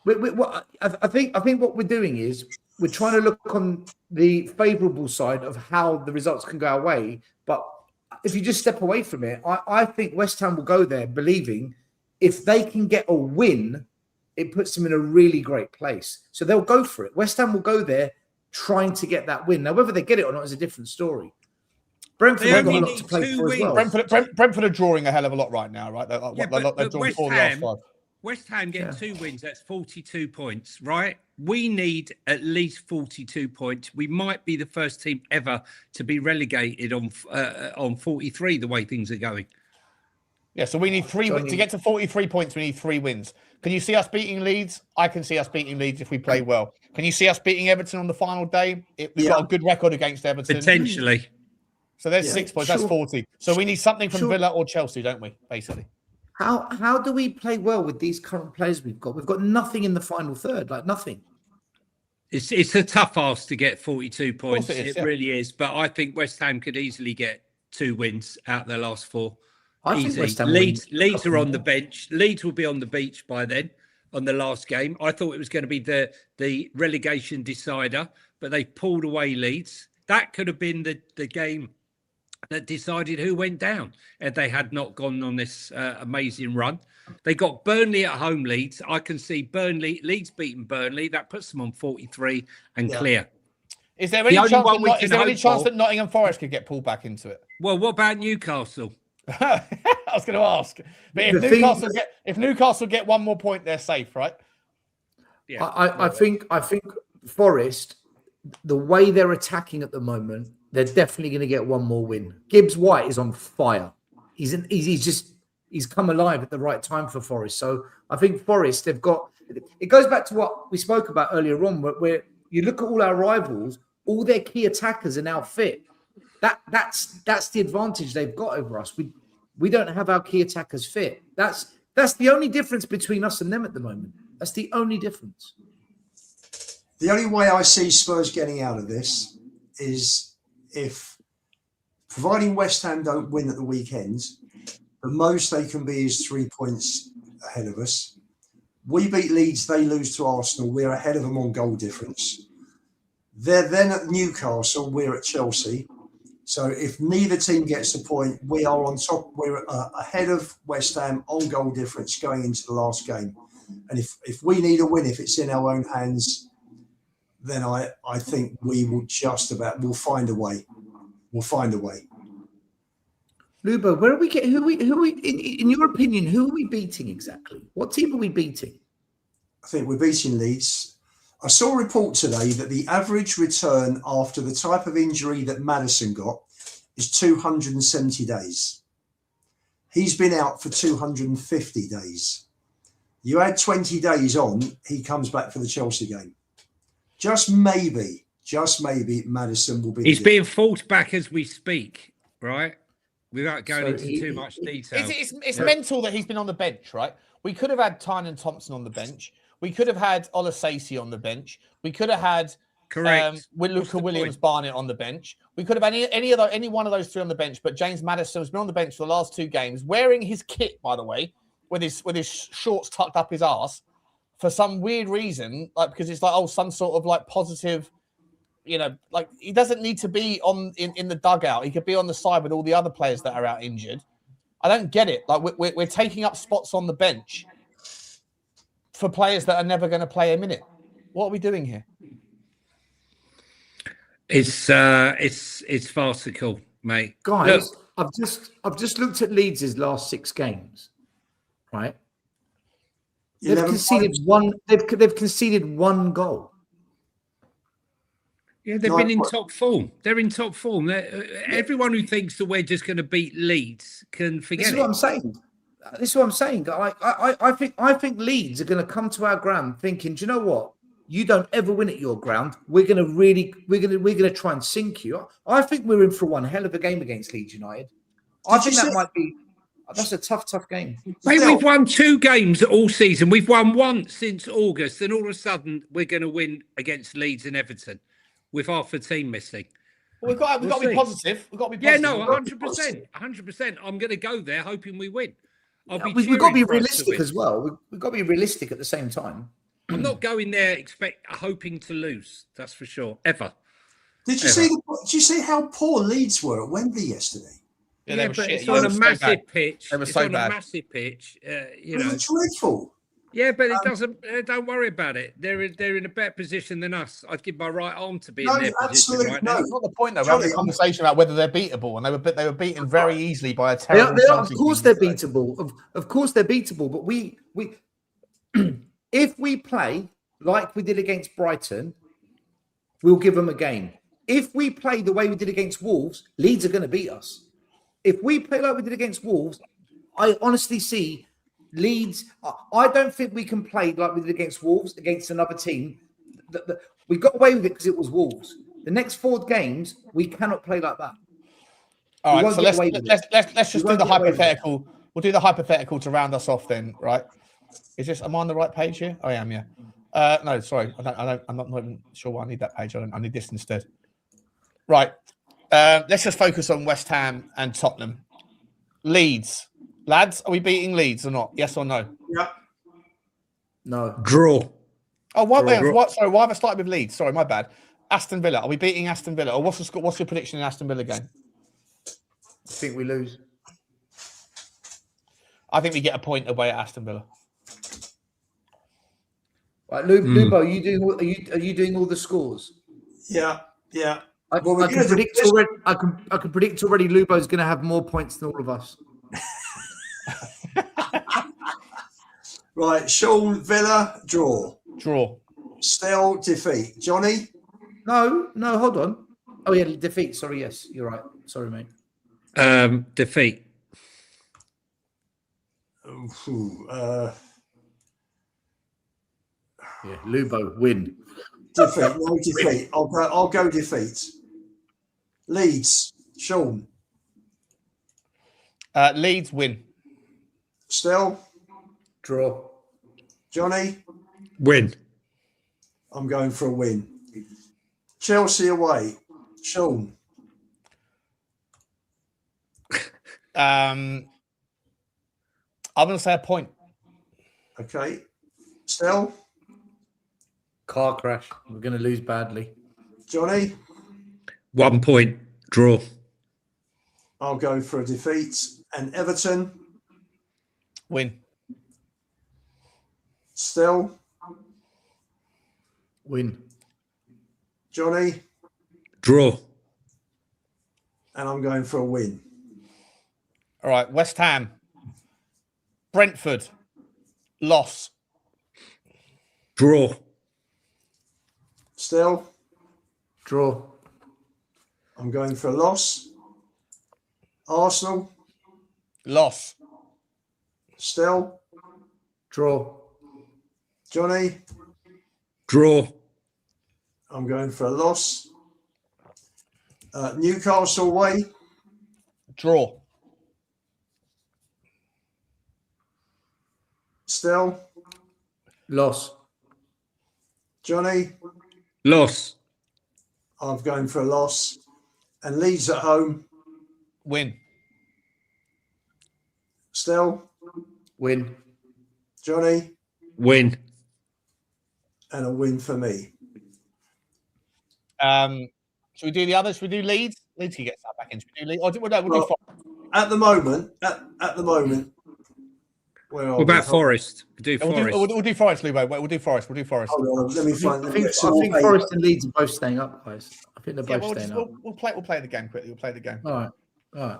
I think what we're doing is we're trying to look on the favourable side of how the results can go our way. But if you just step away from it, I think West Ham will go there believing if they can get a win, it puts them in a really great place. So they'll go for it. West Ham will go there trying to get that win. Now, whether they get it or not is a different story. Brentford have got a lot to play for as well. Brentford are drawing a hell of a lot right now, right? They're drawing all the last 5. West Ham get 2 wins. That's 42 points, right? We need at least 42 points. We might be the first team ever to be relegated on 43, the way things are going. Yeah, so we need 3 wins. To get to 43 points, we need 3 wins. Can you see us beating Leeds? I can see us beating Leeds if we play well. Can you see us beating Everton on the final day? We've got a good record against Everton. Potentially. So there's 6 points. That's 40. So we need something from Villa or Chelsea, don't we, basically? How do we play well with these current players we've got? We've got nothing in the final third, like nothing. It's a tough ask to get 42 points. It really is. But I think West Ham could easily get 2 wins out of their last 4. Easy. Leeds are on the bench. Leeds will be on the beach by then on the last game. I thought it was going to be the relegation decider, but they pulled away Leeds. That could have been the game that decided who went down if they had not gone on this amazing run. They got Burnley at home, Leeds. I can see Leeds beating Burnley. That puts them on 43 and clear. Is there any chance that Nottingham Forest could get pulled back into it? Well, what about Newcastle? I was going to ask, but if Newcastle get 1 more point, they're safe, right? Yeah, I think Forest, the way they're attacking at the moment, they're definitely going to get 1 more win. Gibbs White is on fire. He's come alive at the right time for Forest. So I think Forest, they've got. It goes back to what we spoke about earlier on, where you look at all our rivals, all their key attackers are now fit. That's the advantage they've got over us. We don't have our key attackers fit. That's the only difference between us and them at the moment. That's the only difference. The only way I see Spurs getting out of this is if, providing West Ham don't win at the weekend, the most they can be is 3 points ahead of us. We beat Leeds, they lose to Arsenal. We're ahead of them on goal difference. They're then at Newcastle, we're at Chelsea. So if neither team gets a point, we are on top. We're ahead of West Ham on goal difference going into the last game. And if we need a win, if it's in our own hands, then I think we will we'll find a way. We'll find a way. Lubo, where are we getting? Who are we? In your opinion, who are we beating exactly? What team are we beating? I think we're beating Leeds. I saw a report today that the average return after the type of injury that Maddison got is 270 days. He's been out for 250 days. You add 20 days on, he comes back for the Chelsea game. Just maybe Maddison will be. He's being forced back as we speak, right? Without going into too much detail. It's mental that he's been on the bench, right? We could have had Tyne and Thompson on the bench. We could have had Olasasi on the bench. We could have had Luca Williams Barnett on the bench. We could have any one of those three on the bench, but James Maddison has been on the bench for the last 2 games, wearing his kit, by the way, with his shorts tucked up his ass for some weird reason, like because it's like some sort of like positive, like he doesn't need to be in the dugout. He could be on the side with all the other players that are out injured. I don't get it. Like we're taking up spots on the bench for players that are never going to play a minute. What are we doing here? It's farcical, mate. Guys, look, I've just looked at Leeds' last 6 games, right? They've conceded one. They've conceded 1 goal. Yeah, they've been in top form. They're in top form. Everyone who thinks that we're just going to beat Leeds can forget it. This is what I'm saying. I think Leeds are going to come to our ground thinking, do you know what? You don't ever win at your ground. We're going to try and sink you. I think we're in for one hell of a game against Leeds United. I think that's a tough game. Mate, we've won 2 games all season. We've won 1 since August, and all of a sudden we're going to win against Leeds and Everton with half the team missing. Well, we've got to be positive. We've got to be positive. Yeah, no, 100%. I'm going to go there hoping we win. We've got to be realistic as well. We've got to be realistic at the same time. I'm not going there hoping to lose. That's for sure. Ever. Did you see how poor Leeds were at Wembley yesterday? Yeah, but it's on a massive pitch. They were so bad. A massive pitch. They were dreadful. Yeah, but it doesn't. Don't worry about it. They're in a better position than us. I'd give my right arm to be in their position right now. That's not the point, though. We're having a conversation about whether they're beatable, and they were beaten very easily by a terrible. Of course, they're beatable. Of course, they're beatable. But we if we play like we did against Brighton, we'll give them a game. If we play the way we did against Wolves, Leeds are going to beat us. If we play like we did against Wolves, I honestly see Leeds. I don't think we can play like we did against Wolves, against another team. We got away with it because it was Wolves. The next 4 games, we cannot play like that. All right, so let's just do the hypothetical. We'll do the hypothetical to round us off then, right? Am I on the right page here? I am, yeah. No, sorry, I'm not even sure why I need that page. I need this instead. Right. Let's just focus on West Ham and Tottenham. Leeds. Lads, are we beating Leeds or not? Yes or no? Yeah. No. Draw. Oh, what? Sorry, why have I started with Leeds? Sorry, my bad. Aston Villa. Are we beating Aston Villa? Or what's your prediction in Aston Villa game? I think we lose. I think we get a point away at Aston Villa. Right, Lubo, are you doing all the scores? Yeah. I can predict already. Lubo's going to have more points than all of us. Right, Sean, Villa, draw. Still defeat. Johnny? No, hold on. Oh yeah, defeat. Sorry, yes, you're right. Sorry, mate. Defeat. Yeah, Lubo, win. Defeat, no defeat. I'll go defeat. Leeds, Sean. Leeds win. Still? Draw. Johnny? Win. I'm going for a win. Chelsea away. Sean? I'm going to say a point. Okay. Still? Car crash. We're going to lose badly. Johnny? 1 point. Draw. I'll go for a defeat. And Everton? Win. Still? Win. Johnny? Draw. And I'm going for a win. All right, West Ham. Brentford. Loss. Draw. Still? Draw. I'm going for a loss. Arsenal, Loss. Still, Draw. Johnny. Draw. I'm going for a loss. Newcastle away, Draw. Still, Loss. Johnny. Loss. I'm going for a loss. And Leeds at home, Win. Still, Win. Johnny. Win. And a win for me. Should we do the others? Should we do Leeds? Leeds can get that back in. Should we do Leeds? Or we'll do Well, Forest. At the moment, where are What about we? Forest? Do We'll Forest. do Forest, Lubo. We'll do Forest. We'll do Forest. Hold on, let me find. I Let me think, get some I more think paper. Forest and Leeds are both staying up, guys. I think they're Yeah, both staying up. we'll play the game quickly. We'll play the game. All right.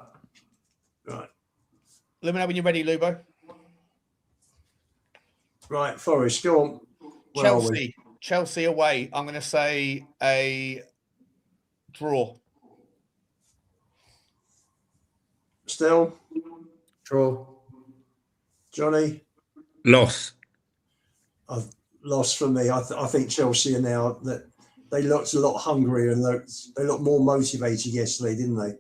Right. Let me know when you're ready, Lubo. Right, Forest, go on. Where are we? Chelsea away. I'm going to say a draw. Still, Draw. Johnny. Loss. I've lost for me. I think Chelsea are now that they looked a lot hungrier and they looked more motivated yesterday, didn't they?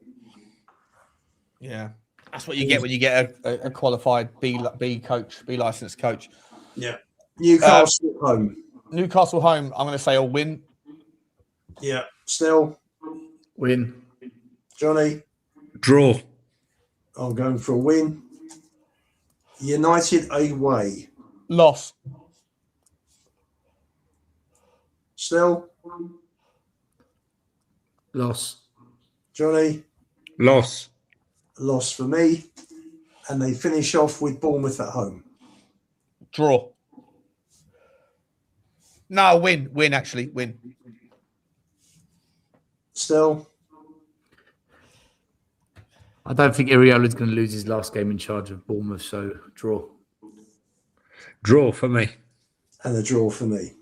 Yeah, that's what you get when you get a qualified B licensed coach. Yeah. Newcastle at home. Newcastle home. I'm going to say a win. Yeah. Still, Win. Johnny. Draw. I'm going for a win. United away. Loss. Still, Loss. Johnny. Loss. Loss for me. And they finish off with Bournemouth at home. Draw. No, win. Win, actually. Win. Still, I don't think Iriola's going to lose his last game in charge of Bournemouth, so draw. Draw for me. and a draw for me.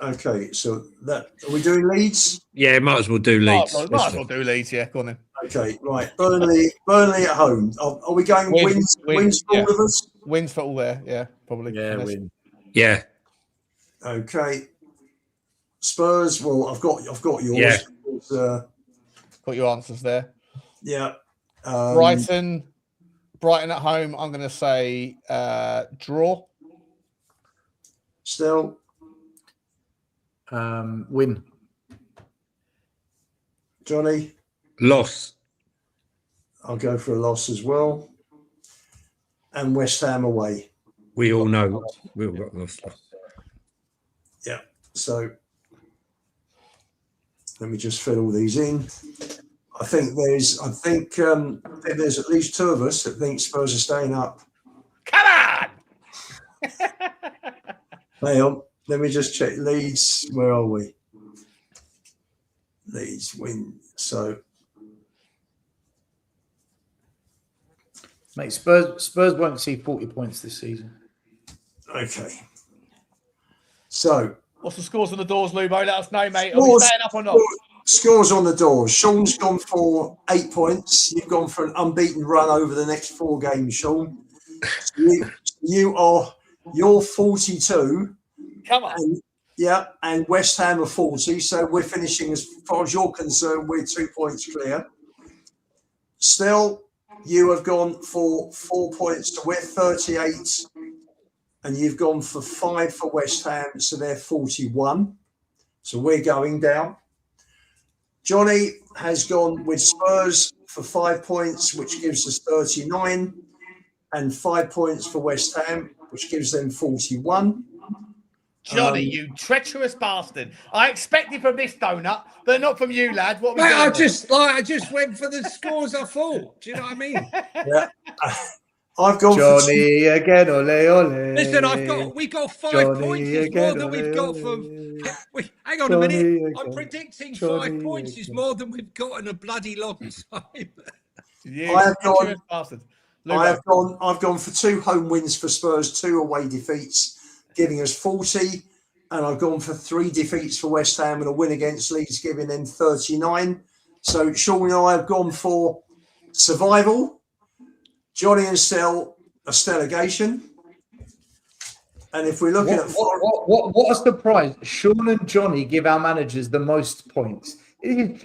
Okay, so that are we doing Leeds? Yeah, might as well do Leeds. Might as well do Leeds, yeah. Go on then. Okay, right. Burnley at home. Are we going wins for all of us? Wins for all there, yeah, probably. Yeah, win. Yeah. Okay. Spurs. Well, I've got yours. Yeah. Got your answers there. Yeah. Brighton at home. I'm going to say draw. Still. Win. Johnny. Loss. I'll go for a loss as well. And West Ham away. We all know. We all got lost. Yeah. So let me just fill all these in. I think there's at least two of us that think Spurs are staying up. Come on! Hang on. Let me just check. Leeds, where are we? Leeds win. So Mate, Spurs won't see 40 points this season. okay. So What's the scores on the doors, Lubo? Let us know, mate. Are we staying up or not? Scores on the doors. Sean's gone for 8 points. You've gone for an unbeaten run over the next 4 games, Sean. You're 42. Come on. And West Ham are 40. So we're finishing, as far as you're concerned, we're 2 points clear. Still, you have gone for 4 points to we're 38. And you've gone for 5 for West Ham, so they're 41. So we're going down. Johnny has gone with Spurs for 5 points, which gives us 39, and 5 points for West Ham, which gives them 41. Johnny, you treacherous bastard. I expected from this donut, but not from you, lad. What we Mate, doing I there? just went for the scores I thought. Do you know what I mean? Yeah. I've gone Johnny for again, ole ole. Listen, we got 5 Johnny points. It's again, more than we've got from. Hang on a Johnny minute. I'm again. predicting Johnny 5 points is again. more than we've got in a bloody long time. You I have treacherous gone- bastard. Lubo. I've gone for 2 home wins for Spurs, 2 away defeats, giving us 40. And I've gone for 3 defeats for West Ham and a win against Leeds, giving them 39. So Sean and I have gone for survival. Johnny and Stel, a Stellegation. And if we're looking what a surprise! Sean and Johnny give our managers the most points. No,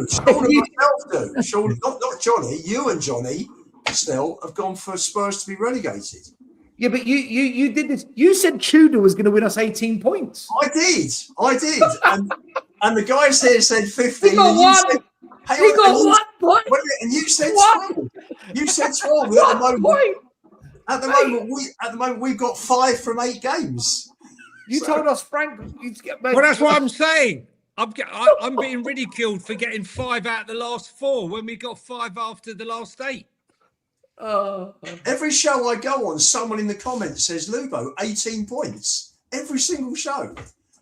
Sean and myself do. Sean, not Johnny. You and Johnny still have gone for Spurs to be relegated. Yeah, but you did this. You said Tudor was going to win us 18 points. I did. And the guys here said 15. We got one. We got 1 point. And you said 12. You said 12 at the moment. At the moment we've got 5 from 8 games. You told us, Frank. Well, that's what I'm saying. I'm being ridiculed for getting 5 out of the last 4 when we got 5 after the last 8. Every show I go on, someone in the comments says, Lubo, 18 points. Every single show.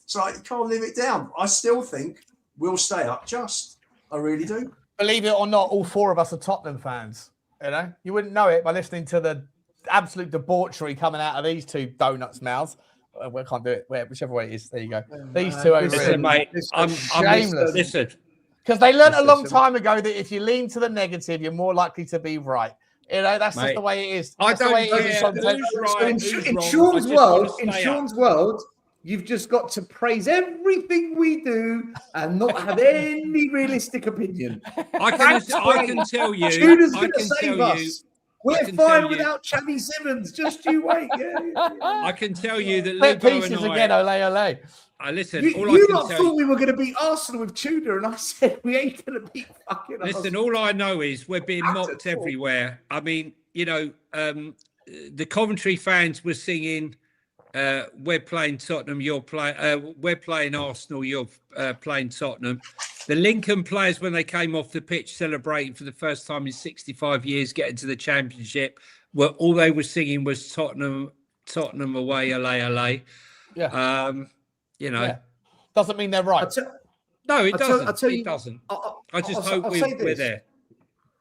So I can't live it down. I still think we'll stay up just. I really do. Believe it or not, all 4 of us are Tottenham fans. You know, you wouldn't know it by listening to the absolute debauchery coming out of these 2 donuts' mouths. We can't do it. Whichever way it is. There you go. These 2 over here. Mate, I'm shameless. Listen. Because they learned a long time ago that if you lean to the negative, you're more likely to be right. You know, that's just the way it is. That's I don't the way care it is who's right, in Sean's world, you've just got to praise everything we do and not have any realistic opinion. I can tell you. Tudor's I going to can save tell us. you. We're fine without Xavi Simmons. Just you wait. Yeah. I can tell you that Bit Lubo pieces and again, ole. Listen, You lot thought we were going to beat Arsenal with Tudor, and I said we ain't going to beat fucking Arsenal. Listen, all I know is we're being mocked everywhere. I mean, you know, the Coventry fans were singing, we're playing Tottenham, we're playing Arsenal, you're playing Tottenham. The Lincoln players, when they came off the pitch celebrating for the first time in 65 years, getting to the Championship, all they were singing was Tottenham away, LA. Yeah. You know, doesn't mean they're right. No, it doesn't. I'll tell you, it doesn't. I just hope we're there.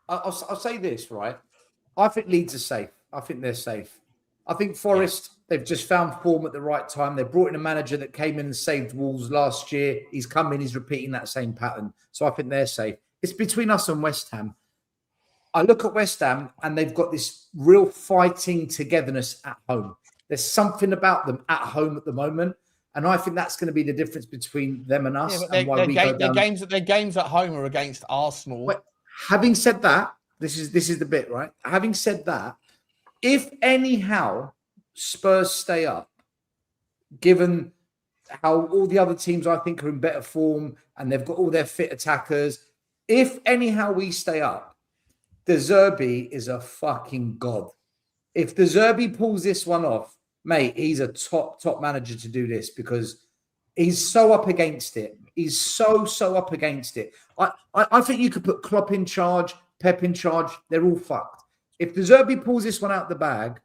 I'll say this, right? I think Leeds are safe. I think they're safe. I think Forest, they've just found form at the right time. They brought in a manager that came in and saved Wolves last year. He's come in, he's repeating that same pattern. So I think they're safe. It's between us and West Ham. I look at West Ham and they've got this real fighting togetherness at home. There's something about them at home at the moment. And I think that's going to be the difference between them and us. Yeah, but their games at home are against Arsenal. But having said that, this is the bit, right? Having said that, if anyhow Spurs stay up, given how all the other teams I think are in better form and they've got all their fit attackers, if anyhow we stay up, De Zerbi is a fucking god. If De Zerbi pulls this one off, mate, he's a top manager to do this because he's so up against it. He's so up against it. I think you could put Klopp in charge, Pep in charge. They're all fucked. If De Zerbi pulls this one out the bag,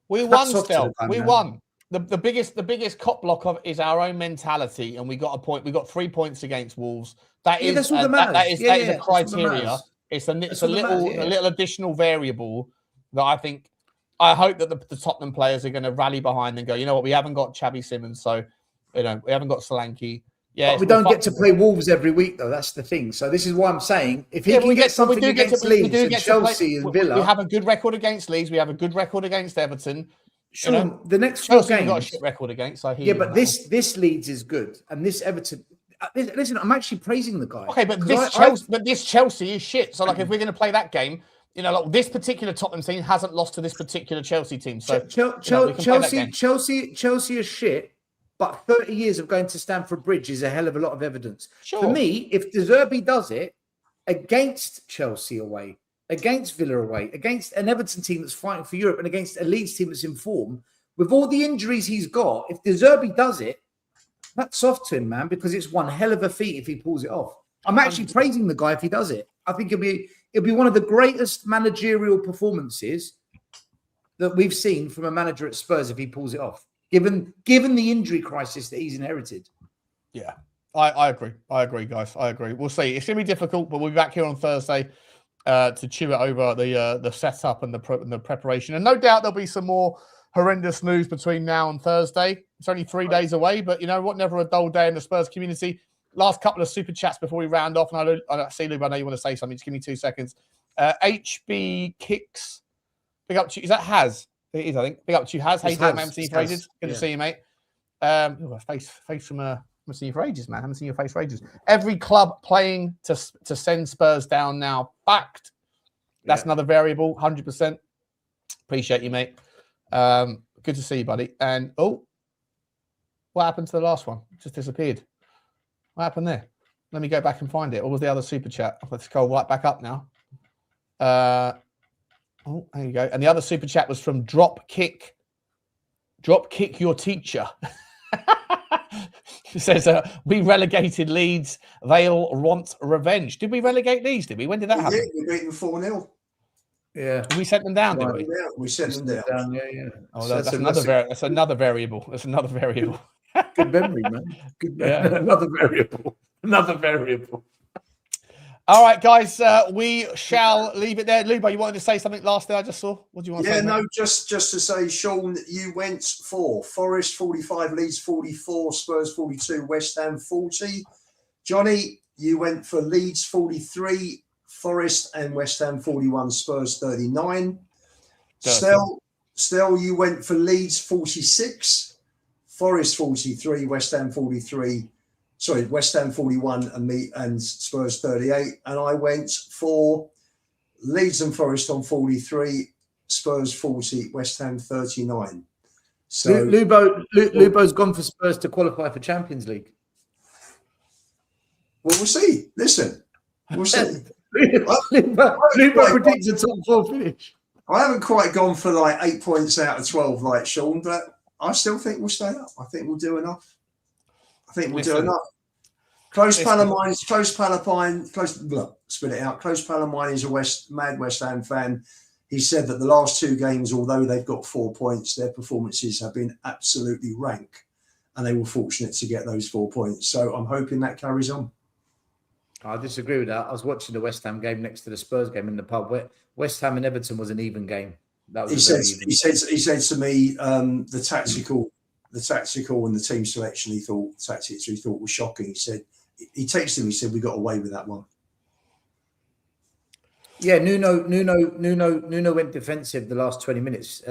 we won still. We won. The biggest cop block is our own mentality, and we got a point. We got 3 points against Wolves. That is that's all that matters. That is a criteria. It's a little additional variable that I hope that the Tottenham players are going to rally behind and go, you know what, we haven't got Xavi Simmons, so we haven't got Solanke. Yeah, but we don't get to play Wolves every week, though. That's the thing. So this is why I'm saying if he can get something against Leeds and Chelsea and Villa, we have a good record against Leeds. We have a good record against Everton. Sean, the next Chelsea 4 games, got a shit record against. But this Leeds is good, and this Everton. Listen, I'm actually praising the guy. Okay, but this Chelsea is shit. So, like, if we're going to play that game, this particular Tottenham team hasn't lost to this particular Chelsea team. So Chelsea is shit, but 30 years of going to Stamford Bridge is a hell of a lot of evidence. Sure. For me, if De Zerbi does it against Chelsea away, against Villa away, against an Everton team that's fighting for Europe, and against a Leeds team that's in form, with all the injuries he's got, if De Zerbi does it, that's off to him, man, because it's one hell of a feat if he pulls it off. I'm actually praising the guy if he does it. I think it'll be one of the greatest managerial performances that we've seen from a manager at Spurs if he pulls it off, given the injury crisis that he's inherited. Yeah, I agree. I agree, guys. I agree. We'll see. It's going to be difficult, but we'll be back here on Thursday to chew it over the setup and the preparation. And no doubt there'll be some more horrendous news between now and Thursday. It's only 3 days away, but you know what? Never a dull day in the Spurs community. last couple of super chats before we round off. And I see, Lube, I know you want to say something. Just give me 2 seconds. HB Kicks. Big up to you. Is that Haz? It is, I think. Big up to you, Haz. How you doing, man? Haven't seen you for ages. Good to see you, mate. Face from haven't seen you for ages, man. Haven't seen your face for ages. Every club playing to send Spurs down now. Backed. That's another variable. 100%. Appreciate you, mate. Good to see you, buddy. And what happened to the last one? It just disappeared. What happened there? Let me go back and find it. What was the other super chat? Let's go right back up now. There you go. And the other super chat was from Dropkick Your Teacher. He says, we relegated Leeds. They'll want revenge. Did we relegate Leeds? Did we? When did that happen? We beat them 4-0. Yeah. We sent them down, did we? Yeah, we sent them down. Yeah. Oh, that's another variable. That's another variable. Good memory, man. Good memory. Another variable. All right, guys, we shall leave it there. Lubo, you wanted to say something last thing I just saw? What do you want to say? No, just to say, Sean, you went for Forest 45, Leeds 44, Spurs 42, West Ham 40. Johnny, you went for Leeds 43, Forest and West Ham 41, Spurs 39. Stell, you went for Leeds 46, Forest 43, West Ham 43. Sorry, West Ham 41 and Spurs 38. And I went for Leeds and Forest on 43, Spurs 40, West Ham 39. So Lubo's gone for Spurs to qualify for Champions League. Well, we'll see. Listen, we'll see. Lubo predicts a top 4 finish. I haven't quite gone for like 8 points out of 12 like Sean, but I still think we'll stay up. I think we'll do enough. Close Palomine, is a mad West Ham fan. He said that the last 2 games, although they've got 4 points, their performances have been absolutely rank, and they were fortunate to get those 4 points. So I'm hoping that carries on. I disagree with that. I was watching the West Ham game next to the Spurs game in the pub. West Ham and Everton was an even game. He said to me, the tactical and the team selection he thought was shocking. He said he texted me. He said we got away with that one. Yeah, Nuno went defensive the last 30 minutes.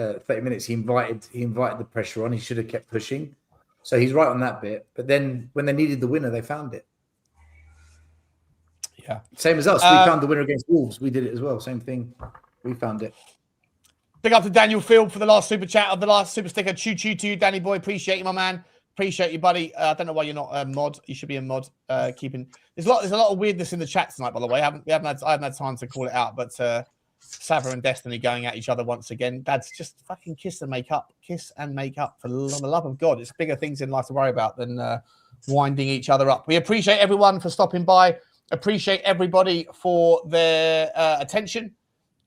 He invited the pressure on. He should have kept pushing. So he's right on that bit. But then when they needed the winner, they found it. Yeah. Same as us. We found the winner against Wolves. We did it as well. Same thing. We found it. Big up to Daniel Field for the last super chat of the last super sticker. Choo to you, Danny boy. Appreciate you, my man. Appreciate you, buddy. I don't know why you're not a mod. You should be a mod. There's a lot of weirdness in the chat tonight, by the way. I haven't had time to call it out, but Sava and Destiny going at each other once again. Dad's just fucking kiss and make up. Kiss and make up, for the love of God. It's bigger things in life to worry about than winding each other up. We appreciate everyone for stopping by. Appreciate everybody for their attention.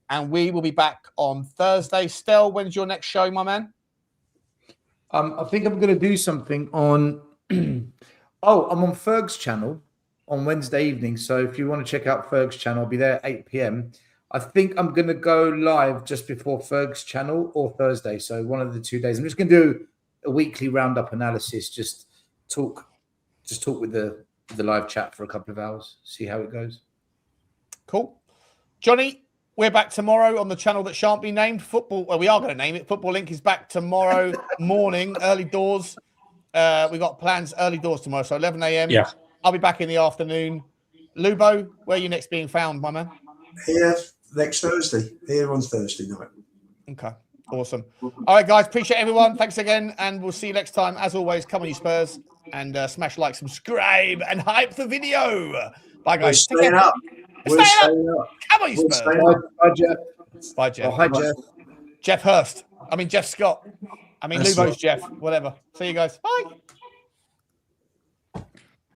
And we will be back on Thursday. Stel, when's your next show, my man? I think I'm going to do something on... I'm on Ferg's channel on Wednesday evening. So if you want to check out Ferg's channel, I'll be there at 8 p.m. I think I'm going to go live just before Ferg's channel or Thursday. So one of the 2 days. I'm just going to do a weekly roundup analysis. Just talk with the live chat for a couple of hours. See how it goes. Cool. Johnny, we're back tomorrow on the channel that shan't be named. Football. Well, we are going to name it. Football Link is back tomorrow morning, early doors. We got plans early doors tomorrow, so 11 a.m. Yeah. I'll be back in the afternoon. Lubo, where are you next being found, my man? Here next Thursday. Here on Thursday night. Okay. Awesome. All right, guys. Appreciate everyone. Thanks again, and we'll see you next time. As always, come on, you Spurs, and smash like, subscribe, and hype the video. Bye, guys. We're staying up. We're staying up. Come on, you Spurs. Bye, Jeff. Bye, Jeff. Oh, hi, Jeff. Jeff Hurst. I mean, Jeff Scott. I mean, Lubo's Jeff. Whatever. See you guys. Bye.